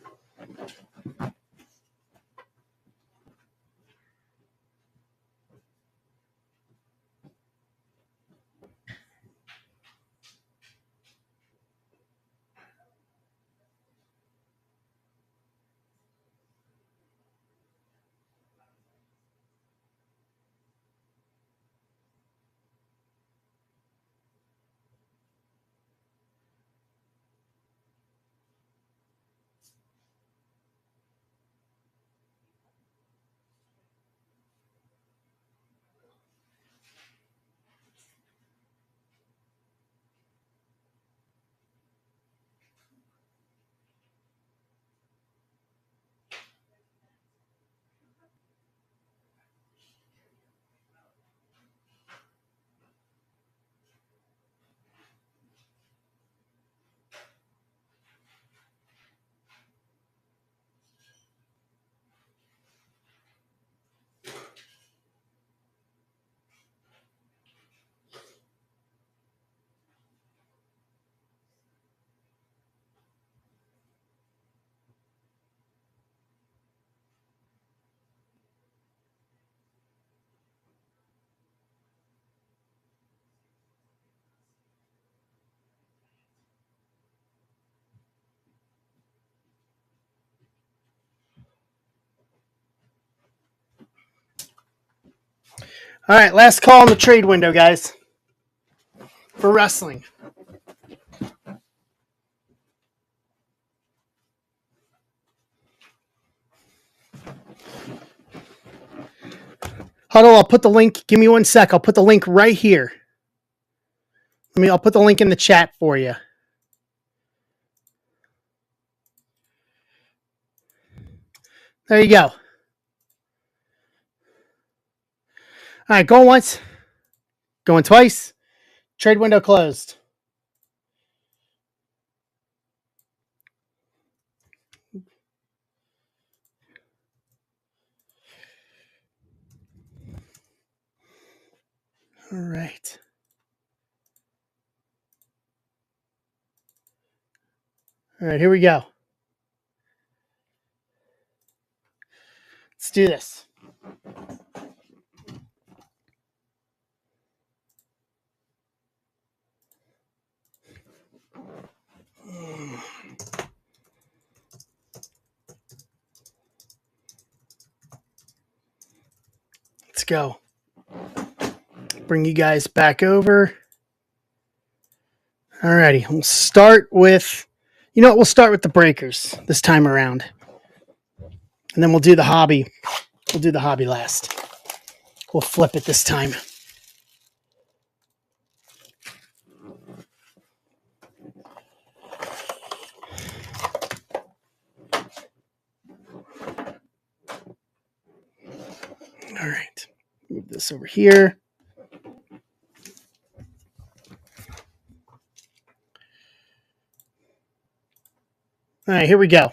[SPEAKER 1] All right, last call on the trade window, guys, for wrestling. Huddle, I'll put the link. Give me 1 sec. I'll put the link right here. I'll put the link in the chat for you. There you go. All right, going once, going twice. Trade window closed. All right. All right, here we go. Let's do this. go. Bring you guys back over. Alrighty, we'll start with, you know what, we'll start with the breakers this time around. And then we'll do the hobby. We'll do the hobby last. We'll flip it this time. All right, move this over here. All right, here we go.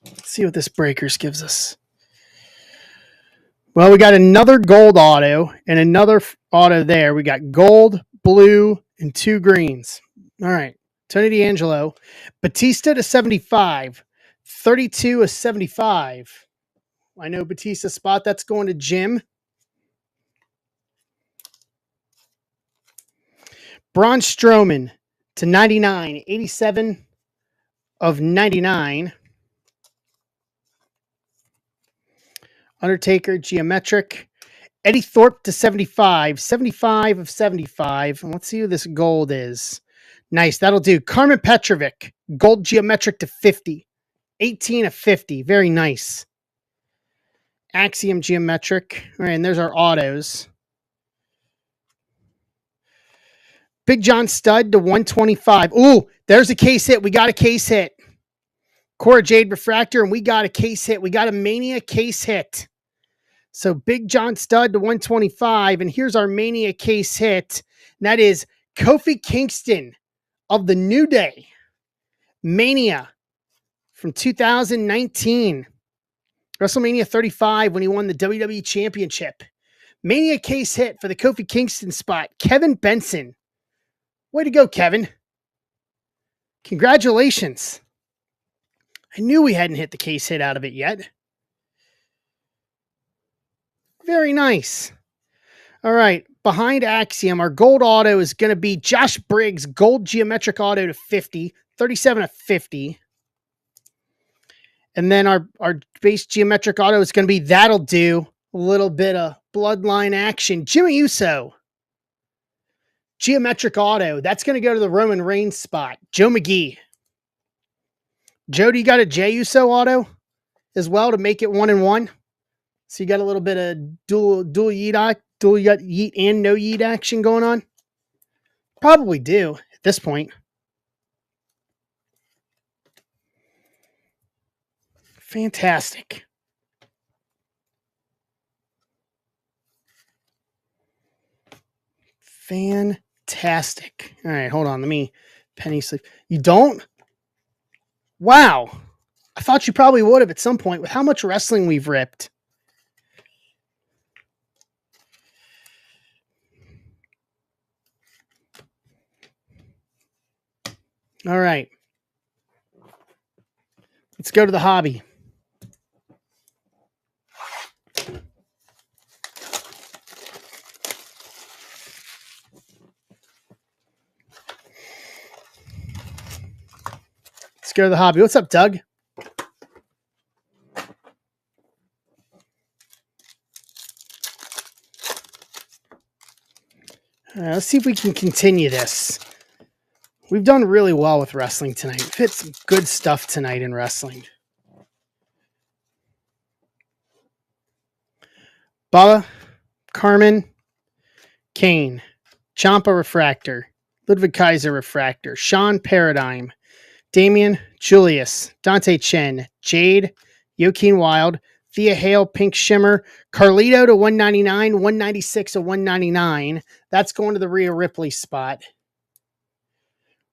[SPEAKER 1] Let's see what this breakers gives us. Well, we got another gold auto and another auto there. We got gold, blue, and 2 greens. All right, Tony D'Angelo. Batista to 75. 32 of 75. I know Batista spot. That's going to Jim. Braun Strowman to 99. 87 of 99. Undertaker, geometric. Eddie Thorpe to 75. 75 of 75. And let's see who this gold is. Nice. That'll do. Carmen Petrovic. Gold geometric to 50. 18 of 50. Very nice. Axiom geometric. All right, and there's our autos. Big John Stud to 125. Ooh, there's a case hit. We got a case hit. Cora Jade Refractor, and we got a case hit. We got a Mania case hit. So Big John Stud to 125. And here's our Mania case hit. And that is Kofi Kingston of the New Day. Mania. From 2019, WrestleMania 35 when he won the WWE Championship. Mania case hit for the Kofi Kingston spot. Kevin Benson. Way to go, Kevin. Congratulations. I knew we hadn't hit the case hit out of it yet. Very nice. All right, behind Axiom, our gold auto is going to be Josh Briggs, gold geometric auto to 50, 37 of 50. And then our base geometric auto is going to be That'll Do. A little bit of bloodline action. Jimmy Uso. Geometric auto. That's going to go to the Roman Reigns spot. Joe McGee. Joe, do you got a Jey Uso auto as well to make it 1-1? So you got a little bit of dual yeet and no yeet action going on? Probably do at this point. Fantastic. Fantastic. All right, hold on. Let me penny sleep. You don't? Wow. I thought you probably would have at some point with how much wrestling we've ripped. All right. Let's go to the hobby. Let's go to the hobby. What's up, Doug? All right, let's see if we can continue this. We've done really well with wrestling tonight. We've hit some good stuff tonight in wrestling. Bala, Carmen, Kane, Ciampa Refractor, Ludwig Kaiser Refractor, Sean Paradigm, Damian, Julius, Dante Chen, Jade, Joaquin Wild, Thea Hale, Pink Shimmer, Carlito to 199, 196 to 199. That's going to the Rhea Ripley spot.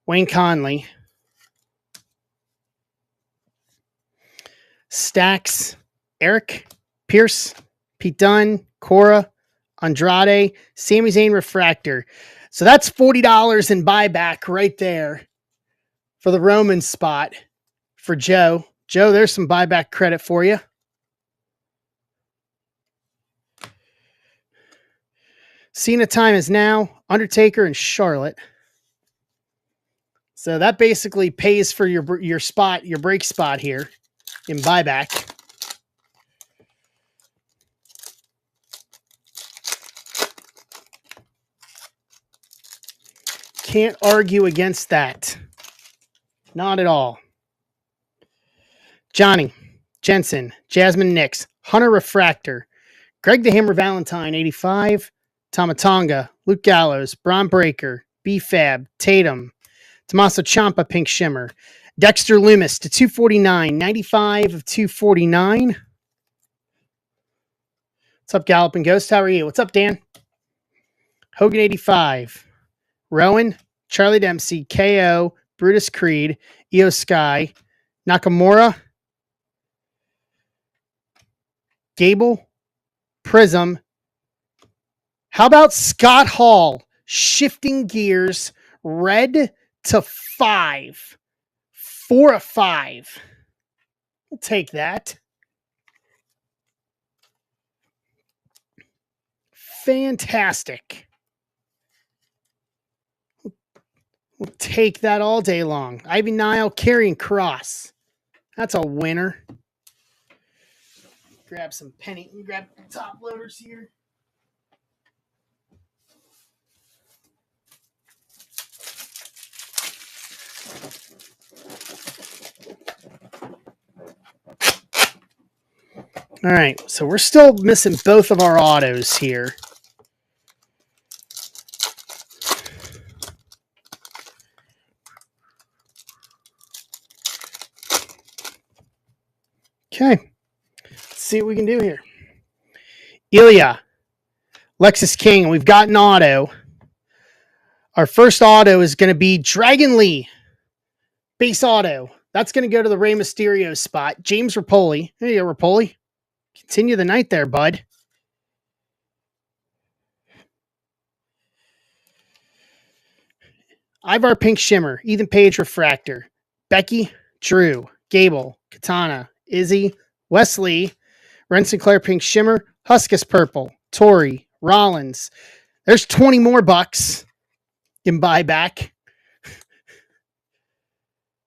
[SPEAKER 1] Wayne Conley. Stacks, Eric, Pierce, Pete Dunne, Cora, Andrade, Sami Zayn Refractor. So that's $40 in buyback right there for the Roman spot for Joe. Joe, there's some buyback credit for you. Cena time is now. Undertaker and Charlotte. So that basically pays for your spot, your break spot here in buyback. Can't argue against that. Not at all. Johnny, Jensen, Jasmine Nix, Hunter Refractor, Greg the Hammer Valentine, 85, Tomatonga, Luke Gallows, Braun Breaker, B-Fab, Tatum, Tommaso Ciampa, Pink Shimmer, Dexter Loomis to 249, 95 of 249. What's up, Galloping Ghost? How are you? What's up, Dan? Hogan, 85. Rowan, Charlie Dempsey, KO, Brutus Creed, Io Sky, Nakamura, Gable, Prism. How about Scott Hall? Shifting gears, red to 5. 4 of 5. We'll take that. Fantastic. We'll take that all day long. Ivy Nile, Karrion Kross. That's a winner. Grab some penny. Grab top loaders here. All right, so we're still missing both of our autos here. Okay, let's see what we can do here. Ilya, Lexus King, we've got an auto. Our first auto is going to be Dragon Lee, base auto. That's going to go to the Rey Mysterio spot. James Rapoli. There you go, Rapoli. Continue the night there, bud. Ivar Pink Shimmer, Ethan Page Refractor, Becky, Drew, Gable, Katana, Izzy, Wesley, Ren Sinclair Pink Shimmer, Huskus Purple, Tori, Rollins. There's 20 more bucks in buyback.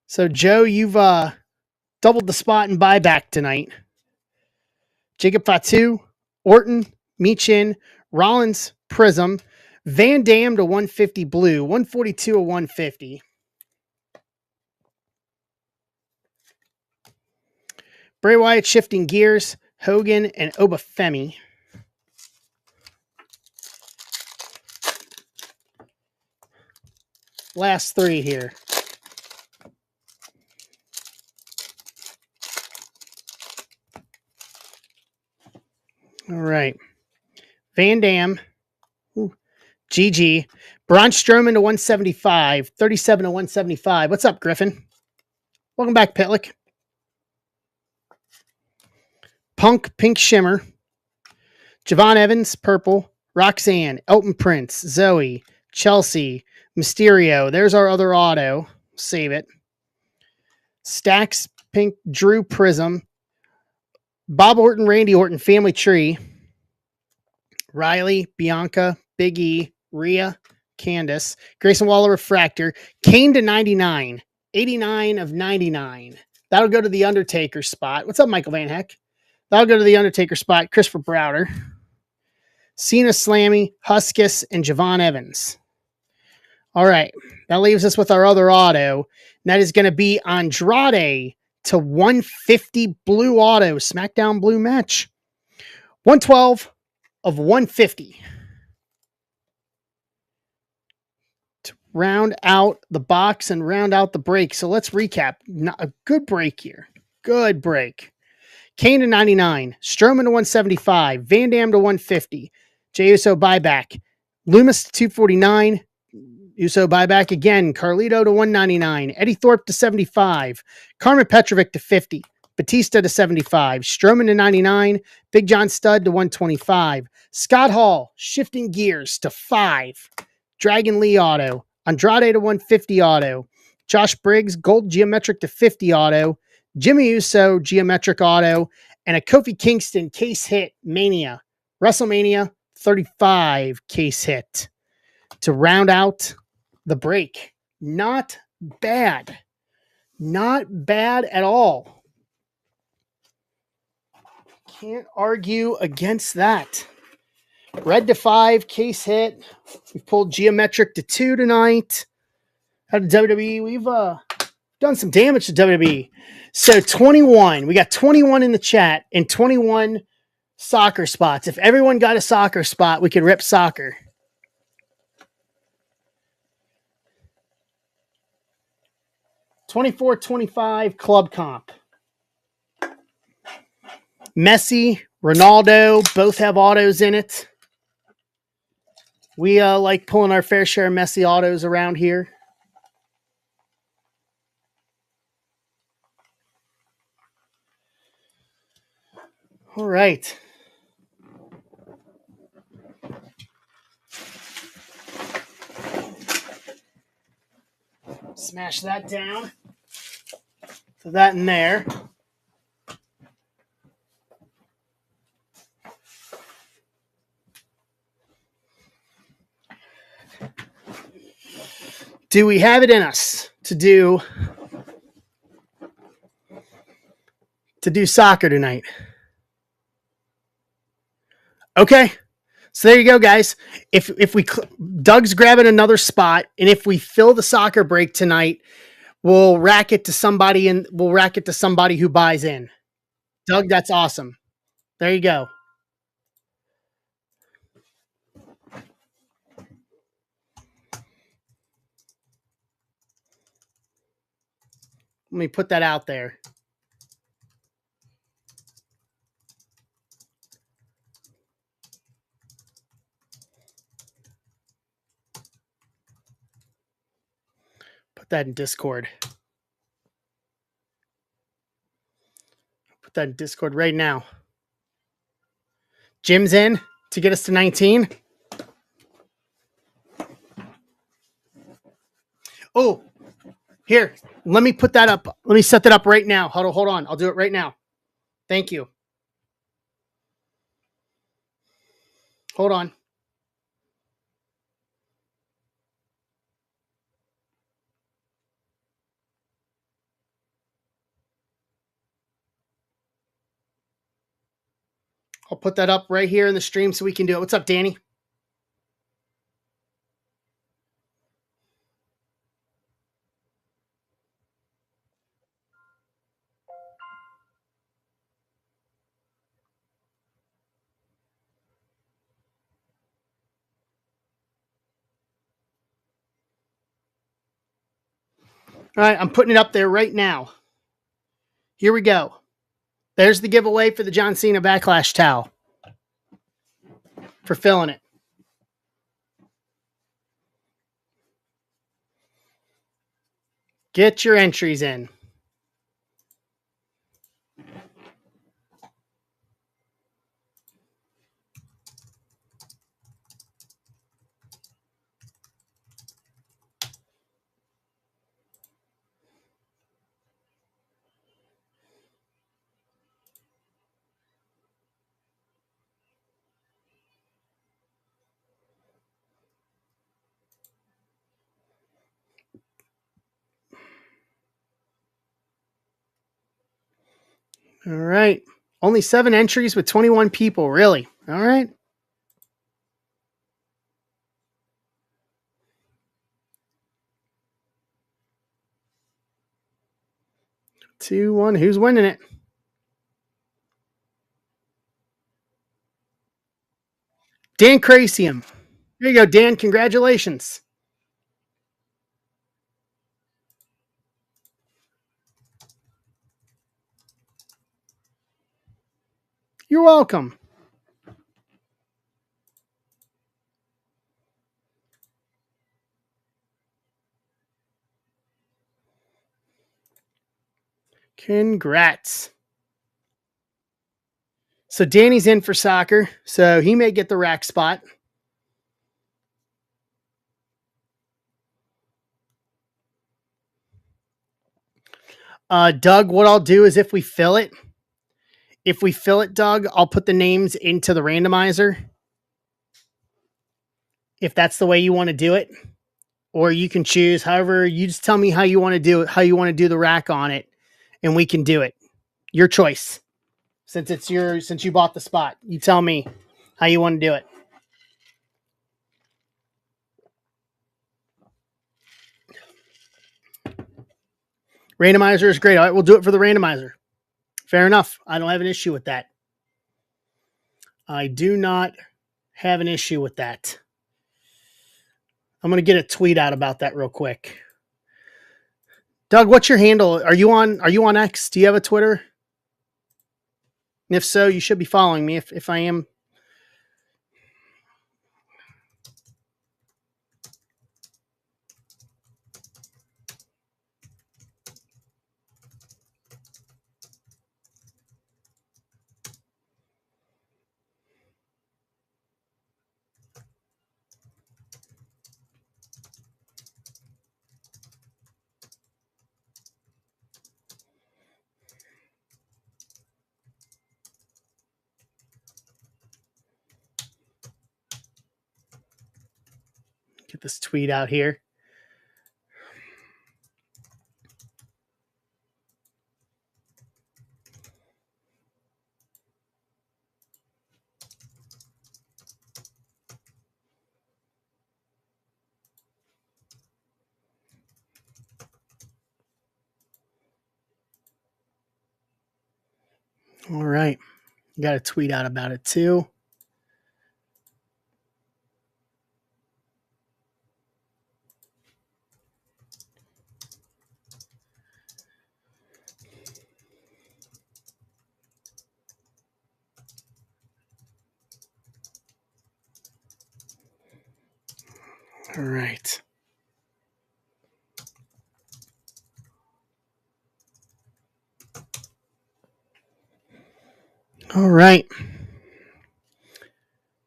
[SPEAKER 1] So, Joe, you've doubled the spot in buyback tonight. Jacob Fatu, Orton, Meechin, Rollins, Prism, Van Dam to 150 blue, 142 to 150. Bray Wyatt shifting gears, Hogan and Obafemi. Last 3 here. All right. Van Dam. GG. Braun Strowman to 175. 37 to 175. What's up, Griffin? Welcome back, Pitlick. Punk, Pink Shimmer. Javon Evans, Purple. Roxanne, Elton Prince, Zoe, Chelsea, Mysterio. There's our other auto. Save it. Stacks, Pink, Drew Prism. Bob Orton, Randy Orton, Family Tree. Riley, Bianca, Big E, Rhea, Candace, Grayson Waller Refractor, Kane to 99, 89 of 99. That'll go to the Undertaker spot. What's up, Michael Van Heck? That'll go to the Undertaker spot. Christopher Browder, Cena Slammy, Huskus, and Javon Evans. All right, that leaves us with our other auto. And that is going to be Andrade to 150 blue auto, SmackDown blue match. 112 of 150. To round out the box and round out the break. So let's recap. A good break here. Good break. Kane to 99. Strowman to 175. Van Dam to 150. Jey Uso buyback. Loomis to 249. Uso buyback again. Carlito to 199. Eddie Thorpe to 75. Carmen Petrovic to 50. Batista to 75. Strowman to 99. Big John Studd to 125. Scott Hall shifting gears to 5. Dragon Lee auto. Andrade to 150 auto. Josh Briggs gold geometric to 50 auto. Jimmy Uso geometric auto. And a Kofi Kingston case hit Mania. WrestleMania 35 case hit to round out the break. Not bad. Not bad at all. Can't argue against that. Red to 5 case hit. We've pulled geometric to 2 tonight. Out of WWE, we've done some damage to WWE. So 21. We got 21 in the chat and 21 soccer spots. If everyone got a soccer spot, we could rip soccer. $24.25 club comp. Messi, Ronaldo, both have autos in it. We like pulling our fair share of Messi autos around here. All right. Smash that down. Put that in there. Do we have it in us to do soccer tonight? Okay. So there you go, guys. If Doug's grabbing another spot, and if we fill the soccer break tonight, we'll rack it to somebody who buys in. Doug, that's awesome. There you go. Let me put that out there. Put that in Discord. Put that in Discord right now. Jim's in to get us to 19. Oh, here. Let me put that up. Let me set that up right now. Hold on. I'll do it right now. Thank you. Hold on. I'll put that up right here in the stream so we can do it. What's up, Danny? All right, I'm putting it up there right now. Here we go. There's the giveaway for the John Cena Backlash towel. For filling it. Get your entries in. All right. Only 7 entries with 21 people. Really? All right. Two, one. Who's winning it? Dan Crasium. There you go, Dan. Congratulations. You're welcome. Congrats. So Danny's in for soccer, so he may get the rack spot. Doug, what I'll do is if we fill it, Doug, I'll put the names into the randomizer. If that's the way you want to do it. Or you can choose, however, you just tell me how you want to do it, how you want to do the rack on it, and we can do it. Your choice. Since you bought the spot, you tell me how you want to do it. Randomizer is great. All right, we'll do it for the randomizer. Fair enough. I don't have an issue with that. I do not have an issue with that. I'm going to get a tweet out about that real quick. Doug, what's your handle? Are you on X? Do you have a Twitter? And if so, you should be following me if I am. Get this tweet out here. All right. Got a tweet out about it too. All right. All right.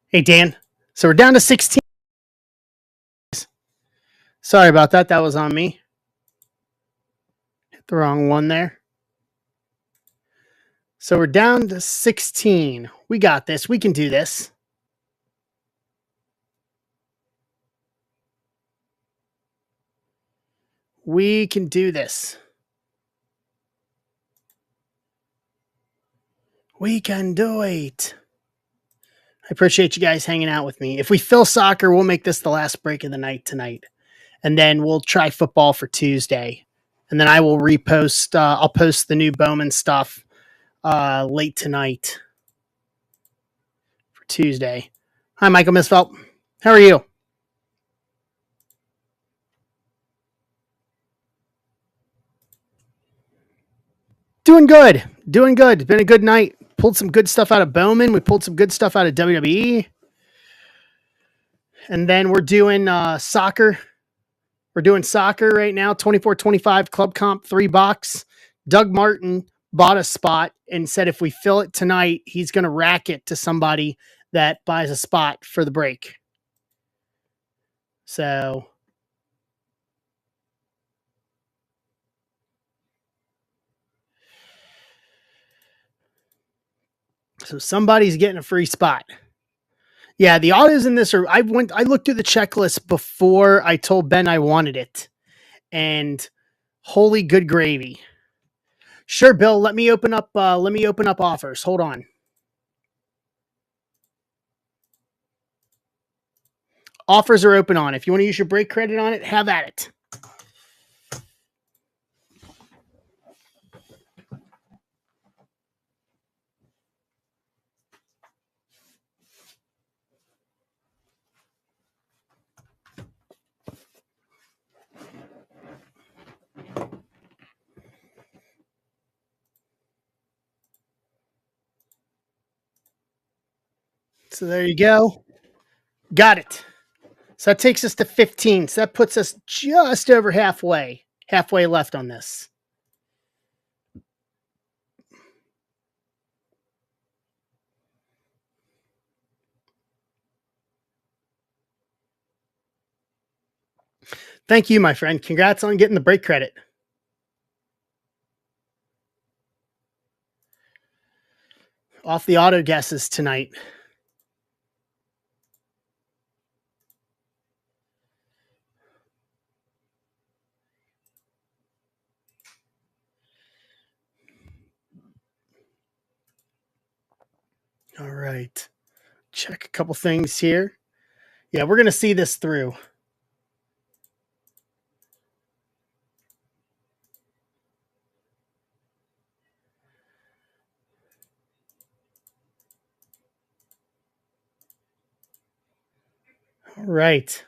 [SPEAKER 1] Hey, Dan. So we're down to 16. Sorry about that. That was on me. Hit the wrong one there. So we're down to 16. We got this. We can do this. We can do this. We can do it. I appreciate you guys hanging out with me. If we fill soccer, we'll make this the last break of the night tonight. And then we'll try football for Tuesday. And then I will repost, I'll post the new Bowman stuff late tonight for Tuesday. Hi, Michael Misfelt. How are you? Doing good. Doing good. It's been a good night. Pulled some good stuff out of Bowman. We pulled some good stuff out of WWE. And then we're doing soccer. We're doing soccer right now, 24-25 Club Comp 3-box. Doug Martin bought a spot and said if we fill it tonight, he's going to rack it to somebody that buys a spot for the break. So somebody's getting a free spot. Yeah, the autos in this are I looked through the checklist before I told Ben I wanted it. And holy good gravy. Sure, Bill, let me open up offers. Hold on. Offers are open on. If you want to use your break credit on it, have at it. So there you go. Got it. So that takes us to 15. So that puts us just over halfway. Halfway left on this. Thank you, my friend. Congrats on getting the break credit. Off the auto guesses tonight. All right. Check a couple things here. Yeah, we're going to see this through. Right.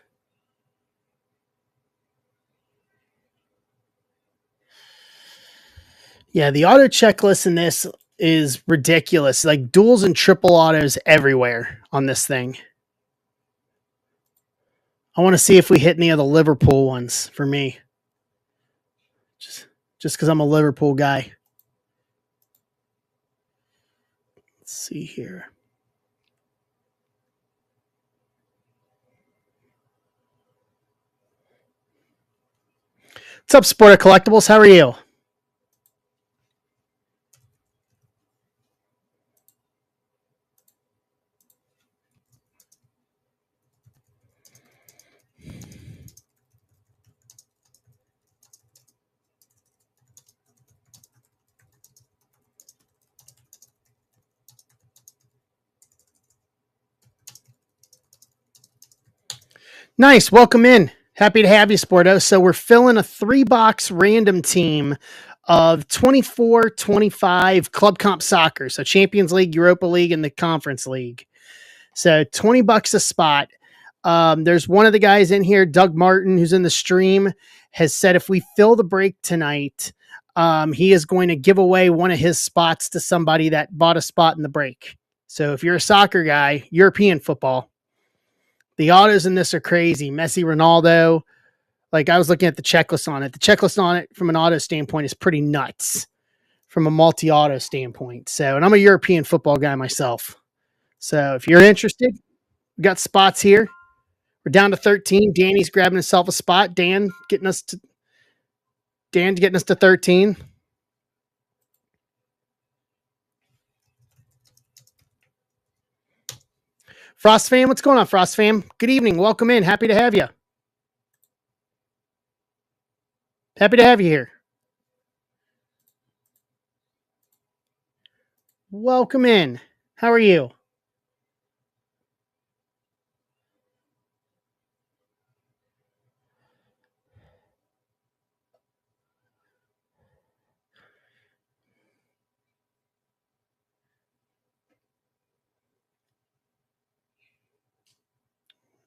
[SPEAKER 1] Yeah, the auto checklist in this is ridiculous. Like duals and triple autos everywhere on this thing. I want to see if we hit any of the Liverpool ones for me. Just because I'm a Liverpool guy. Let's see here. What's up, Sport of Collectibles? How are you? Nice. Welcome in. Happy to have you, Sporto. So we're filling a 3-box random team of 24-25 Club Comp Soccer. So Champions League, Europa League, and the Conference League. So $20 a spot. There's one of the guys in here, Doug Martin, who's in the stream, has said if we fill the break tonight, he is going to give away one of his spots to somebody that bought a spot in the break. So if you're a soccer guy, European football, the autos in this are crazy. Messi, Ronaldo. Like I was looking at the checklist on it. The checklist on it from an auto standpoint is pretty nuts from a multi-auto standpoint. So, and I'm a European football guy myself. So if you're interested, we got spots here. We're down to 13. Danny's grabbing himself a spot. Dan getting us to 13. Frost fam, what's going on, Frost fam? Good evening. Welcome in. Happy to have you. Happy to have you here. Welcome in. How are you?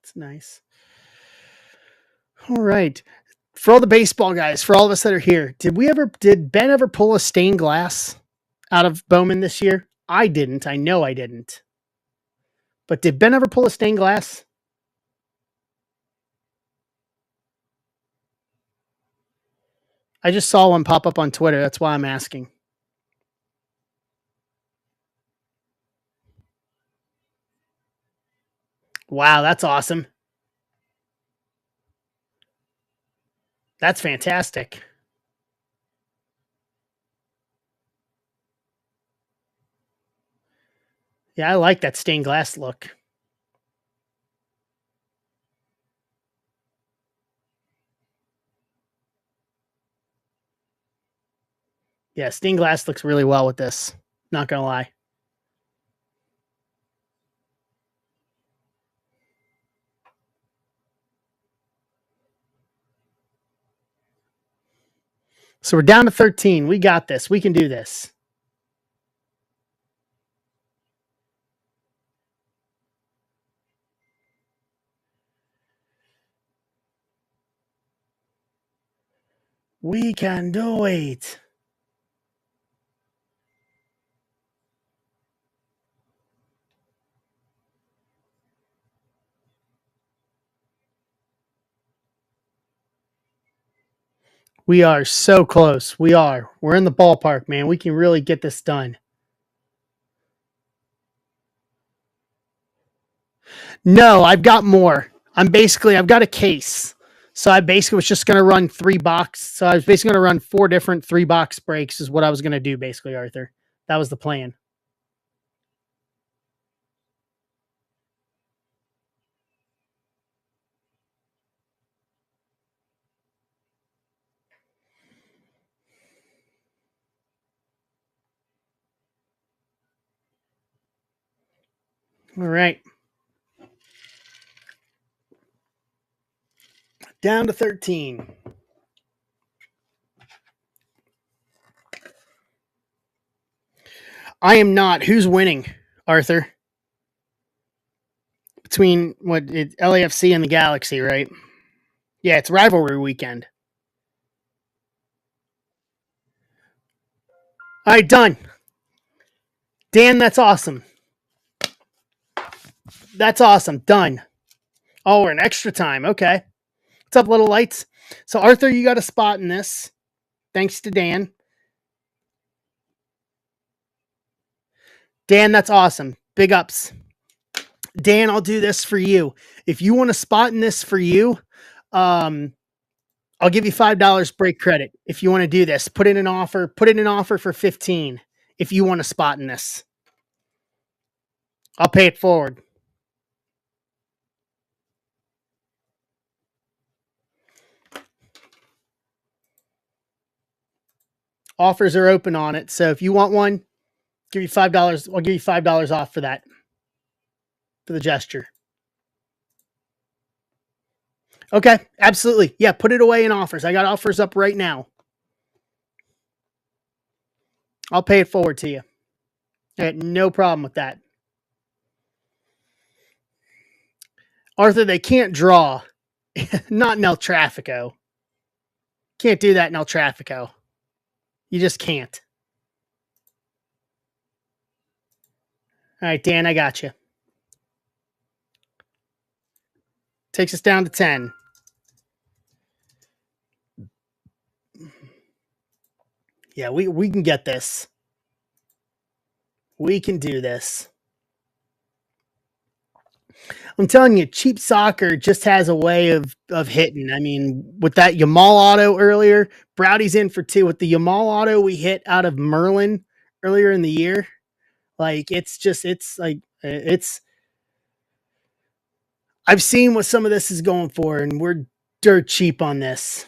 [SPEAKER 1] It's nice. All right. For all the baseball guys, for all of us that are here, did Ben ever pull a stained glass out of Bowman this year? I didn't. I know I didn't. But did Ben ever pull a stained glass? I just saw one pop up on Twitter. That's why I'm asking. Wow, that's awesome. That's fantastic. Yeah, I like that stained glass look. Yeah, stained glass looks really well with this. Not going to lie. So we're down to 13. We got this. We can do this. We can do it. We are so close. We are. We're in the ballpark, man. We can really get this done. No, I've got more. I've got a case. So I basically was just going to run 3-box. So I was basically going to run 4 different 3-box breaks is what I was going to do basically, Arthur. That was the plan. All right. Down to 13. I am not. Who's winning, Arthur? between LAFC and the Galaxy, right? Yeah, it's rivalry weekend. All right, done. Dan, that's awesome. That's awesome. Done. Oh, we're in extra time. Okay. What's up, little lights? So, Arthur, you got a spot in this. Thanks to Dan. Dan, that's awesome. Big ups. Dan, I'll do this for you. If you want a spot in this for you, I'll give you $5 break credit. If you want to do this, put in an offer for 15 if you want a spot in this. I'll pay it forward. Offers are open on it. So if you want one, give you $5. I'll give you $5 off for that. For the gesture. Okay, absolutely. Yeah, put it away in offers. I got offers up right now. I'll pay it forward to you. I had no problem with that. Arthur, they can't draw. Not in El Trafico. Can't do that in El Trafico. You just can't. All right, Dan, I got you. Takes us down to 10. Yeah, we can get this. We can do this. I'm telling you, cheap soccer just has a way of hitting. I mean, with that Yamal auto earlier, Browdy's in for 2. With the Yamal auto we hit out of Merlin earlier in the year, like I've seen what some of this is going for, and we're dirt cheap on this.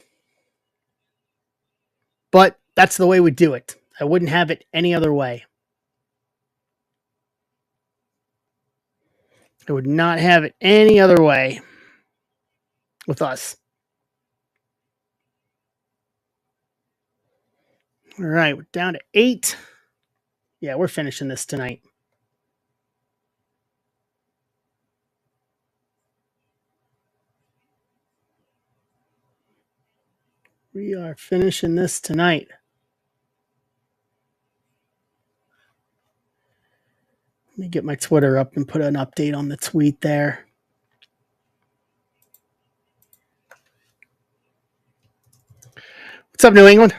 [SPEAKER 1] But that's the way we do it. I wouldn't have it any other way. I would not have it any other way with us. All right, we're down to 8. Yeah, we're finishing this tonight. We are finishing this tonight. Let me get my Twitter up and put an update on the tweet there. What's up, New England?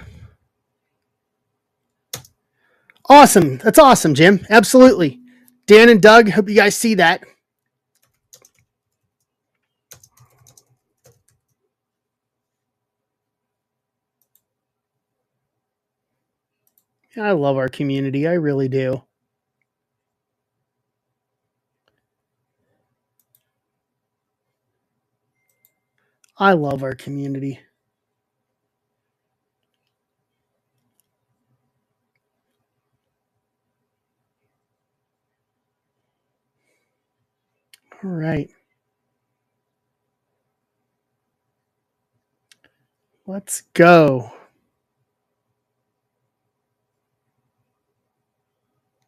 [SPEAKER 1] Awesome. That's awesome, Jim. Absolutely. Dan and Doug, hope you guys see that. I love our community. I really do. I love our community. All right. Let's go.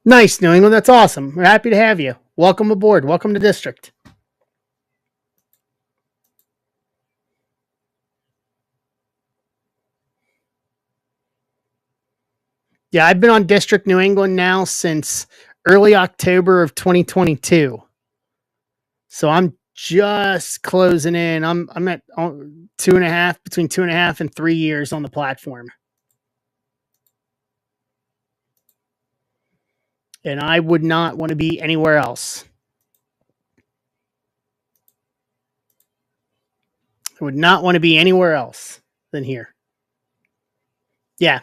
[SPEAKER 1] Nice, New England. That's awesome. We're happy to have you. Welcome aboard. Welcome to District. Yeah, I've been on District New England now since early October of 2022. So I'm just closing in. I'm at 2.5, between 2.5 and 3 years on the platform. And I would not want to be anywhere else. I would not want to be anywhere else than here. Yeah.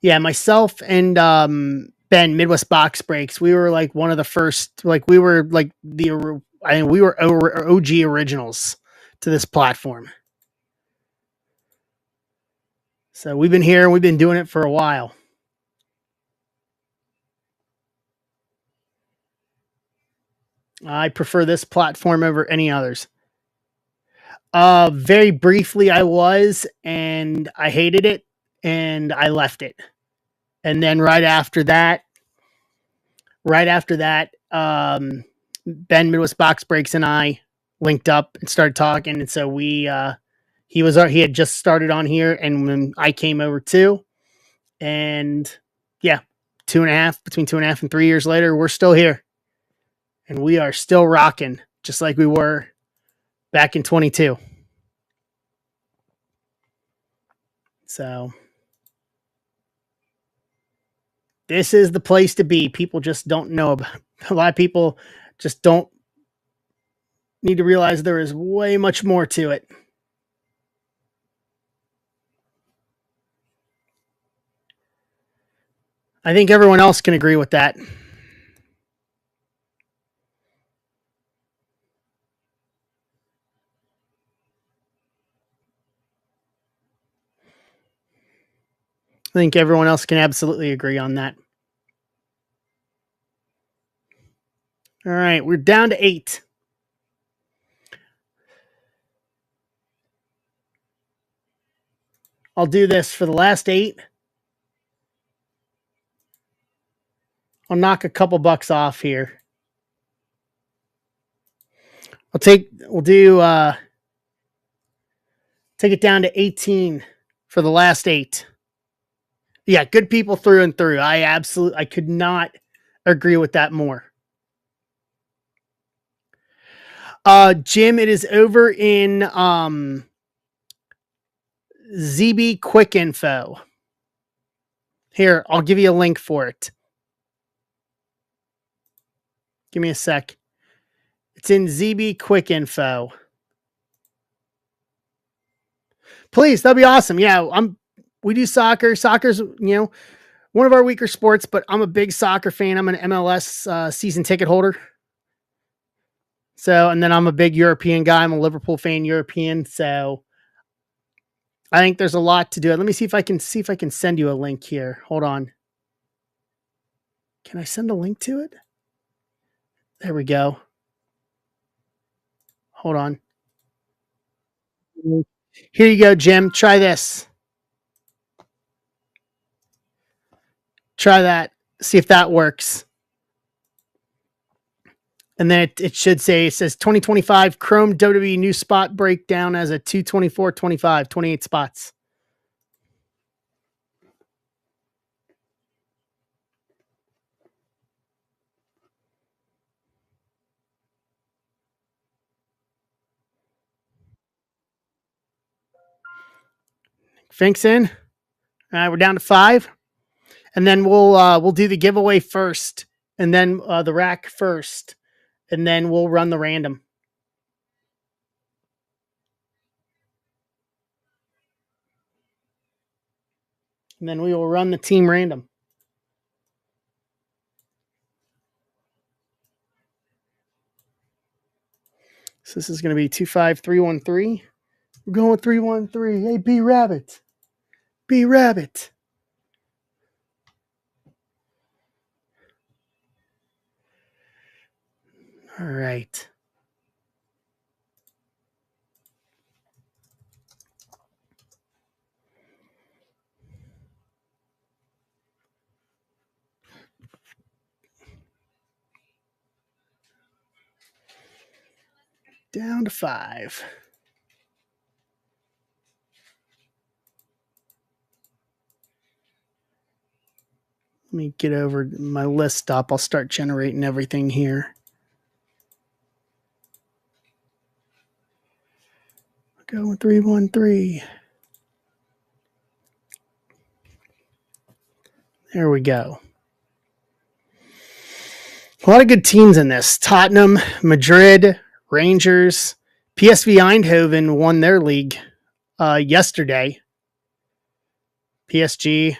[SPEAKER 1] Yeah, myself and Ben, Midwest Box Breaks, we were like one of the first, like we were like we were OG originals to this platform. So we've been here and we've been doing it for a while. I prefer this platform over any others. Very briefly I was, and I hated it, and I left it. And then right after that, Ben Midwest Box Breaks and I linked up and started talking, and so he had just started on here, and when I came over too, and yeah, between 2.5 and 3 years later, we're still here, and we are still rocking just like we were back in 22. So this is the place to be. People just don't know about. A lot of people just don't need to realize there is way much more to it. I think everyone else can agree with that. I think everyone else can absolutely agree on that. All right, we're down to 8. I'll do this for the last 8. I'll knock a couple bucks off here. Take it down to 18 for the last 8. Yeah, good people through and through. I could not agree with that more. Jim, it is over in ZB Quick Info. Here, I'll give you a link for it. Give me a sec. It's in ZB Quick Info. Please, that'd be awesome. Yeah, we do soccer. Soccer's, one of our weaker sports, but I'm a big soccer fan. I'm an MLS season ticket holder. So, and then I'm a big European guy. I'm a Liverpool fan, European. So I think there's a lot to do. Let me see if I can send you a link here. Hold on. Can I send a link to it? There we go. Hold on. Here you go, Jim. Try this. Try that. See if that works. And then it should say, it says 2025 Chrome WWE new spot breakdown as a 224.25, 28 spots. Fink's in. All right, we're down to 5. And then we'll do the giveaway first, and then the rack first, and then we'll run the random. And then we will run the team random. So this is going to be 25313. We're going with 313. Hey, B Rabbit. B Rabbit. All right. Down to 5. Let me get over my list up. I'll start generating everything here. Go with 313. There we go. A lot of good teams in this. Tottenham, Madrid, Rangers, PSV Eindhoven won their league yesterday. PSG.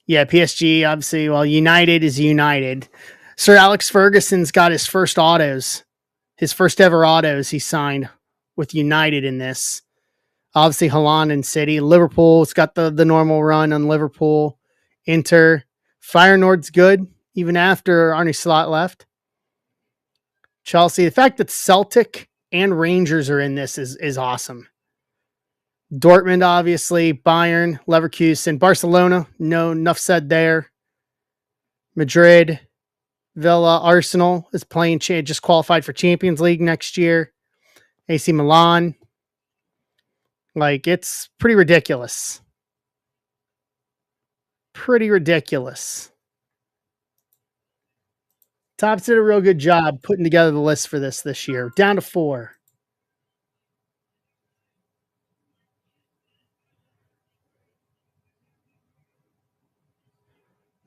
[SPEAKER 1] Yeah, PSG, obviously, well, United is United. Sir Alex Ferguson's got his first autos. His first ever autos he signed with United in this. Obviously, Haaland and City. Liverpool's got the normal run on Liverpool. Inter. Feyenoord's good, even after Arne Slot left. Chelsea. The fact that Celtic and Rangers are in this is awesome. Dortmund, obviously. Bayern, Leverkusen. Barcelona, no, enough said there. Madrid. Villa, Arsenal is playing, just qualified for Champions League next year. AC Milan. Like, it's pretty ridiculous. Pretty ridiculous. Tops did a real good job putting together the list for this year. Down to 4.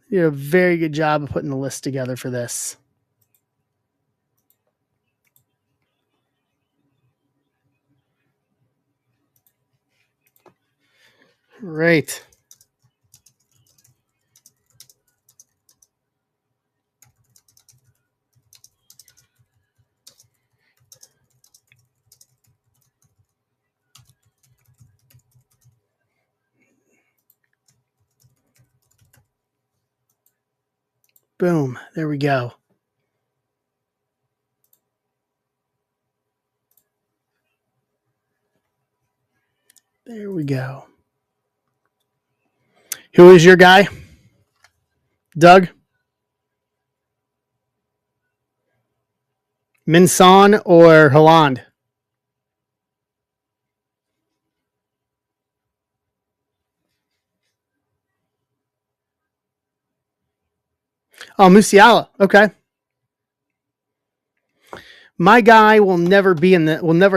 [SPEAKER 1] You did a very good job of putting the list together for this. Right. Boom. There we go. There we go. Who is your guy? Doug? Minson or Haaland? Oh, Musiala. Okay. My guy will never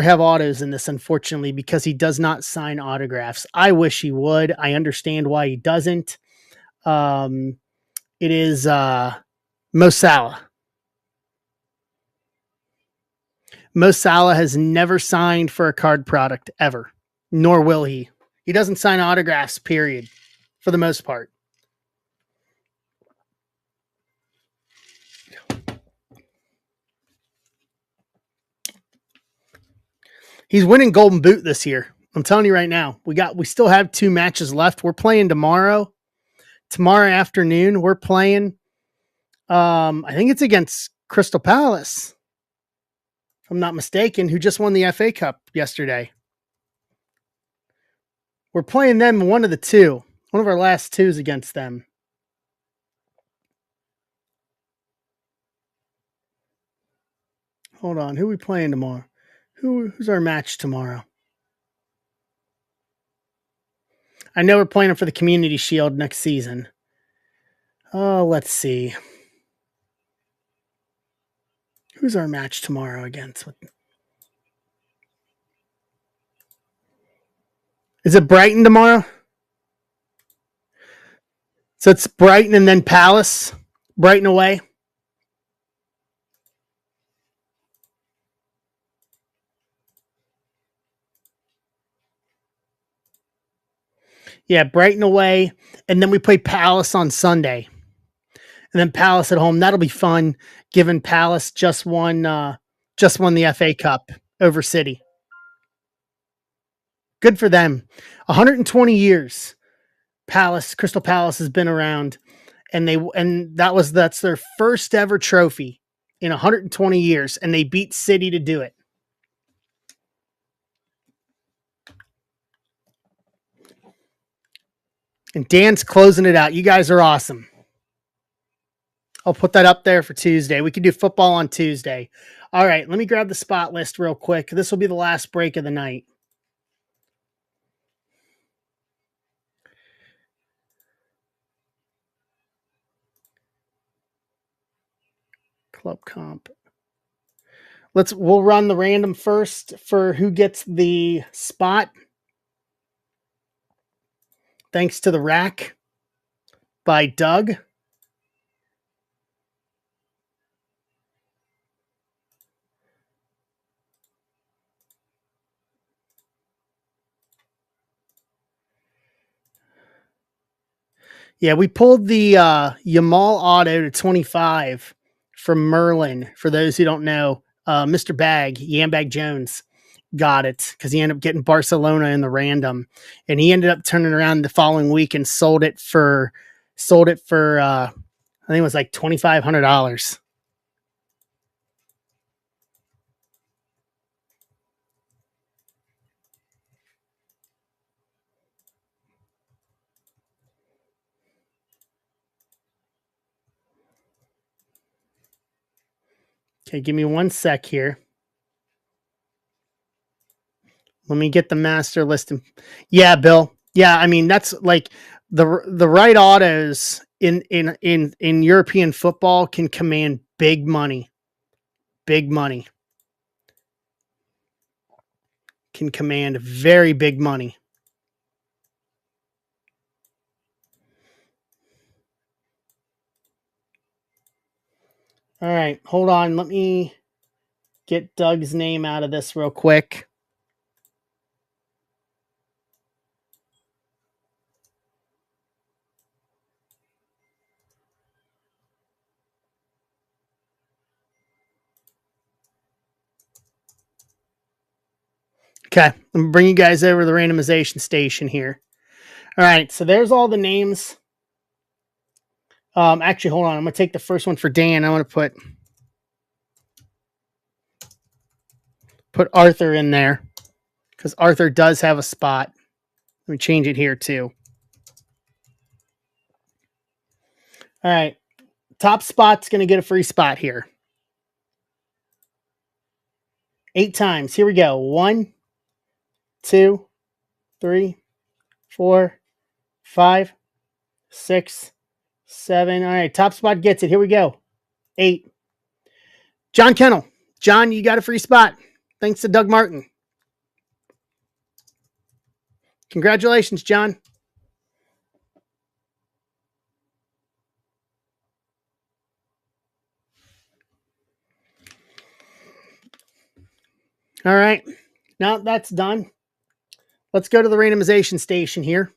[SPEAKER 1] have autos in this, unfortunately, because he does not sign autographs. I wish he would. I understand why he doesn't. It is Mo Salah. Mo Salah has never signed for a card product ever, nor will he. He doesn't sign autographs, period, for the most part. He's winning Golden Boot this year. I'm telling you right now. We still have 2 matches left. We're playing tomorrow. Tomorrow afternoon, we're playing. I think it's against Crystal Palace, if I'm not mistaken, who just won the FA Cup yesterday. We're playing them one of the 2. One of our last 2s against them. Hold on. Who are we playing tomorrow? Who's our match tomorrow? I know we're playing them for the Community Shield next season. Oh, let's see. Who's our match tomorrow against? Is it Brighton tomorrow? So it's Brighton and then Palace. Brighton away. Yeah, Brighton away. And then we play Palace on Sunday. And then Palace at home. That'll be fun, given Palace just won the FA Cup over City. Good for them. 120 years. Crystal Palace has been around, and that's their first ever trophy in 120 years, and they beat City to do it. And Dan's closing it out. You guys are awesome. I'll put that up there for Tuesday. We can do football on Tuesday. All right, let me grab the spot list real quick. This will be the last break of the night. Club comp. We'll run the random first for who gets the spot. Thanks to the Rack by Doug. Yeah, we pulled the Yamal auto to 25 from Merlin. For those who don't know, Mr. Yambag Jones, got it because he ended up getting Barcelona in the random, and he ended up turning around the following week and sold it for I think it was like $2,500. Okay, give me 1 sec here. Let me get the master list. Yeah, Bill. Yeah, I mean that's like the right autos in European football can command big money. Big money. Can command very big money. All right, hold on. Let me get Doug's name out of this real quick. Okay, I'm gonna bring you guys over to the randomization station here. All right, so there's all the names. Actually, hold on. I'm gonna take the first one for Dan. I want to put Arthur in there because Arthur does have a spot. Let me change it here too. All right, top spot's gonna get a free spot here. 8 times. Here we go. 1, 2, 3, 4, 5, 6, 7. All right, top spot gets it. Here we go. 8. John Kennel. John, you got a free spot. Thanks to Doug Martin. Congratulations, John. All right. Now that's done. Let's go to the randomization station here.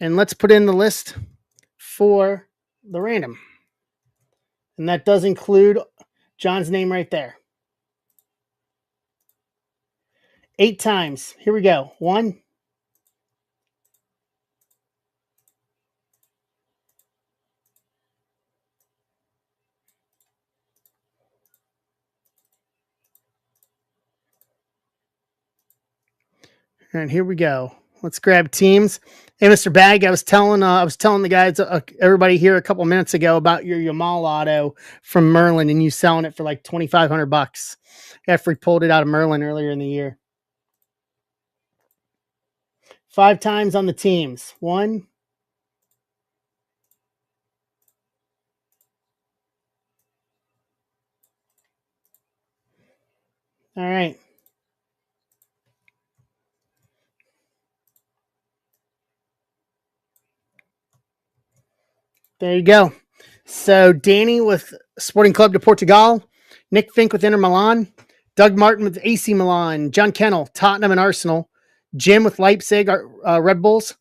[SPEAKER 1] And let's put in the list for the random. And that does include John's name right there. 8 times. Here we go. 1. And here we go. Let's grab teams. Hey, Mr. Bag, I was telling the guys, everybody here a couple minutes ago about your Yamal auto from Merlin, and you selling it for like $2,500 after we pulled it out of Merlin earlier in the year. 5 times on the teams. 1. All right. There you go. So Danny with Sporting Club de Portugal, Nick Fink with Inter Milan, Doug Martin with AC Milan, John Kennel, Tottenham and Arsenal, Jim with Leipzig, Red Bulls,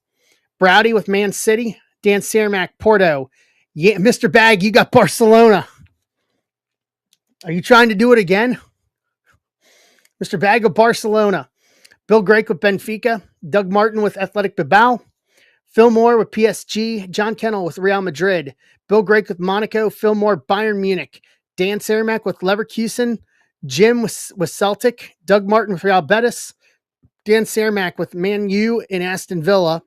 [SPEAKER 1] Browdy with Man City, Dan Cermak, Porto. Yeah, Mr. Bag, you got Barcelona. Are you trying to do it again? Mr. Bag of Barcelona. Bill Grake with Benfica, Doug Martin with Athletic Bilbao, Phil Moore with PSG, John Kennel with Real Madrid, Bill Grake with Monaco, Phil Moore, Bayern Munich, Dan Cermak with Leverkusen, Jim with Celtic, Doug Martin with Real Betis, Dan Cermak with Man U and Aston Villa,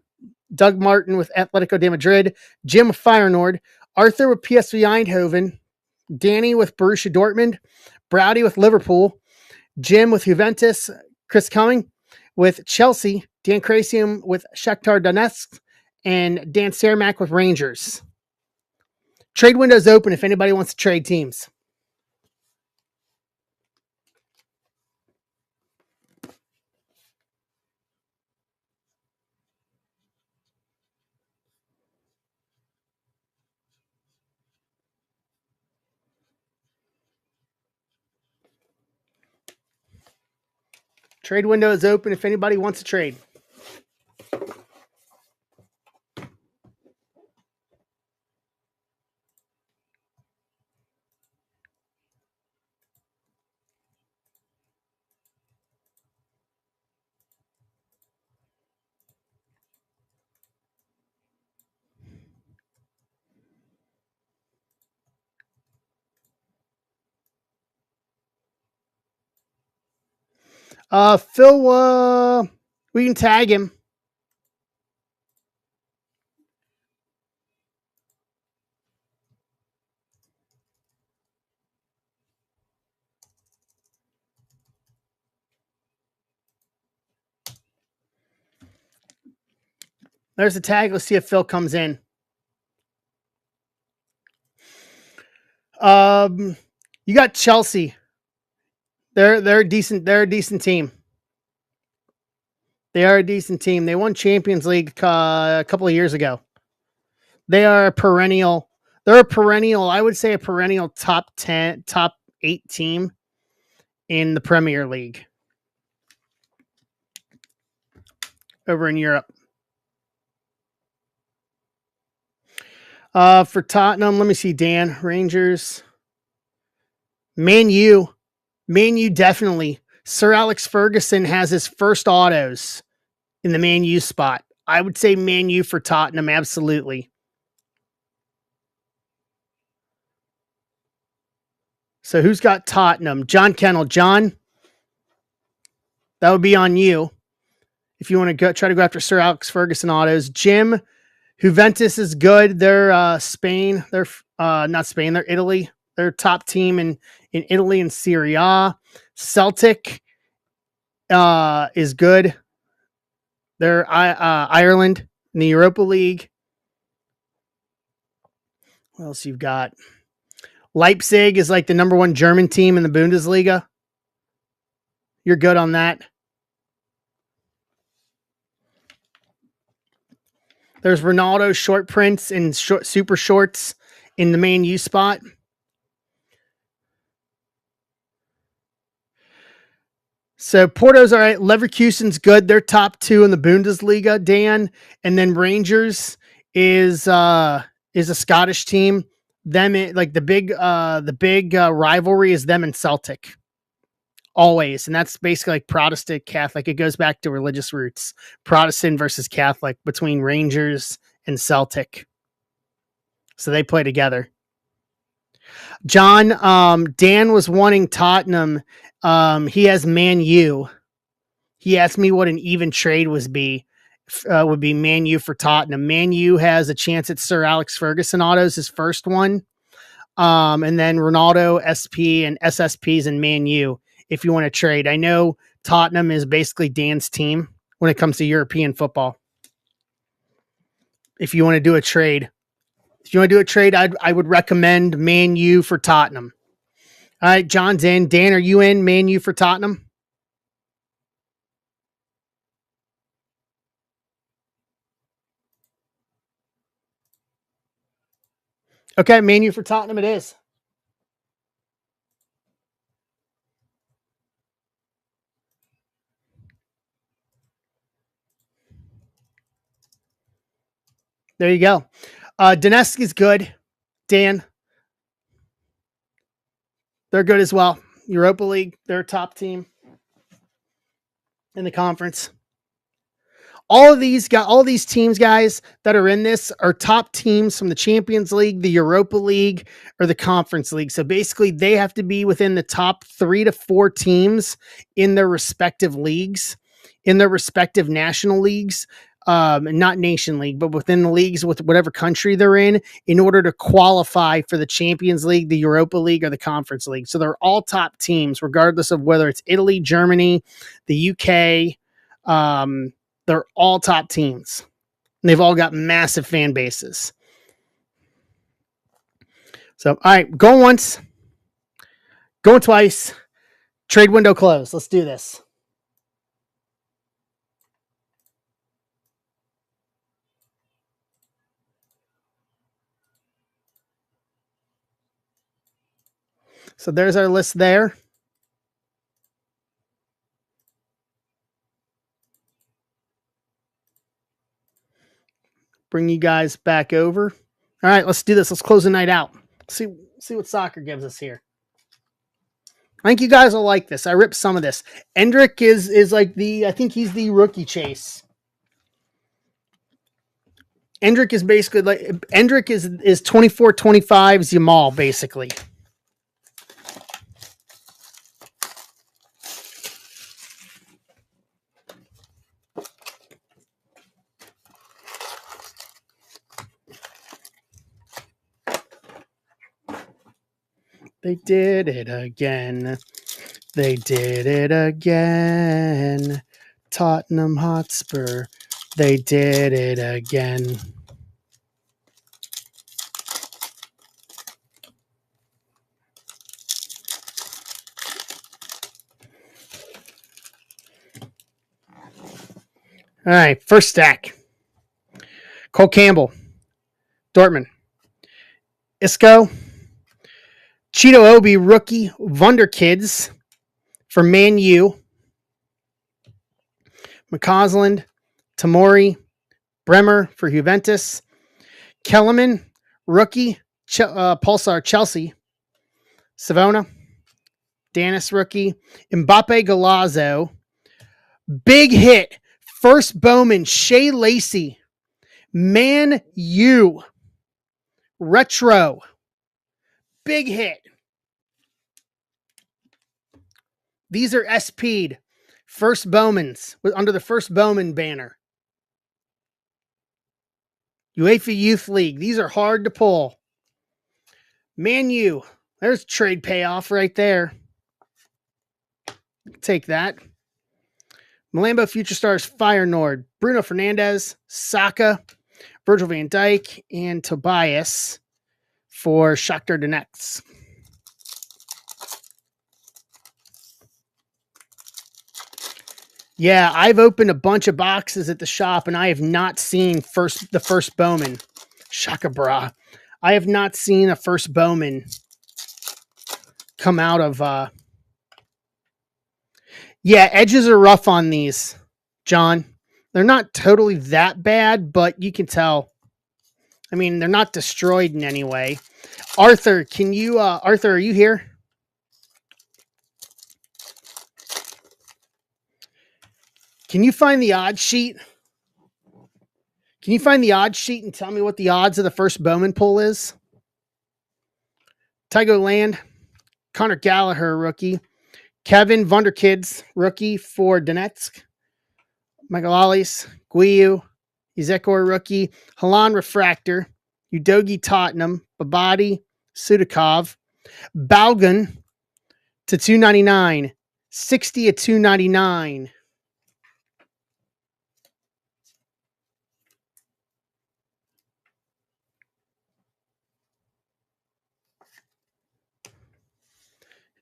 [SPEAKER 1] Doug Martin with Atletico de Madrid, Jim with Feyenoord, Arthur with PSV Eindhoven, Danny with Borussia Dortmund, Browdy with Liverpool, Jim with Juventus, Chris Cumming with Chelsea, Dan Crasium with Shakhtar Donetsk, and Dan Cermak with Rangers. Trade window's open if anybody wants to trade teams. Trade window is open if anybody wants to trade. Phil, we can tag him. There's the tag. Let's see if Phil comes in. You got Chelsea. They're a decent. They're a decent team. They are a decent team. They won Champions League a couple of years ago. They are a perennial. They're a perennial. I would say a perennial top 10, top 8 team in the Premier League over in Europe. For Tottenham, let me see. Dan, Rangers, Man U definitely. Sir Alex Ferguson has his first autos in the Man U spot. I would say Man U for Tottenham, absolutely. So who's got Tottenham? John Kennel. John, that would be on you if you want to try to go after Sir Alex Ferguson autos. Jim, Juventus is good. They're Spain. They're not Spain. They're Italy. They're top team in Italy and Serie A. Celtic is good. They're Ireland in the Europa League. What else you've got? Leipzig is like the number 1 German team in the Bundesliga. You're good on that. There's Ronaldo short prints and super shorts in the Man U spot. So Porto's all right. Leverkusen's good. They're top 2 in the Bundesliga, Dan. And then Rangers is a Scottish team. Them like the big rivalry is them and Celtic. Always. And that's basically like Protestant Catholic. It goes back to religious roots. Protestant versus Catholic between Rangers and Celtic. So they play together. John, Dan was wanting Tottenham. He has Man U. He asked me what an even trade would be Man U for Tottenham. Man U has a chance at Sir Alex Ferguson autos, his first one. And then Ronaldo, SP, and SSPs and Man U if you want to trade. I know Tottenham is basically Dan's team when it comes to European football. If you want to do a trade. I would recommend Man U for Tottenham. All right, John's in. Dan, are you in Man U for Tottenham? Okay, Man U for Tottenham it is. There you go. Donetsk is good. Dan. They're good as well. Europa League, they're a top team in the conference. All these teams, guys, that are in this are top teams from the Champions League, the Europa League, or the Conference League. So basically, they have to be within the top 3 to 4 teams in their respective leagues, in their respective national leagues, not nation league, but within the leagues with whatever country they're in order to qualify for the Champions League, the Europa League, or the Conference League. So they're all top teams, regardless of whether it's Italy, Germany, the UK. They're all top teams. And they've all got massive fan bases. So, all right, going once, going twice. Trade window closed. Let's do this. So there's our list there. Bring you guys back over. All right, let's do this. Let's close the night out. See what soccer gives us here. I think you guys will like this. I ripped some of this. Endrick is like I think he's the rookie chase. Endrick is basically like Endrick is 24-25 Yamal basically. They did it again. They did it again. Tottenham Hotspur They did it again. All right, first stack. Cole Campbell, Dortmund. Isco, Cheeto Obi, rookie, Wunderkids for Man U. McCausland, Tamori, Bremer for Juventus. Kellerman, rookie, Pulsar, Chelsea. Savona, Danis, rookie. Mbappe Galazzo. Big hit. First Bowman, Shea Lacey. Man U. Retro. Big hit. These are SP'd. First Bowmans under the First Bowman banner. UEFA Youth League. These are hard to pull. Man U. There's trade payoff right there. Take that. Malambo Future Stars Feyenoord. Bruno Fernandes. Saka. Virgil van Dijk. And Tobias for Shakhtar Donetsk. Yeah, I've opened a bunch of boxes at the shop, and I have not seen the first Bowman. Shaka bra. I have not seen a first Bowman come out of... Yeah, edges are rough on these, John. They're not totally that bad, but you can tell. I mean, they're not destroyed in any way. Arthur, can you... Arthur, are you here? Can you find the odds sheet? Can you find the odds sheet and tell me what the odds of the first Bowman pull is? Tygo Land, Connor Gallagher, rookie. Kevin Wunderkids, rookie for Donetsk. Michael Ollis, Guiu, Ezekor, rookie. Halan Refractor, Udogi Tottenham, Babadi, Sudakov. Balgan to 299. 60 at 299.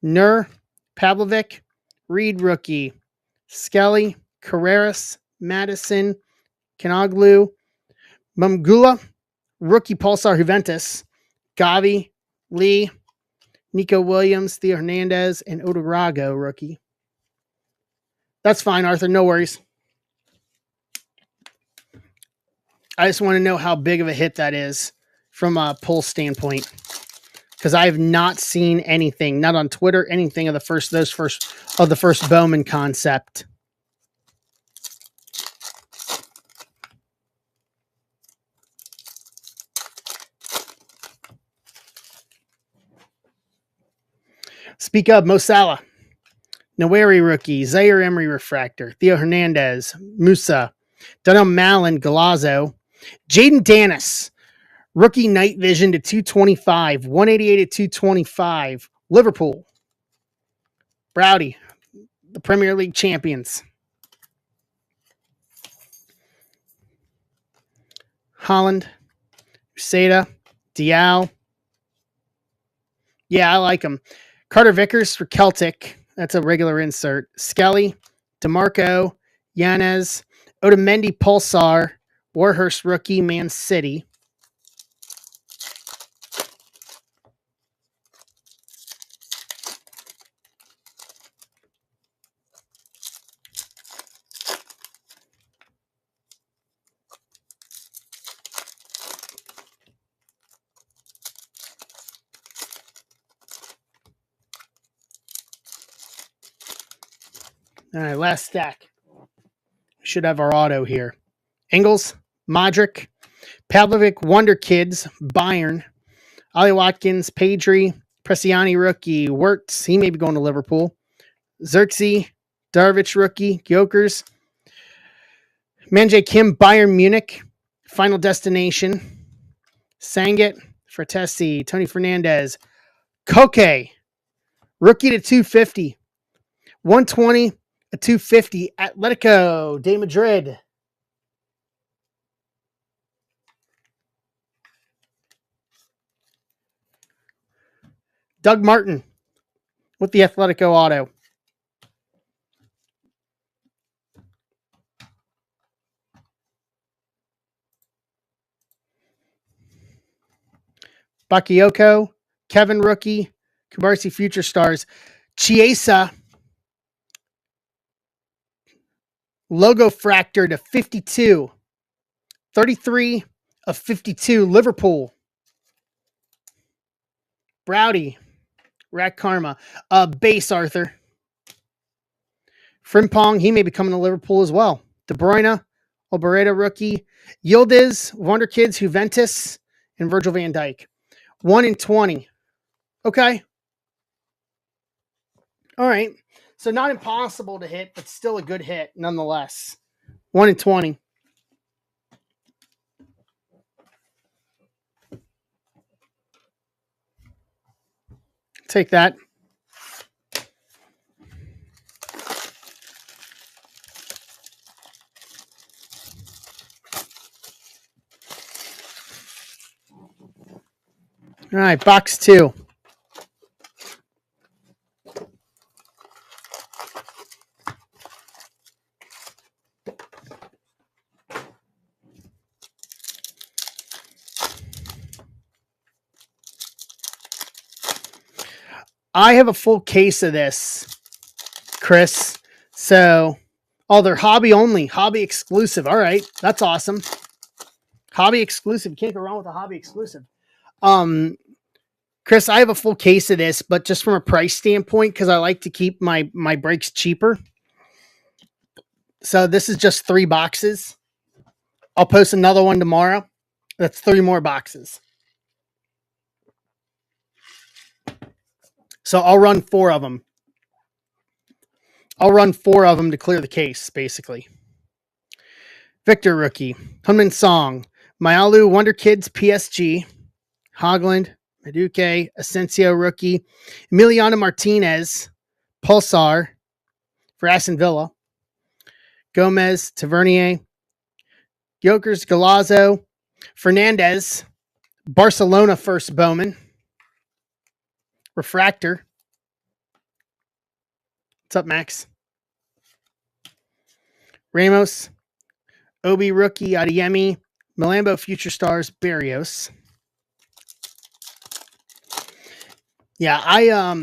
[SPEAKER 1] Nur, Pavlovic, Reed, rookie. Skelly, Carreras, Madison, Kanoglu, Mumgula, rookie Pulsar Juventus, Gavi, Lee, Nico Williams, Theo Hernandez, and Odorago, rookie. That's fine, Arthur. No worries. I just want to know how big of a hit that is from a pull standpoint. Because I have not seen anything, not on Twitter, anything of the first Bowman concept. Speak up, Mo Salah, Naweri, rookie, Zaire Emery refractor, Theo Hernandez, Musa, Dunham Malin, Galazzo, Jaden Danis. Rookie night vision to 225, 188 at 225. Liverpool. Browdy, the Premier League champions. Holland, Useda, Diao. Yeah, I like him. Carter Vickers for Celtic. That's a regular insert. Skelly, DeMarco, Yanez, Otamendi Pulsar, Warhurst rookie, Man City. All right, last stack. We should have our auto here. Engels, Modric, Pavlovic, Wunderkids, Bayern, Ollie Watkins, Pedri, Preciani rookie, Wirtz, he may be going to Liverpool, Xerxes, Darvic rookie, Gyökeres, Manje Kim, Bayern Munich, Final Destination, Sanget, Fratesi, Tony Fernandez, Koke, rookie to 250, 120, a 250, Atletico de Madrid. Doug Martin with the Atletico auto. Bakayoko, Kevin rookie, Kubarsi Future Stars, Chiesa, logo fractor to 52, 33 of 52, Liverpool. Browdy, Rack Karma, base Arthur. Frimpong, he may be coming to Liverpool as well. De Bruyne, Albareda rookie, Yildiz, Wonder Kids, Juventus, and Virgil van Dijk. 1 in 20. Okay. All right. So not impossible to hit, but still a good hit nonetheless. 1 in 20. Take that. All right, box 2. I have a full case of this, Chris. So, they're hobby only, hobby exclusive. All right, that's awesome. Hobby exclusive. You can't go wrong with a hobby exclusive. Chris, I have a full case of this, but just from a price standpoint, because I like to keep my breaks cheaper. So this is just 3 boxes. I'll post another one tomorrow. That's 3 more boxes. So I'll run 4 of them. I'll run 4 of them to clear the case, basically. Victor rookie, Hunmin Song, Mayalu Wonder Kids PSG, Hogland, Maduke, Asensio rookie, Emiliano Martinez, Pulsar for Aston Villa, Gomez, Tavernier, Jokers, Galazzo, Fernandez, Barcelona first Bowman, Refractor. What's up, Max? Ramos, Obi rookie, Adeyemi, Malambo Future Stars, Barrios. Yeah,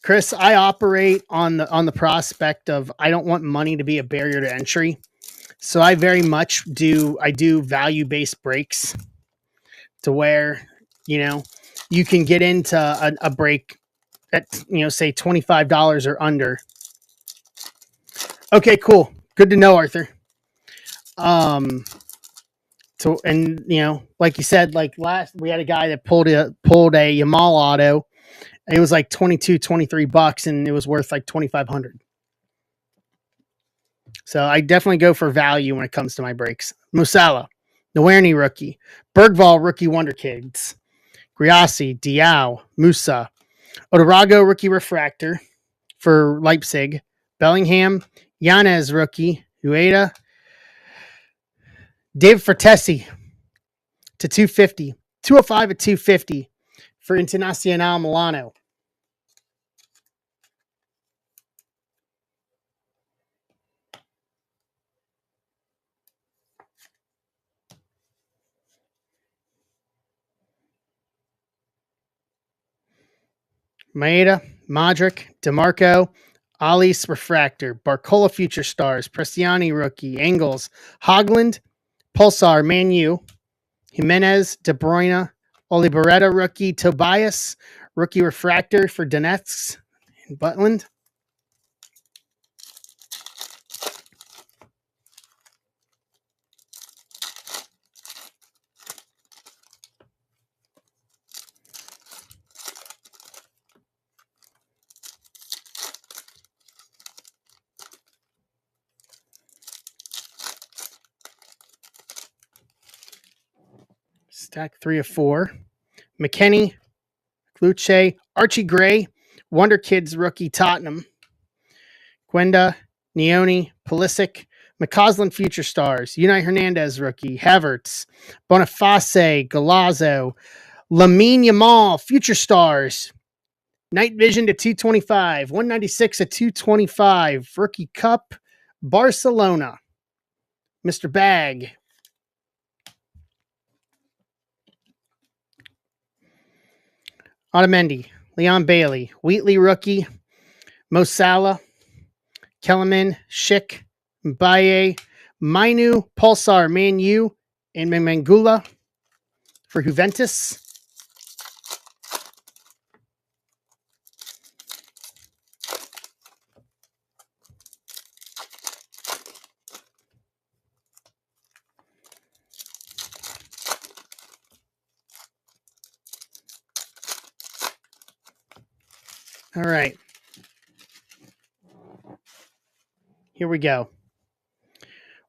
[SPEAKER 1] Chris, I operate on the prospect of I don't want money to be a barrier to entry. So I very much do value-based breaks to where, you can get into a break at, say $25 or under. Okay, cool. Good to know, Arthur. Like you said, like we had a guy that pulled a Yamal auto. It was like $23 and it was worth like $2,500. So I definitely go for value when it comes to my breaks. Musala, Nwerny rookie, Bergvall rookie Wonder Kids, Griassi, Diao, Musa, Odorago rookie refractor for Leipzig, Bellingham, Yanez rookie, Ueda, Dave Fertesi to 250, 205 at 250 for Internazionale Milano. Maeda, Modric, DeMarco, Alice Refractor, Barcola Future Stars, Prestiani rookie, Engels, Hogland, Pulsar, Manu, Jimenez, De Bruyne, Oliveretta rookie, Tobias, rookie Refractor for Donetsk and Butland. Stack 3 of 4. McKennie, Luce, Archie Gray, Wonder Kids rookie Tottenham, Gwenda, Neoni, Pulisic, McCausland Future Stars, Unai Hernandez rookie, Havertz, Boniface, Galazzo, Lamine Yamal Future Stars, Night Vision to 225. 196 to 225. Rookie Cup, Barcelona. Mr. Bag. Otamendi, Leon Bailey, Wheatley rookie, Mo Salah, Kellerman, Schick, Mbaye, Mainu, Pulsar, Man U, and Mangula for Juventus. All right. Here we go.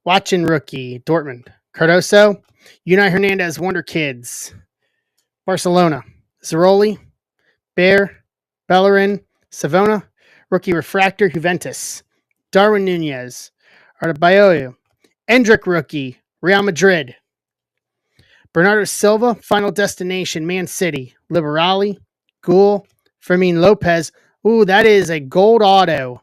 [SPEAKER 1] Watching rookie, Dortmund. Cardoso, Unai Hernandez, Wonder Kids. Barcelona, Zeroli, Bear, Bellerin, Savona. Rookie Refractor, Juventus. Darwin Nunez, Artabayo. Endrick rookie, Real Madrid. Bernardo Silva, Final Destination, Man City. Liberali, Ghoul, Fermin Lopez. Ooh, that is a gold auto.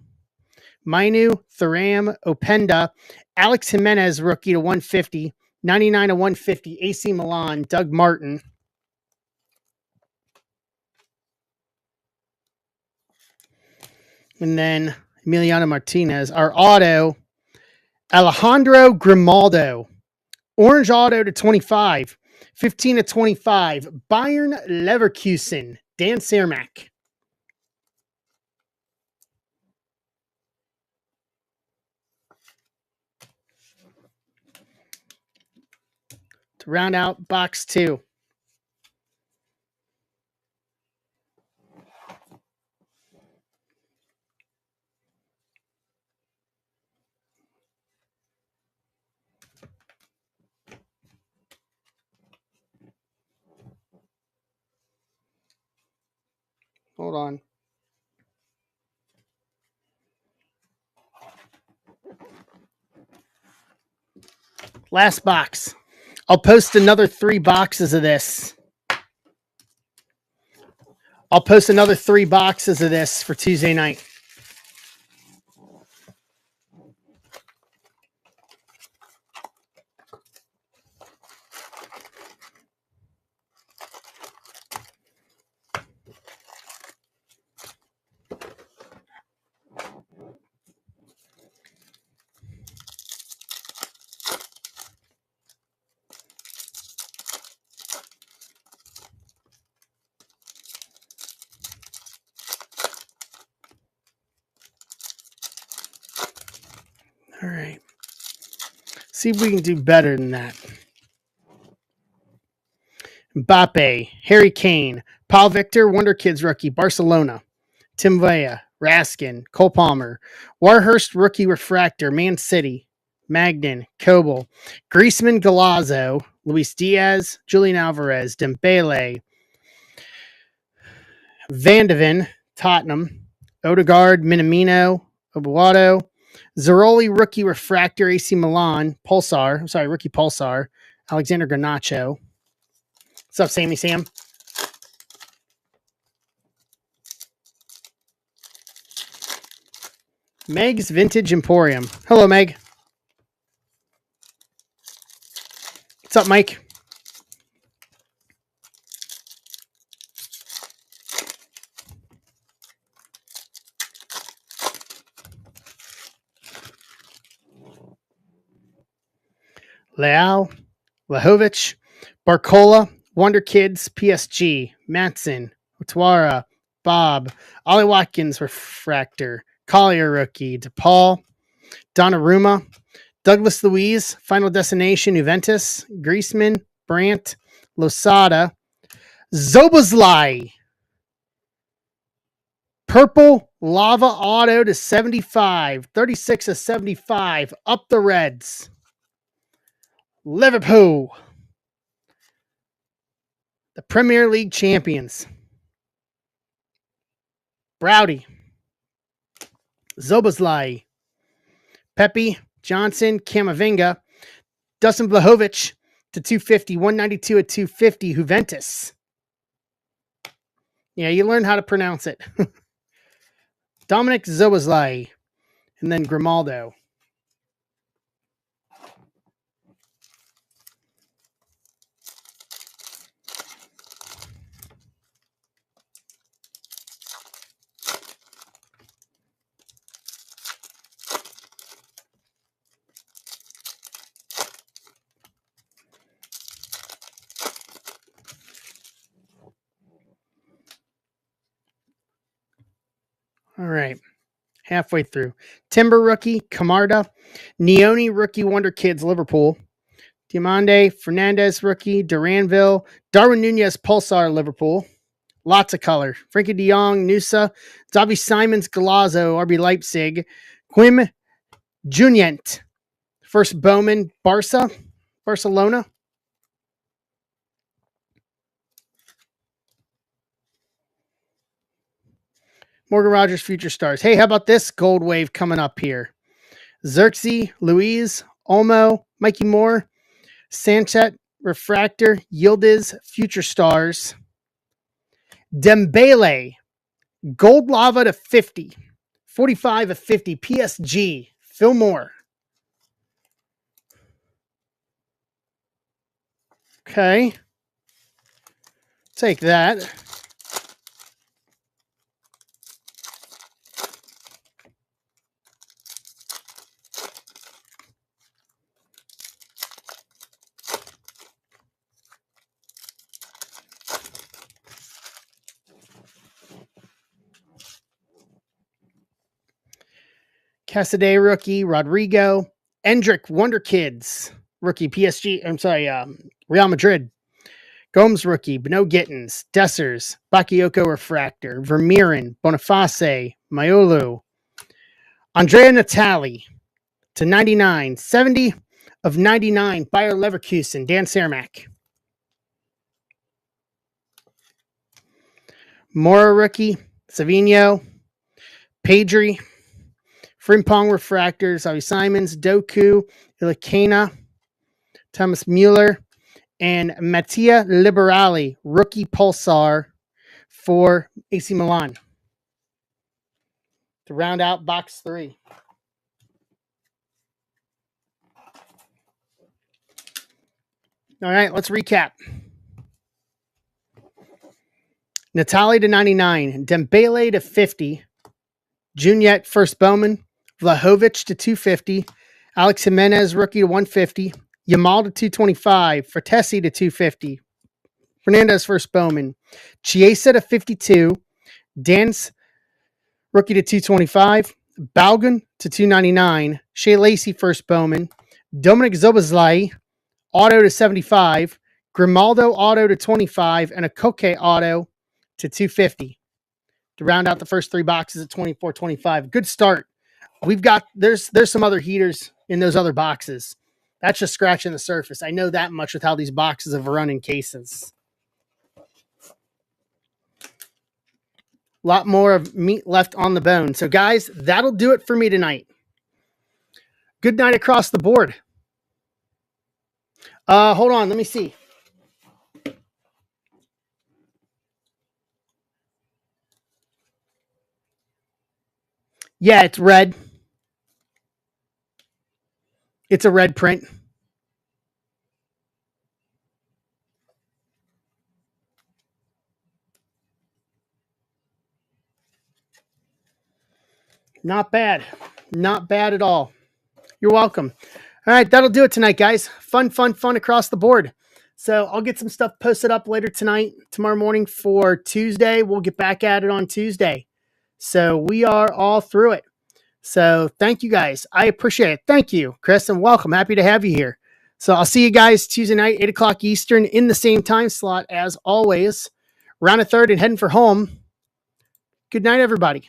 [SPEAKER 1] Mainu, Thuram, Openda, Alex Jimenez, rookie to 150, 99 to 150, AC Milan, Doug Martin. And then Emiliano Martinez, our auto, Alejandro Grimaldo, orange auto to 25, 15 to 25, Bayern Leverkusen, Dan Cermak. To round out box 2. Hold on. Last box. I'll post another 3 boxes of this. I'll post another 3 boxes of this for Tuesday night. All right. See if we can do better than that. Mbappe, Harry Kane, Paul Victor, Wonder Kids rookie, Barcelona. Tim Villa, Raskin, Cole Palmer, Warhurst rookie refractor, Man City. Magnan, Coble, Griezmann, Galazzo, Luis Diaz, Julian Alvarez, Dembele, Van de Ven, Tottenham, Odegaard, Minamino, Obuado, Zeroli, rookie refractor, AC Milan, rookie Pulsar, Alexander Garnacho. What's up, Sammy Sam? Meg's Vintage Emporium. Hello, Meg. What's up, Mike? Leao, Lahovic, Barcola, Wonder Kids, PSG, Matson, Otwara, Bob, Ollie Watkins, Refractor, Collier rookie, DePaul, Donnarumma, Douglas Luiz, Final Destination, Juventus, Griezmann, Brandt, Losada, Szoboszlai, purple lava auto to 75, 36 to 75, up the Reds. Liverpool, the Premier League champions. Browdy, Szoboszlai, Pepe, Johnson, Camavinga, Dustin Vlahovic to 250, 192 at 250, Juventus. Yeah, you learn how to pronounce it. Dominic Szoboszlai, and then Grimaldo. All right. Halfway through. Timber rookie, Camarda. Neone rookie, Wonder Kids, Liverpool. Diamande, Fernandez rookie, Duranville. Darwin Nunez, Pulsar, Liverpool. Lots of color. Frankie de Jong, Nusa. Xavi Simons, Galazzo, RB Leipzig. Quim Junient. First Bowman, Barcelona. Morgan Rogers, Future Stars. Hey, how about this gold wave coming up here? Xerxes, Louise, Olmo, Mikey Moore, Sanchez, Refractor, Yildiz, Future Stars. Dembele, Gold Lava to 50. 45 of 50. PSG, Phil Moore. Okay. Take that. Casadei rookie, Rodrigo. Endrick, Wonder Kids, rookie, PSG. I'm sorry, Real Madrid. Gomes rookie, Beno Gittins, Dessers, Bakayoko Refractor, Vermeeren, Boniface, Mayolu. Andrea Natali to 99. 70 of 99, Bayer Leverkusen, Dan Cermak. Mora rookie, Savino, Pedri, Frimpong Refractors, Xavi Simons, Doku, Ilikena, Thomas Mueller, and Mattia Liberali, rookie Pulsar for AC Milan. To round out box 3. All right, let's recap. Natali to 99, Dembele to 50, Juniet first Bowman, Vlahovic to 250, Alex Jimenez rookie to 150, Yamal to 225, Fertesi to 250, Fernandez first Bowman, Chiesa to 52, Dance rookie to 225, Baugan to 299, Shea Lacey first Bowman, Dominic Szoboszlai auto to 75, Grimaldo auto to 25, and a Koke auto to 250 to round out the first 3 boxes at 24-25. Good start. We've got there's some other heaters in those other boxes. That's just scratching the surface. I know that much with how these boxes have run in cases. A lot more of meat left on the bone. So guys, that'll do it for me tonight. Good night across the board. Hold on, let me see. Yeah, it's red. It's a red print. Not bad. Not bad at all. You're welcome. All right, that'll do it tonight, guys. Fun across the board. So I'll get some stuff posted up later tonight, tomorrow morning for Tuesday. We'll get back at it on Tuesday. So we are all through it. So thank you guys. I appreciate it. Thank you, Chris, and welcome. Happy to have you here. So I'll see you guys Tuesday night, 8 o'clock Eastern, in the same time slot as always. Round a third and heading for home. Good night, everybody.